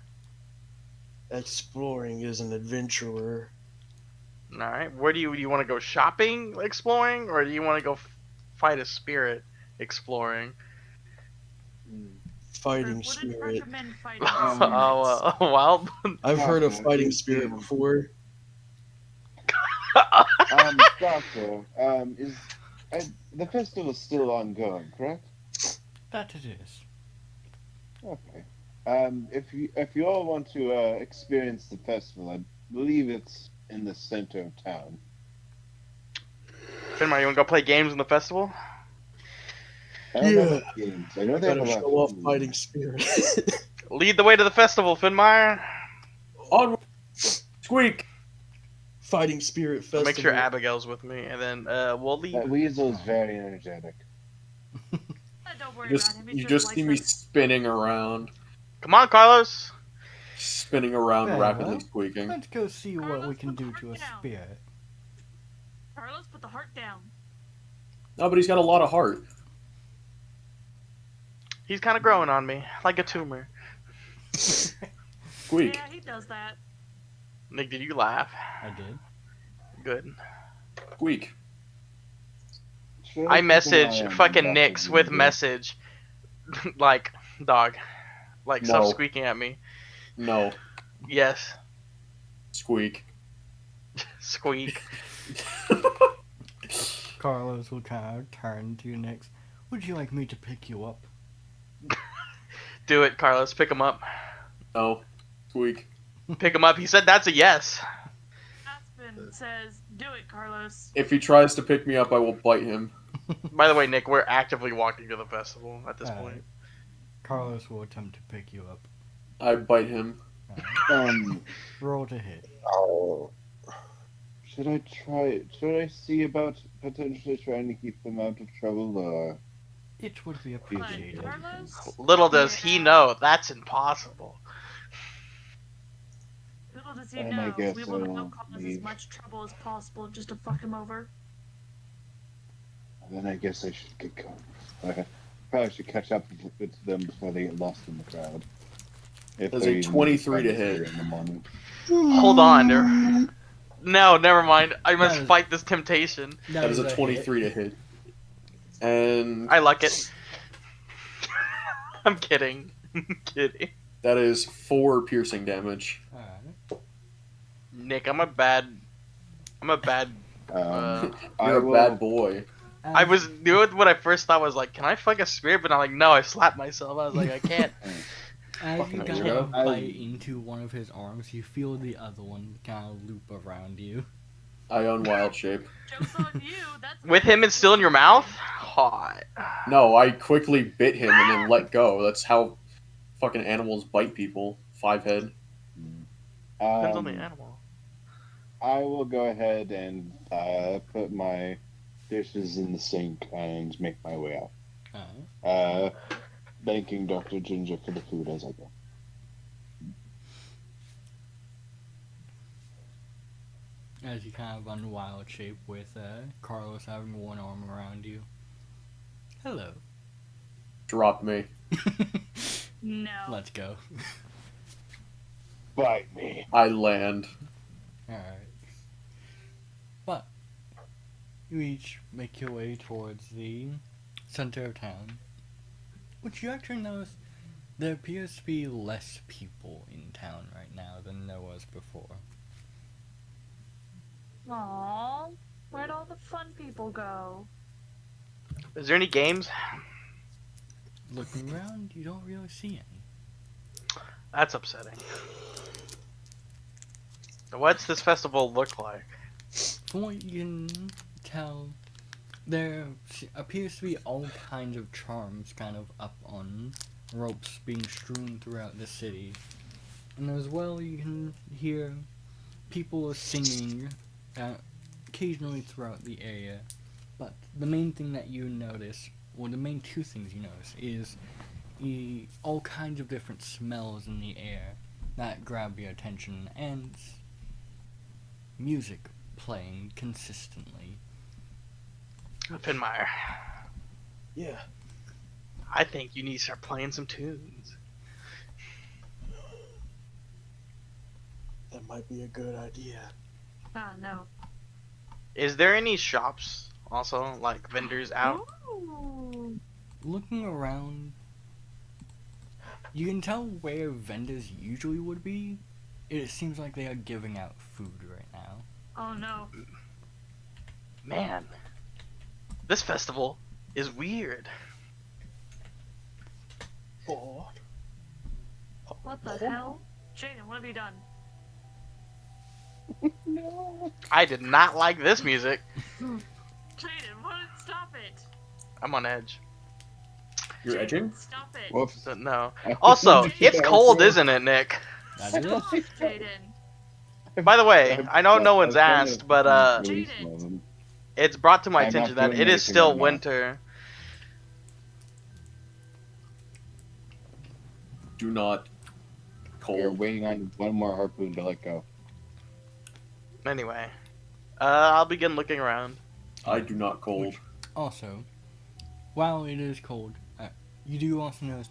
Speaker 4: exploring is an adventurer.
Speaker 2: All right. Where do you want to go shopping, exploring, or do you want to go fight a spirit, exploring?
Speaker 4: Fighting
Speaker 3: Wouldn't
Speaker 4: spirit.
Speaker 3: recommend fighting
Speaker 2: Oh, well.
Speaker 4: I've heard of
Speaker 1: Yeah,
Speaker 4: fighting
Speaker 1: it's-
Speaker 4: spirit before.
Speaker 1: Doctor, is the festival still ongoing, correct?
Speaker 6: That it is.
Speaker 1: Okay. If you all want to experience the festival, I believe it's in the center of town.
Speaker 2: Finmire, you want to go play games in the festival?
Speaker 1: I don't know
Speaker 4: Yeah.
Speaker 1: about games. I know they have
Speaker 4: Gotta
Speaker 1: a lot
Speaker 4: show
Speaker 1: of
Speaker 4: off
Speaker 1: food.
Speaker 4: fighting spirit.
Speaker 2: Lead the way to the festival, Finmire.
Speaker 7: Onward. Squeak.
Speaker 4: Fighting spirit festival.
Speaker 2: Make sure Abigail's with me, and then we'll leave.
Speaker 1: That weasel is very energetic.
Speaker 3: Don't worry
Speaker 7: You
Speaker 3: about
Speaker 7: just,
Speaker 3: him.
Speaker 7: you just see me spinning around.
Speaker 2: Come on, Carlos.
Speaker 7: Spinning around,
Speaker 6: Fair
Speaker 7: rapidly
Speaker 6: enough.
Speaker 7: squeaking.
Speaker 6: Let's go see what we
Speaker 3: Carlos,
Speaker 6: can
Speaker 3: put the
Speaker 6: do
Speaker 3: heart
Speaker 6: to a
Speaker 3: down.
Speaker 6: spirit.
Speaker 3: Carlos, put the heart down.
Speaker 7: No, but he's got a lot of heart.
Speaker 2: He's kind of growing on me, like a tumor.
Speaker 7: Squeak.
Speaker 3: Yeah, he does that.
Speaker 2: Nick, did you laugh?
Speaker 6: I did.
Speaker 2: Good.
Speaker 7: Squeak.
Speaker 1: Should
Speaker 2: I
Speaker 1: keep an
Speaker 2: message
Speaker 1: eye on
Speaker 2: fucking
Speaker 1: Dr.
Speaker 2: Nix with
Speaker 1: Weasel?
Speaker 2: message, like, dog. Like, stop
Speaker 7: No.
Speaker 2: squeaking at me.
Speaker 7: No.
Speaker 2: Yes.
Speaker 7: Squeak.
Speaker 2: Squeak.
Speaker 6: Carlos will kind of turn to Nix. Would you like me to pick you up?
Speaker 2: Do it, Carlos. Pick him up.
Speaker 7: No. Squeak.
Speaker 2: Pick him up. He said that's a yes.
Speaker 3: Aspen says, "Do it, Carlos."
Speaker 7: If he tries to pick me up, I will bite him.
Speaker 2: By the way, Nick, we're actively walking to the festival at this
Speaker 6: Alright.
Speaker 2: point.
Speaker 6: Carlos will attempt to pick you up.
Speaker 7: I bite him.
Speaker 6: Alright. Roll to hit.
Speaker 1: Oh. Should I try? Should I see about potentially trying to keep them out of trouble, or
Speaker 6: It would be
Speaker 3: But
Speaker 6: appreciated.
Speaker 3: Carlos,
Speaker 2: Little does he know that's impossible.
Speaker 3: little does he
Speaker 1: And I
Speaker 3: know,
Speaker 1: guess
Speaker 3: we want to
Speaker 1: I'll
Speaker 3: cause as
Speaker 1: leave.
Speaker 3: much trouble as possible just to fuck him over.
Speaker 1: then I guess I should get going. I probably should catch up with them before they get lost in the crowd. If
Speaker 7: That's
Speaker 1: they're
Speaker 7: a
Speaker 1: even
Speaker 7: 23 to
Speaker 1: here
Speaker 7: hit.
Speaker 1: in the morning.
Speaker 2: Hold on. No, never mind. I must
Speaker 6: That is-
Speaker 2: fight this temptation.
Speaker 7: That is a 23 to hit. And
Speaker 2: I like it. I'm kidding. I'm kidding.
Speaker 7: that is 4 piercing damage.
Speaker 6: Alright.
Speaker 2: Nick, I'm a bad.
Speaker 1: I
Speaker 7: You're a
Speaker 1: will-
Speaker 7: bad boy.
Speaker 2: I was knew it when I first thought was like, can I fuck a spirit? But I'm like, no, I slapped myself. I was like, I can't.
Speaker 6: As you
Speaker 7: Fucking
Speaker 6: kind
Speaker 7: weirdo.
Speaker 6: of bite into one of his arms, you feel the other one kind of loop around you.
Speaker 7: I own Wild Shape.
Speaker 3: Joke's on you. That's
Speaker 2: With him it's still in your mouth? Hot.
Speaker 7: No, I quickly bit him and then let go. That's how fucking animals bite people. 5 head.
Speaker 2: Depends on the animal.
Speaker 1: I will go ahead and put my dishes in the sink and make my way out.
Speaker 6: Alright.
Speaker 1: Thanking Dr. Ginger for the food as I go.
Speaker 6: As you kind of unwild shape with Carlos having one arm around you. Hello.
Speaker 7: Drop me.
Speaker 3: No.
Speaker 6: Let's go.
Speaker 1: Bite me.
Speaker 7: I land.
Speaker 6: Alright. But you each make your way towards the center of town. Which you actually notice there appears to be less people in town right now than there was before.
Speaker 3: Aww. Where'd all the fun people go?
Speaker 2: Is there any games?
Speaker 6: Looking around, you don't really see any.
Speaker 2: That's upsetting. What's this festival look like?
Speaker 6: From what you can tell, there appears to be all kinds of charms kind of up on ropes being strewn throughout the city. And as well, you can hear people singing occasionally throughout the area. But the main thing that you notice, or the main two things you notice, is all kinds of different smells in the air that grab your attention, and music playing consistently.
Speaker 2: Finmire,
Speaker 4: Yeah.
Speaker 2: I think you need to start playing some tunes.
Speaker 4: That might be a good idea.
Speaker 3: Ah, no.
Speaker 2: Is there any shops also, like vendors out?
Speaker 3: Ooh.
Speaker 6: Looking around, you can tell where vendors usually would be. It seems like they are giving out food right now.
Speaker 3: Oh no.
Speaker 2: Man, this festival is weird.
Speaker 4: Oh.
Speaker 3: What the hell? Jaden, what have you done?
Speaker 1: No.
Speaker 2: I did not like this music.
Speaker 3: Jaden, what? Stop it.
Speaker 2: I'm on edge.
Speaker 7: You're
Speaker 3: Jaden,
Speaker 7: edging?
Speaker 3: Stop it.
Speaker 1: Whoops.
Speaker 2: So, no. Also, it's cold, isn't it, Nick?
Speaker 6: That is
Speaker 3: Stop, Jaden.
Speaker 2: By the way, I know no one's asked, but
Speaker 3: Jaden.
Speaker 2: it's brought to my
Speaker 1: I'm not
Speaker 2: attention that
Speaker 1: doing
Speaker 2: it is
Speaker 1: anything
Speaker 2: still
Speaker 1: right now.
Speaker 2: winter.
Speaker 7: Do not.
Speaker 1: We're
Speaker 7: Cold.
Speaker 1: waiting on one more harpoon to let go.
Speaker 2: Anyway, I'll begin looking around.
Speaker 7: I do not cold.
Speaker 6: Also, while it is cold, you do also notice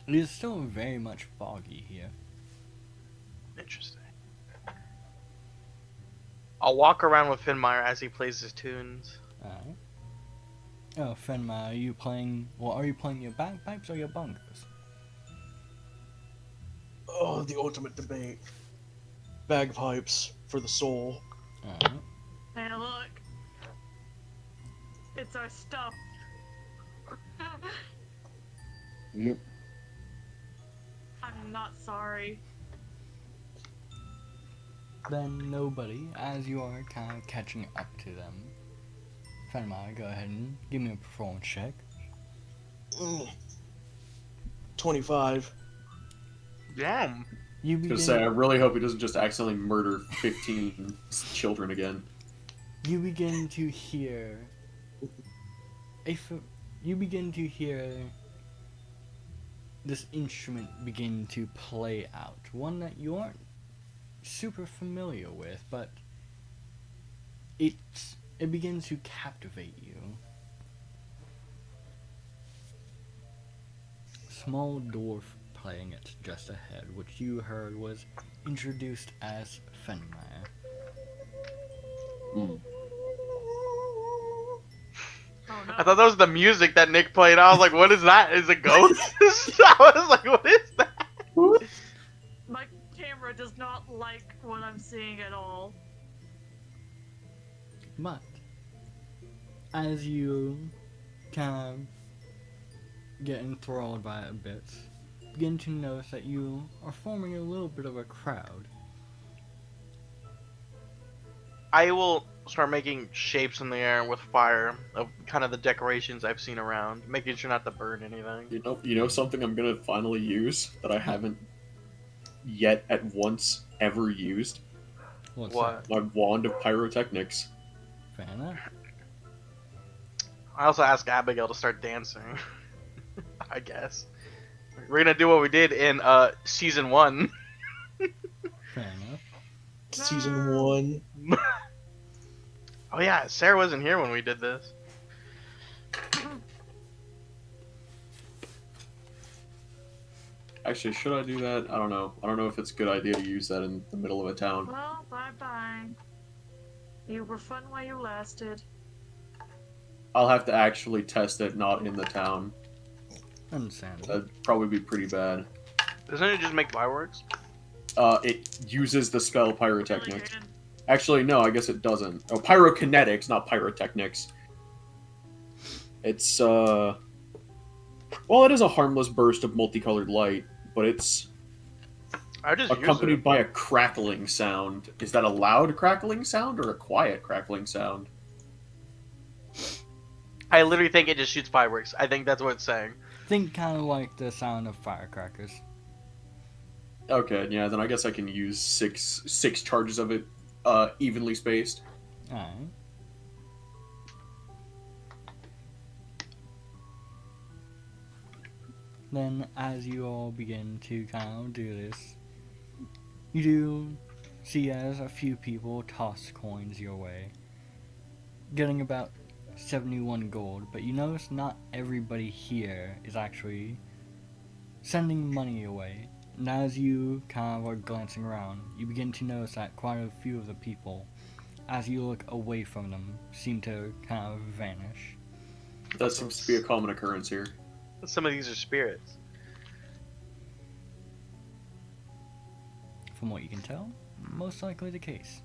Speaker 6: it is still very much foggy here.
Speaker 2: Interesting. I'll walk around with Finmire as he plays his tunes.
Speaker 6: Alright. Oh, Fenma, are you playing? Well, are you playing your bagpipes or your bongos?
Speaker 4: Oh, the ultimate debate. Bagpipes for the soul.
Speaker 6: Alright.
Speaker 3: Hey, look. It's our stuff.
Speaker 1: Yep.
Speaker 3: I'm not sorry.
Speaker 6: Then nobody, as you are kind of catching up to them. Fenma, go ahead and give me a performance check.
Speaker 4: 25.
Speaker 2: Damn.
Speaker 6: You
Speaker 7: I was
Speaker 6: begin.
Speaker 7: gonna say, I really hope he doesn't just accidentally murder 15 children again.
Speaker 6: You begin to hear you begin to hear this instrument begin to play out, one that you aren't super familiar with, but it begins to captivate you. Small dwarf playing it just ahead, which you heard was introduced as Fenrir.
Speaker 1: Mm.
Speaker 3: Oh no.
Speaker 2: I thought that was the music that Nick played. I was like, what is that? Is it ghost? I was like, what is that?
Speaker 3: My camera does not like what I'm seeing at all.
Speaker 6: But as you kind of get enthralled by it a bit, begin to notice that you are forming a little bit of a crowd.
Speaker 2: I will start making shapes in the air with fire of kind of the decorations I've seen around, making sure not to burn anything.
Speaker 7: You know something I'm gonna finally use that I haven't yet at once ever used?
Speaker 6: What's
Speaker 2: What?
Speaker 7: My wand of pyrotechnics.
Speaker 6: that? Fair enough.
Speaker 2: I also asked Abigail to start dancing. I guess we're gonna do what we did in season 1.
Speaker 6: Fair enough.
Speaker 4: Season 1.
Speaker 2: Oh yeah, Sarah wasn't here when we did this.
Speaker 7: Actually, should I do that? I don't know. I don't know if it's a good idea to use that in the middle of a town.
Speaker 3: Well, bye-bye. You were fun while you lasted.
Speaker 7: I'll have to actually test it, not in the town.
Speaker 6: Understandable.
Speaker 7: That'd probably be pretty bad.
Speaker 2: Doesn't it just make fireworks?
Speaker 7: It uses the spell pyrotechnics.
Speaker 3: Really,
Speaker 7: Actually, no, I guess it doesn't. Oh, pyrokinetics, not pyrotechnics. It's, well, it is a harmless burst of multicolored light, but it's
Speaker 2: I just use
Speaker 7: accompanied
Speaker 2: it.
Speaker 7: by a crackling sound. Is that a loud crackling sound or a quiet crackling sound?
Speaker 2: I literally think it just shoots fireworks. I think that's what it's saying.
Speaker 6: Think kind of like the sound of firecrackers.
Speaker 7: Okay, yeah, then I guess I can use six charges of it, evenly spaced.
Speaker 6: Alright. Then, as you all begin to kind of do this, you do see as a few people toss coins your way, getting about 71 gold, but you notice not everybody here is actually sending money away. And as you kind of are glancing around, you begin to notice that quite a few of the people, as you look away from them, seem to kind of vanish.
Speaker 7: That seems to be a common occurrence here.
Speaker 2: Some of these are spirits.
Speaker 6: From what you can tell, most likely the case.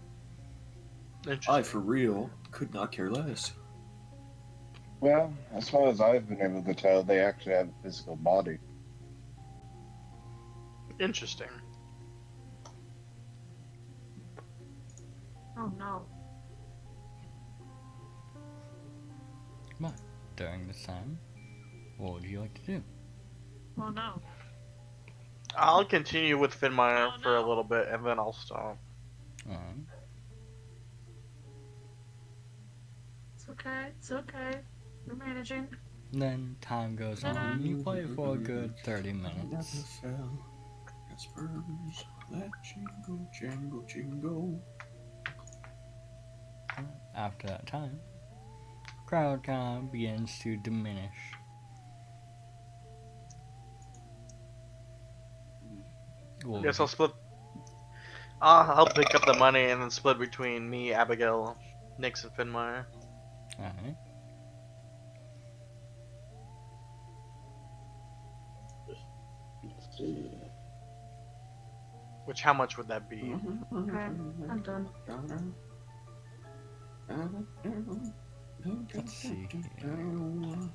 Speaker 2: Interesting.
Speaker 7: I, for real, could not care less.
Speaker 1: Well, as far as I've been able to tell, they actually have a physical body.
Speaker 2: Interesting.
Speaker 3: Oh no.
Speaker 6: During this time, what would you like to do?
Speaker 3: Oh no.
Speaker 2: I'll continue with Finmire
Speaker 3: Oh,
Speaker 2: for a
Speaker 3: no.
Speaker 2: little bit, and then I'll stop.
Speaker 6: Alright.
Speaker 3: It's okay. It's okay. You're managing.
Speaker 6: Then time goes on. You play for a good 30 minutes.
Speaker 7: That jingle, jangle, jingle.
Speaker 6: After that time, crowd kind of begins to diminish. Well,
Speaker 2: Guess I'll split. I'll pick up the money and then split between me, Abigail, Nix, and Finmire.
Speaker 6: alright.
Speaker 1: Let's see.
Speaker 2: Which, how much would that be?
Speaker 3: Okay. I'm done.
Speaker 6: Let's see here.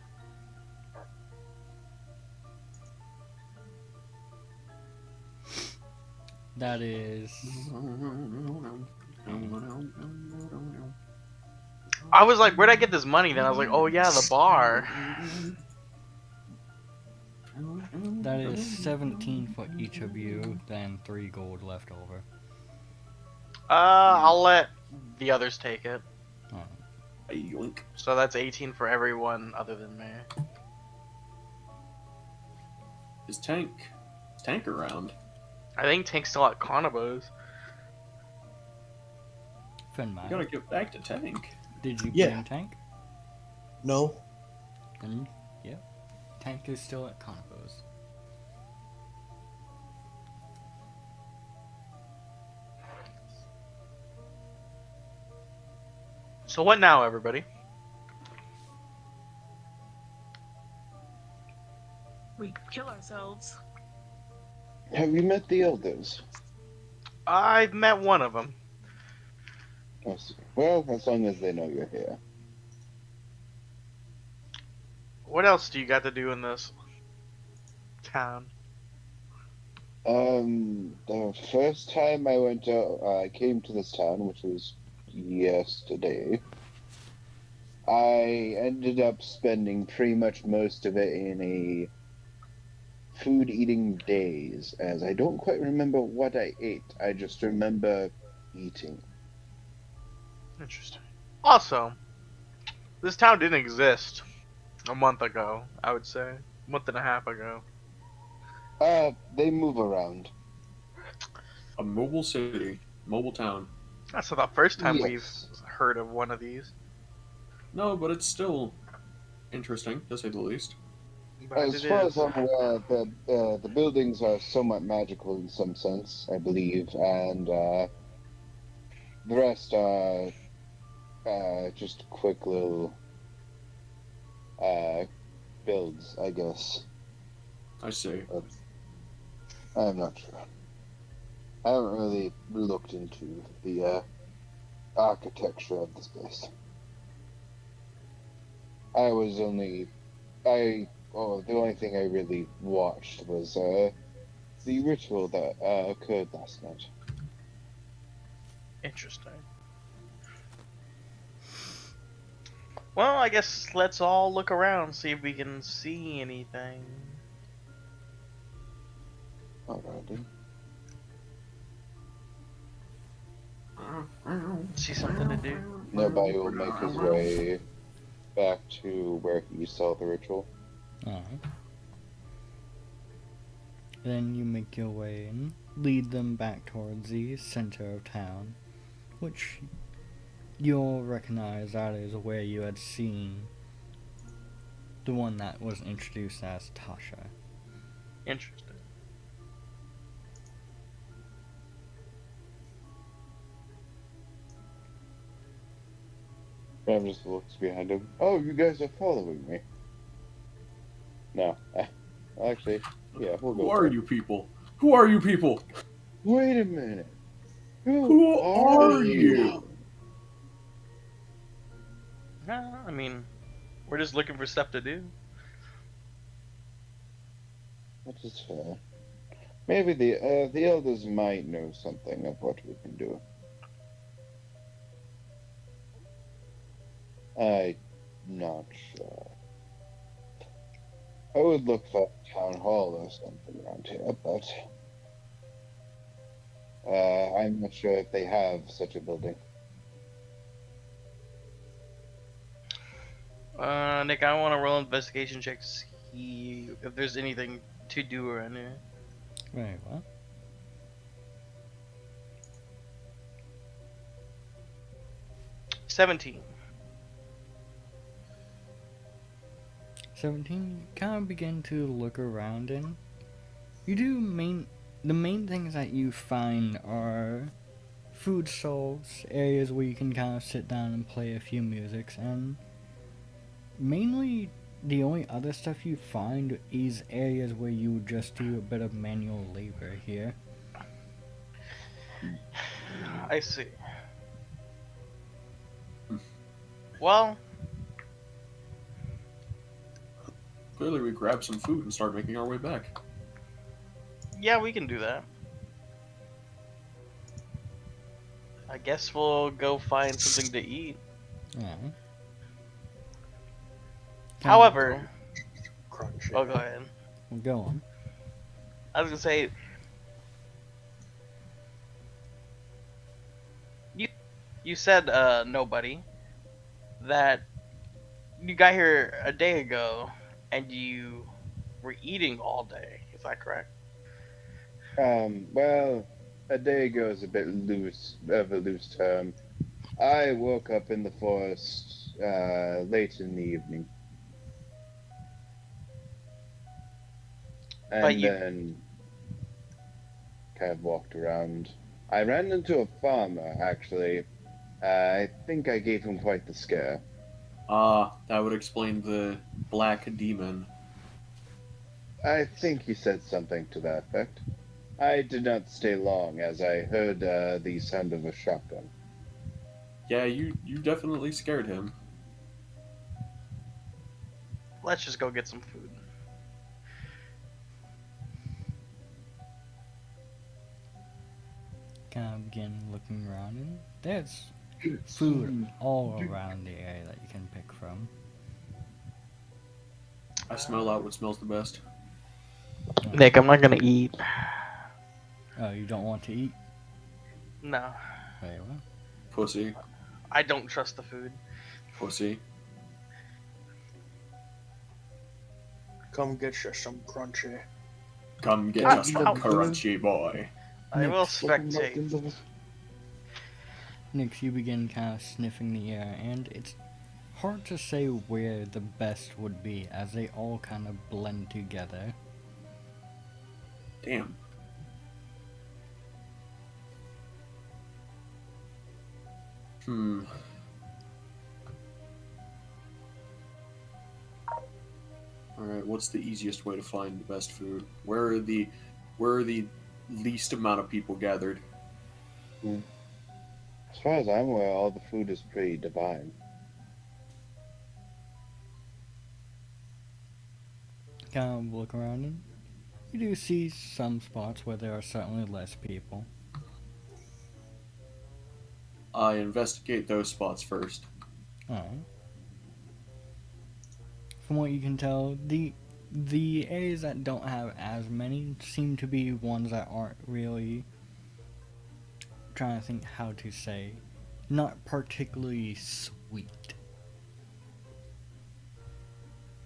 Speaker 6: That is
Speaker 2: I was like, where'd I get this money? Then I was like, oh yeah, the bar.
Speaker 6: 17 for each of you, then 3 gold left over.
Speaker 2: I'll let the others take it.
Speaker 7: Yoink.
Speaker 2: So that's 18 for everyone other than me.
Speaker 7: Is Tank around?
Speaker 2: I think Tank's still at Carnivos.
Speaker 7: You
Speaker 6: Finmire,
Speaker 7: gotta get back to Tank.
Speaker 6: did you
Speaker 4: Yeah.
Speaker 6: bring Tank?
Speaker 4: No.
Speaker 6: Then, yep. Tank is still at Convos.
Speaker 2: So what now, everybody?
Speaker 3: We kill ourselves.
Speaker 1: Have you met the elders?
Speaker 2: I've met one of them.
Speaker 1: Yes. Well, as long as they know you're here.
Speaker 2: What else do you got to do in this town?
Speaker 1: The first time I went out, I came to this town, which was yesterday. I ended up spending pretty much most of it in a food eating daze, as I don't quite remember what I ate. I just remember eating.
Speaker 2: Interesting. Also, this town didn't exist a month ago, I would say. A month and a half ago.
Speaker 1: They move around.
Speaker 7: A mobile city, mobile town.
Speaker 2: That's not the first time we've
Speaker 1: Yes.
Speaker 2: heard of one of these.
Speaker 7: No, but it's still interesting, to say the least.
Speaker 2: But
Speaker 1: As
Speaker 2: it
Speaker 1: far
Speaker 2: is.
Speaker 1: as I'm aware, the buildings are somewhat magical in some sense, I believe, and the rest are just quick little builds, I guess.
Speaker 7: I see.
Speaker 1: I'm not sure. I haven't really looked into the architecture of this place. The only thing I really watched was the ritual that occurred last night.
Speaker 2: Interesting. Well, I guess let's all look around, see if we can see anything.
Speaker 1: Alrighty.
Speaker 2: See something to do.
Speaker 1: Nobody will make his way back to where he saw the ritual.
Speaker 6: Alright. Then you make your way in, lead them back towards the center of town, which you'll recognize that is where you had seen the one that was introduced as Tasha.
Speaker 2: Interesting.
Speaker 1: Ram just looks behind him. Oh, you guys are following me. No. Actually, yeah, we'll go.
Speaker 7: Who
Speaker 1: with
Speaker 7: are
Speaker 1: that.
Speaker 7: you people? Who are you people?
Speaker 1: Wait a minute.
Speaker 7: Who are you?
Speaker 2: Nah, I mean, we're just looking for stuff to do.
Speaker 1: That is fair. Maybe the elders might know something of what we can do. I'm not sure. I would look for a town hall or something around here, but I'm not sure if they have such a building.
Speaker 2: Nick, I want to roll investigation check to see if there's anything to do around here.
Speaker 6: Very well.
Speaker 2: $17.
Speaker 6: 17, you kind of begin to look around and you do the main things that you find are food stalls, areas where you can kind of sit down and play a few musics, and mainly the only other stuff you find is areas where you would just do a bit of manual labor here.
Speaker 2: I see. Well,
Speaker 7: Clearly, we grabbed some food and started making our way back.
Speaker 2: yeah, we can do that. I guess we'll go find something to eat.
Speaker 6: Yeah.
Speaker 2: However,
Speaker 4: Crunch.
Speaker 2: oh, go ahead.
Speaker 6: We'll go on.
Speaker 2: I was gonna say, you said nobody that you got here a day ago and you were eating all day. Is that correct?
Speaker 1: Well, a day ago is a bit loose of a loose term. I woke up in the forest late in the evening.
Speaker 2: But
Speaker 1: And
Speaker 2: you-
Speaker 1: then kind of walked around. I ran into a farmer, actually. I think I gave him quite the scare.
Speaker 7: That would explain the black demon.
Speaker 1: I think he said something to that effect. I did not stay long, as I heard the sound of a shotgun.
Speaker 7: Yeah, you definitely scared him.
Speaker 2: Let's just go get some food.
Speaker 6: Kind of begin looking around, and there's food all around the area that you can pick from.
Speaker 7: I smell out what smells the best.
Speaker 2: Nick, I'm not gonna eat.
Speaker 6: Oh, you don't want to eat?
Speaker 2: No,
Speaker 6: Very well.
Speaker 7: Pussy.
Speaker 2: I don't trust the food.
Speaker 7: Pussy.
Speaker 4: Come get you some crunchy.
Speaker 7: Come get
Speaker 2: Ow,
Speaker 7: us some
Speaker 2: ow.
Speaker 7: crunchy boy.
Speaker 2: I will
Speaker 6: Nick.
Speaker 2: spectate.
Speaker 6: Next, you begin kind of sniffing the air, and it's hard to say where the best would be, as they all kind of blend together.
Speaker 7: Damn. Alright, what's the easiest way to find the best food? Where are the least amount of people gathered?
Speaker 1: As far as I'm aware, all the food is pretty divine.
Speaker 6: Kind of look around, and you do see some spots where there are certainly less people.
Speaker 7: I investigate those spots first.
Speaker 6: Alright. From what you can tell, the areas that don't have as many seem to be ones that aren't really, trying to think how to say, not particularly sweet.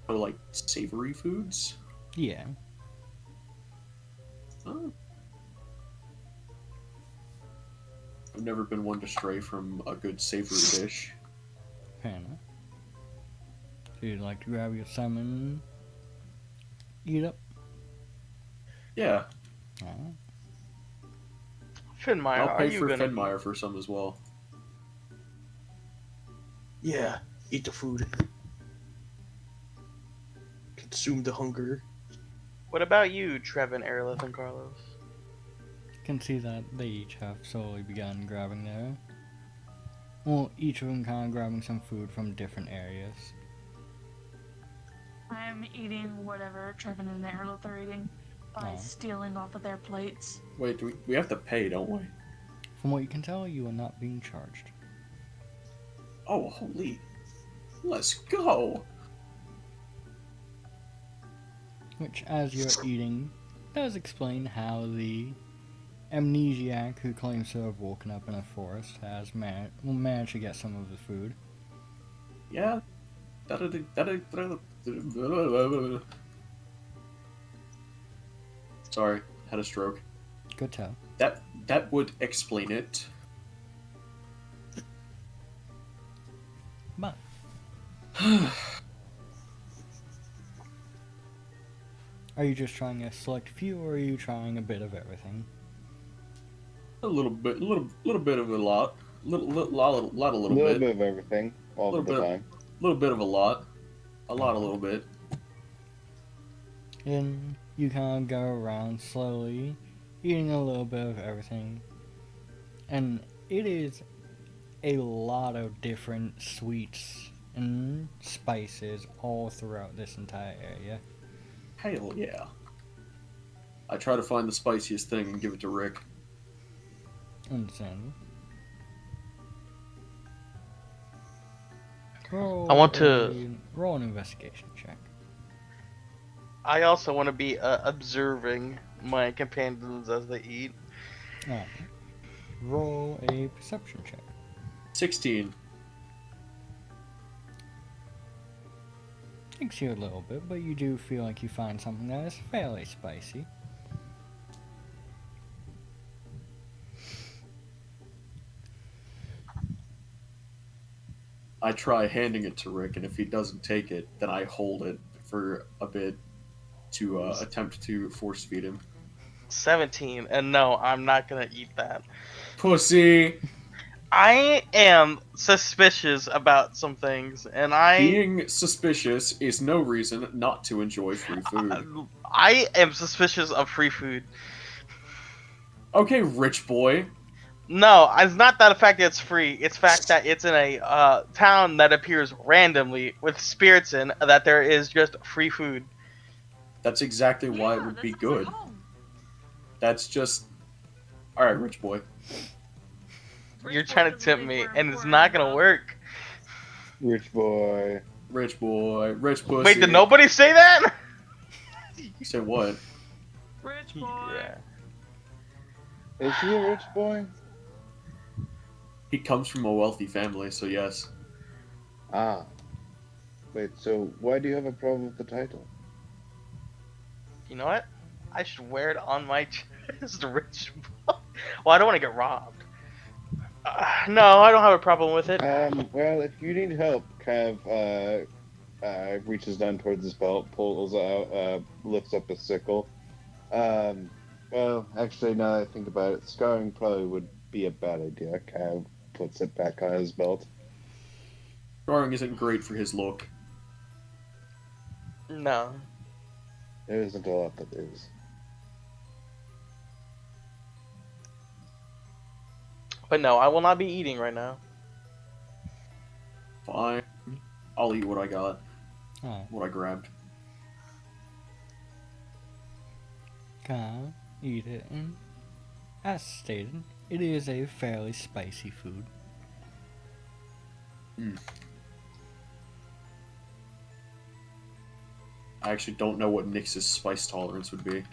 Speaker 7: Or like savory foods?
Speaker 6: Yeah.
Speaker 7: Oh. I've never been one to stray from a good savory dish.
Speaker 6: Fair enough. So you'd like to grab your salmon, eat up?
Speaker 7: Yeah,
Speaker 6: Alright.
Speaker 2: Finmire,
Speaker 7: I'll
Speaker 2: are
Speaker 7: pay
Speaker 2: you
Speaker 7: for
Speaker 2: gonna?
Speaker 7: Fenmeyer for some as well.
Speaker 4: Yeah, eat the food. Consume the hunger.
Speaker 2: What about you, Trevin, Aerolith, and Carlos?
Speaker 6: Can see that they each have slowly begun grabbing their. Well, each of them kind of grabbing some food from different areas.
Speaker 3: I'm eating whatever Trevin and Aerolith are eating by
Speaker 6: Oh.
Speaker 3: stealing off of their plates.
Speaker 7: Wait, we have to pay, don't we?
Speaker 6: From what you can tell, you are not being charged.
Speaker 7: Oh, holy. Let's go!
Speaker 6: Which, as you're eating, does explain how the amnesiac who claims to have woken up in a forest has managed to get some of the food.
Speaker 7: Yeah. Sorry, had a stroke.
Speaker 6: Good tell.
Speaker 7: That would explain it.
Speaker 6: But are you just trying a select few, or are you trying a bit of everything?
Speaker 7: A little bit of a lot.
Speaker 1: A little
Speaker 7: bit.
Speaker 1: bit of everything, all
Speaker 7: Little
Speaker 1: the
Speaker 7: bit.
Speaker 1: time.
Speaker 7: Little bit of a lot. A lot, a little bit.
Speaker 6: And you kind of go around slowly, eating a little bit of everything. And it is a lot of different sweets and spices all throughout this entire area.
Speaker 7: Hell yeah. I try to find the spiciest thing and give it to Rick.
Speaker 6: Understandable. Roll an investigation check.
Speaker 2: I also want to be observing my companions as they eat.
Speaker 6: Alright. Roll a perception check.
Speaker 7: 16.
Speaker 6: Takes you a little bit, but you do feel like you find something that is fairly spicy.
Speaker 7: I try handing it to Rick, and if he doesn't take it, then I hold it for a bit to attempt to force feed him.
Speaker 2: 17, and no, I'm not gonna eat that.
Speaker 7: Pussy!
Speaker 2: I am suspicious about some things, and
Speaker 7: Being suspicious is no reason not to enjoy free food.
Speaker 2: I am suspicious of free food.
Speaker 7: Okay, rich boy.
Speaker 2: No, it's not that the fact that it's free. It's the fact that it's in a town that appears randomly with spirits in, that there is just free food.
Speaker 7: That's exactly why it
Speaker 3: Yeah,
Speaker 7: would
Speaker 3: that
Speaker 7: be
Speaker 3: sounds
Speaker 7: good.
Speaker 3: like home.
Speaker 7: That's just... Alright, rich boy.
Speaker 2: You're
Speaker 3: Rich boy
Speaker 2: trying to
Speaker 3: doesn't
Speaker 2: tempt
Speaker 3: think
Speaker 2: me,
Speaker 3: we're
Speaker 2: and it's
Speaker 3: important
Speaker 2: not gonna
Speaker 3: enough.
Speaker 2: work.
Speaker 1: Rich boy.
Speaker 7: Rich boy, rich pussy.
Speaker 2: Wait, did nobody say that?
Speaker 7: You said what?
Speaker 3: Rich boy.
Speaker 2: Yeah.
Speaker 1: Is he a rich boy?
Speaker 7: He comes from a wealthy family, so yes.
Speaker 1: Ah. Wait, so why do you have a problem with the title?
Speaker 2: You know what? I should wear it on my chest, rich boy. Well, I don't want to get robbed. No, I don't have a problem with it.
Speaker 1: Well, if you need help, Cav, reaches down towards his belt, pulls out, lifts up a sickle. Well, actually, now that I think about it, scarring probably would be a bad idea. Cav puts it back on his belt.
Speaker 7: Scarring isn't great for his look.
Speaker 2: No.
Speaker 1: There isn't a lot that is.
Speaker 2: But no, I will not be eating right now.
Speaker 7: Fine. I'll eat what I got.
Speaker 6: Alright.
Speaker 7: What I grabbed.
Speaker 6: Can eat it, and as stated, it is a fairly spicy food.
Speaker 7: I actually don't know what Nyx's spice tolerance would be.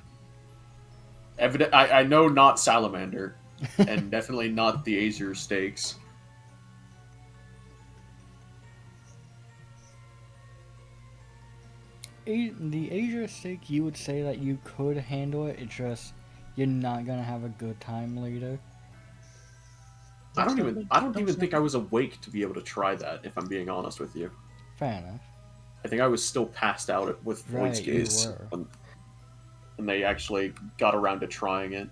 Speaker 7: I know not salamander, and definitely not the Azure steaks.
Speaker 6: The Asia steak, you would say that you could handle it. It's just you're not gonna have a good time later.
Speaker 7: I don't even think I was awake to be able to try that, if I'm being honest with you.
Speaker 6: Fair enough.
Speaker 7: I think I was still passed out with Void's
Speaker 6: Right, you
Speaker 7: gaze
Speaker 6: were.
Speaker 7: when they actually got around to trying it.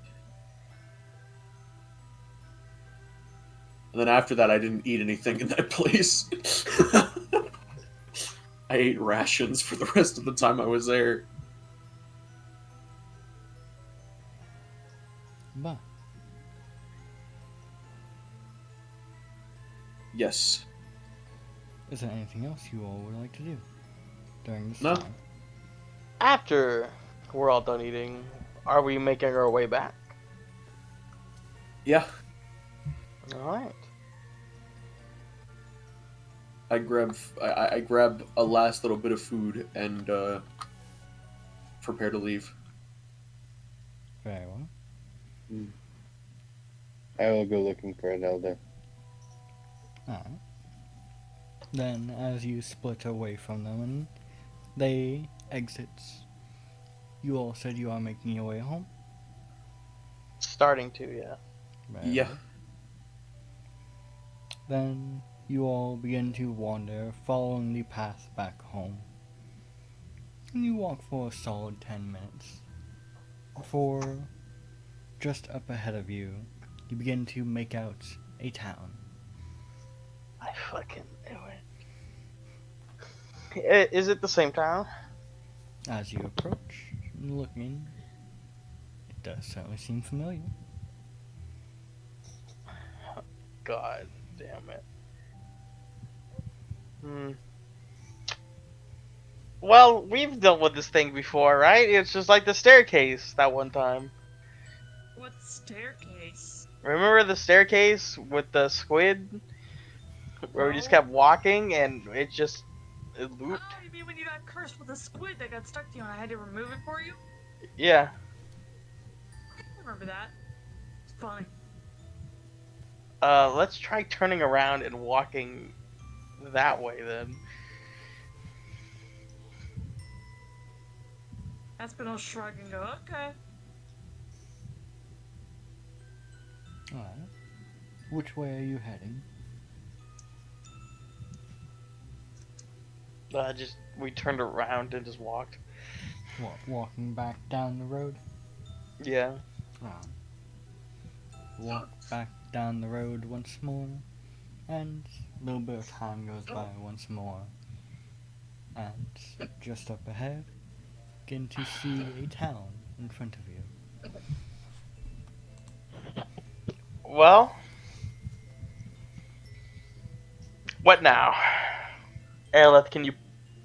Speaker 7: And then after that, I didn't eat anything in that place. I ate rations for the rest of the time I was there.
Speaker 6: But
Speaker 7: Yes.
Speaker 6: is there anything else you all would like to do during this
Speaker 7: No.
Speaker 6: time?
Speaker 2: After we're all done eating, are we making our way back?
Speaker 7: Yeah.
Speaker 2: Alright.
Speaker 7: I grab a last little bit of food and prepare to leave.
Speaker 6: Very well.
Speaker 1: I will go looking for an elder.
Speaker 6: Alright. Then, as you split away from them and they exit, you all said you are making your way home?
Speaker 2: Starting to, yeah.
Speaker 6: Very
Speaker 7: Yeah.
Speaker 6: well. Then you all begin to wander, following the path back home. And you walk for a solid 10 minutes. Before, just up ahead of you, you begin to make out a town.
Speaker 2: I fucking knew it. Is it the same town?
Speaker 6: As you approach, looking, it does certainly seem familiar.
Speaker 2: God damn it. Well, we've dealt with this thing before, right? It's just like the staircase that one time.
Speaker 3: What staircase?
Speaker 2: Remember the staircase with the squid? Where we just kept walking and it looped?
Speaker 3: Oh, you mean when you got cursed with a squid that got stuck to you and I had to remove it for you?
Speaker 2: Yeah.
Speaker 3: I remember that. It's funny.
Speaker 2: Let's try turning around and walking that way then.
Speaker 3: Aspen will shrug and go, okay.
Speaker 6: Alright. Which way are you heading?
Speaker 2: We turned around and just walked.
Speaker 6: Walking back down the road?
Speaker 2: Yeah.
Speaker 6: Walk back down the road once more, and a little bit of time goes by once more. And just up ahead, begin to see a town in front of you.
Speaker 2: Well, what now? Aerolith, can you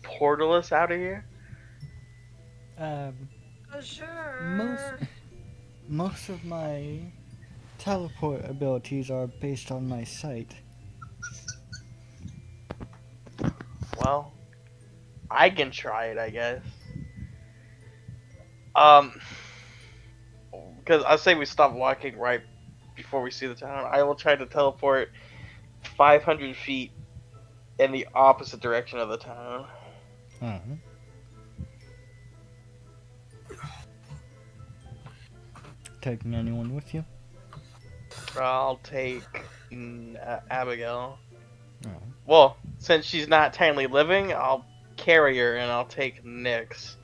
Speaker 2: portal us out of here?
Speaker 3: Sure.
Speaker 6: Most of my teleport abilities are based on my sight.
Speaker 2: Well, I can try it, I guess. Because I say we stop walking right before we see the town. I will try to teleport 500 feet in the opposite direction of the town.
Speaker 6: Alright. Taking anyone with you?
Speaker 2: I'll take Abigail.
Speaker 6: Alright.
Speaker 2: Well, since she's not technically living, I'll carry her and I'll take Nyx.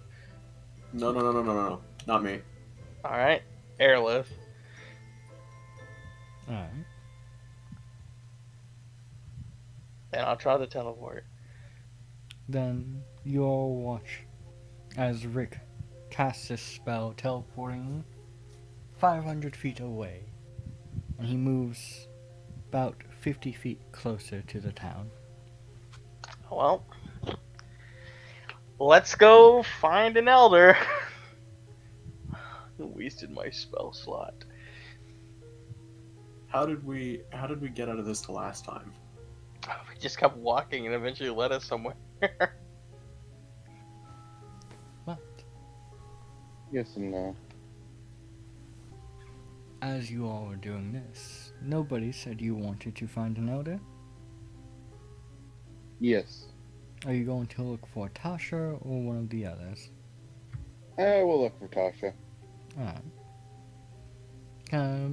Speaker 7: No. Not me.
Speaker 2: Alright? Airlift.
Speaker 6: Alright.
Speaker 2: And I'll try to teleport.
Speaker 6: Then you all watch as Rick casts this spell, teleporting 500 feet away. And he moves about 50 feet closer to the town.
Speaker 2: Well, let's go find an elder. Wasted my spell slot.
Speaker 7: How did we get out of this the last time?
Speaker 2: We just kept walking and eventually led us somewhere.
Speaker 6: But
Speaker 1: Yes and no.
Speaker 6: as you all were doing this, nobody said you wanted to find an elder.
Speaker 1: Yes.
Speaker 6: Are you going to look for Tasha or one of the others?
Speaker 1: I will look for Tasha.
Speaker 6: Alright.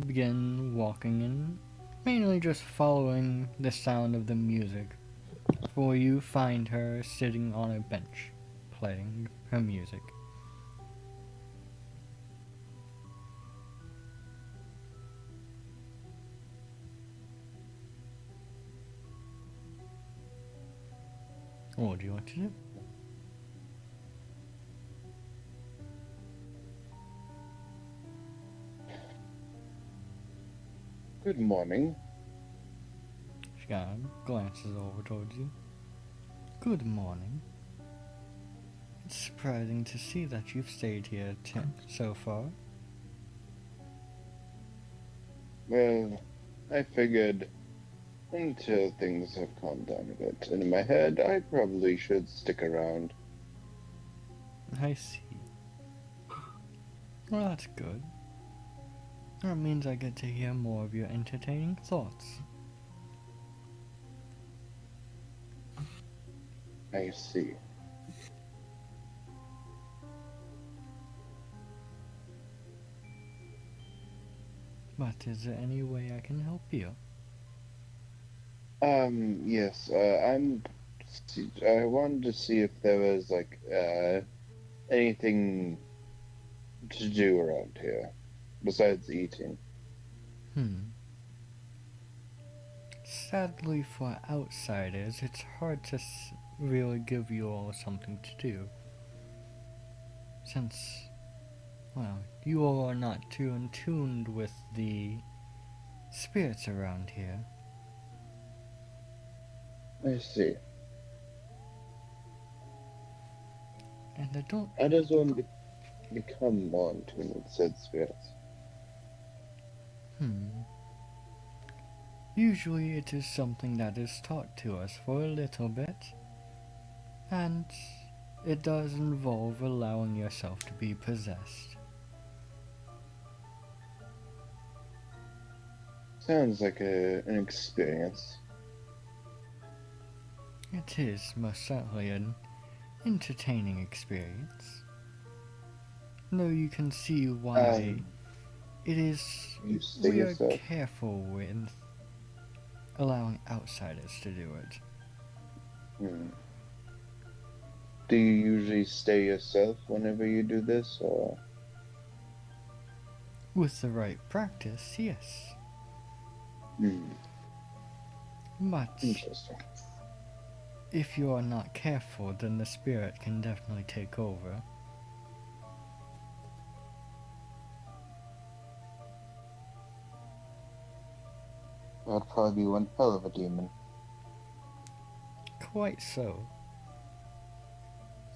Speaker 6: Begin walking and mainly just following the sound of the music. For you find her sitting on a bench, playing her music. What do you want to do?
Speaker 1: Good morning.
Speaker 6: She kind of glances over towards you. Good morning. It's surprising to see that you've stayed here so far.
Speaker 1: Well, I figured until things have calmed down a bit, and in my head, I probably should stick around.
Speaker 6: I see. Well, that's good. That means I get to hear more of your entertaining thoughts.
Speaker 1: I see.
Speaker 6: But is there any way I can help you?
Speaker 1: Yes, I wanted to see if there was, like, anything to do around here, besides eating.
Speaker 6: Sadly for outsiders, it's hard to really give you all something to do. Since, well, you all are not too in tuned with the spirits around here.
Speaker 1: I see.
Speaker 6: And I don't.
Speaker 1: How does one become more in tune with said spirits?
Speaker 6: Usually it is something that is taught to us for a little bit. And it does involve allowing yourself to be possessed.
Speaker 1: Sounds like an experience.
Speaker 6: It is most certainly an entertaining experience. Though you can see why it is
Speaker 1: You stay
Speaker 6: we are
Speaker 1: yourself.
Speaker 6: careful with allowing outsiders to do it.
Speaker 1: Do you usually stay yourself whenever you do this, or?
Speaker 6: With the right practice, yes. But
Speaker 1: Interesting.
Speaker 6: if you are not careful, then the spirit can definitely take over.
Speaker 1: That'd probably be one hell of a demon.
Speaker 6: Quite so.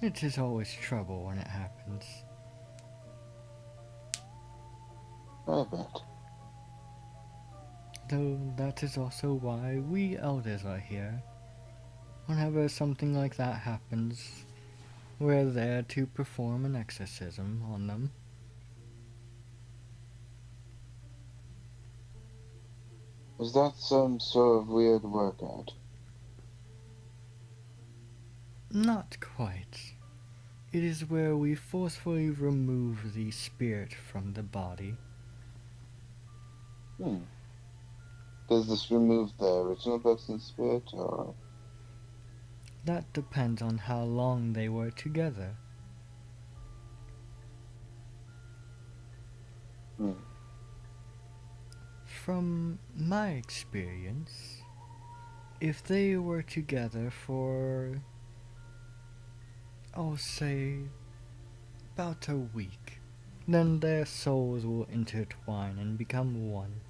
Speaker 6: It is always trouble when it happens.
Speaker 1: I bet.
Speaker 6: Though that is also why we elders are here. Whenever something like that happens, we're there to perform an exorcism on them.
Speaker 8: Is that some sort of weird workout?
Speaker 6: Not quite. It is where we forcefully remove the spirit from the body.
Speaker 8: Does this remove the original person's spirit, or?
Speaker 6: That depends on how long they were together. From my experience, if they were together for, I'll say, about a week, then their souls will intertwine and become one.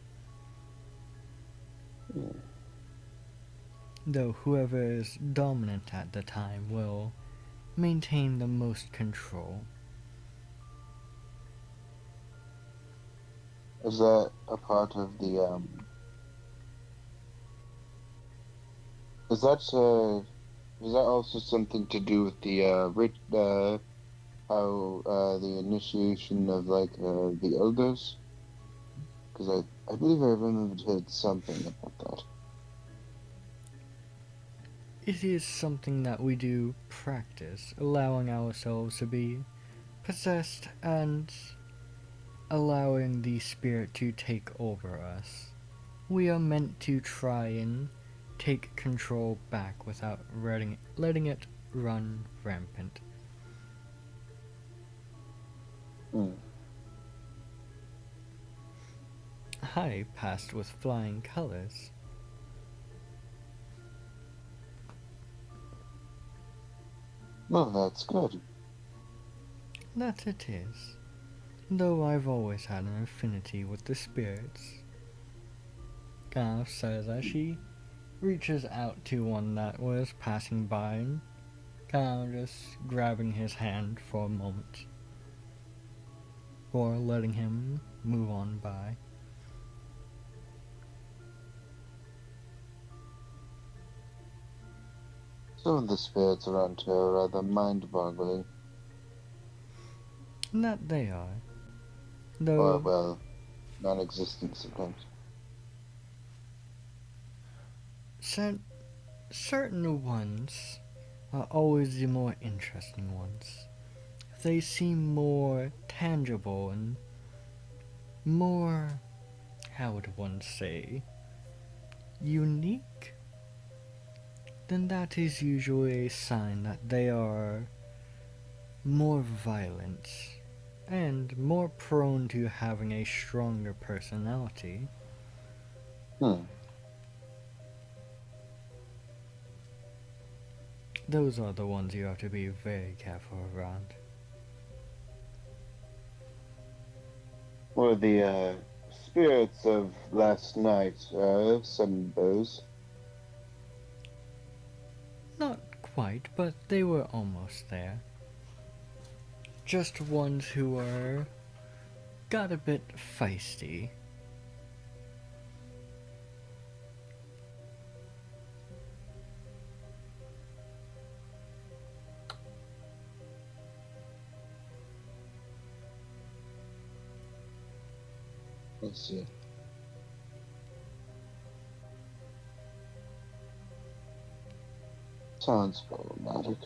Speaker 6: Though whoever is dominant at the time will maintain the most control.
Speaker 8: Is that a part of the, is that also something to do with the, the initiation of, like, the elders? Because I believe I remembered heard something about that.
Speaker 6: It is something that we do practice, allowing ourselves to be possessed and allowing the spirit to take over us. We are meant to try and take control back without letting it run rampant. I passed with flying colors.
Speaker 8: Well, that's good.
Speaker 6: That it is. Though I've always had an affinity with the spirits. Gav says as she reaches out to one that was passing by and kind of just grabbing his hand for a moment. Or letting him move on by.
Speaker 8: Some of the spirits around here are rather mind-boggling.
Speaker 6: That they are.
Speaker 8: Or,
Speaker 6: Though
Speaker 8: well, non-existent sometimes.
Speaker 6: certain ones are always the more interesting ones. They seem more tangible and more, how would one say, unique? Then that is usually a sign that they are more violent and more prone to having a stronger personality. Those are the ones you have to be very careful around.
Speaker 8: Or the, spirits of last night, some of those.
Speaker 6: Not quite, but they were almost there. Just ones who got a bit feisty.
Speaker 8: Let's see. Sounds problematic.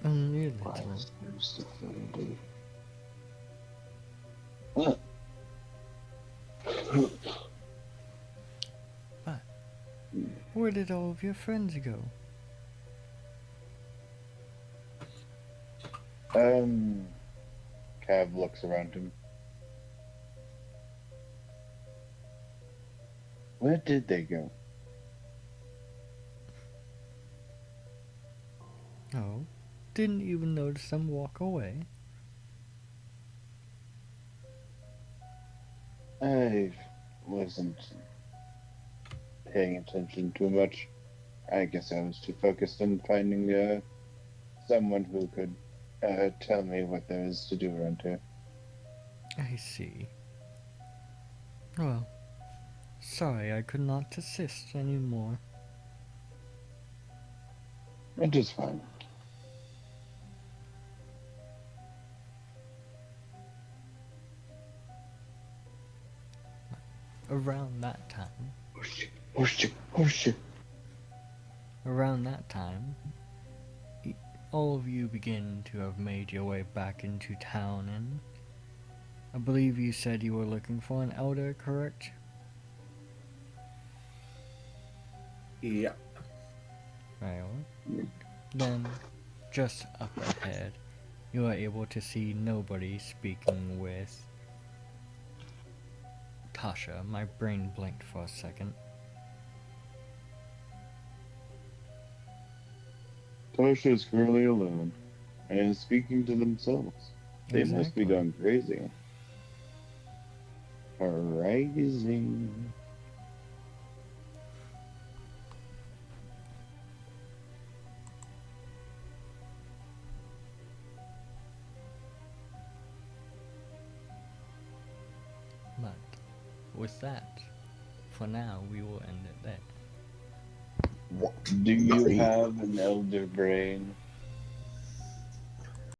Speaker 6: Only a
Speaker 8: Why
Speaker 6: little.
Speaker 8: is there stuff that I do?
Speaker 6: But where did all of your friends go?
Speaker 1: Cav looks around him. Where did they go?
Speaker 6: Oh, didn't even notice them walk away.
Speaker 1: I wasn't paying attention too much. I guess I was too focused on finding someone who could tell me what there is to do around here.
Speaker 6: I see. Well, Sorry, I could not assist anymore.
Speaker 8: It is fine.
Speaker 6: Around that time,
Speaker 8: Horseshoe.
Speaker 6: around that time, all of you begin to have made your way back into town, and I believe you said you were looking for an elder, correct?
Speaker 7: Yeah.
Speaker 6: Well, then, just up ahead, you are able to see nobody speaking with Tasha. My brain blinked for a second.
Speaker 8: Tasha is currently alone and is speaking to themselves. They must be
Speaker 6: Exactly.
Speaker 8: going crazy. Crazy.
Speaker 6: But with that, for now, we will end it there.
Speaker 8: Do you have an elder brain?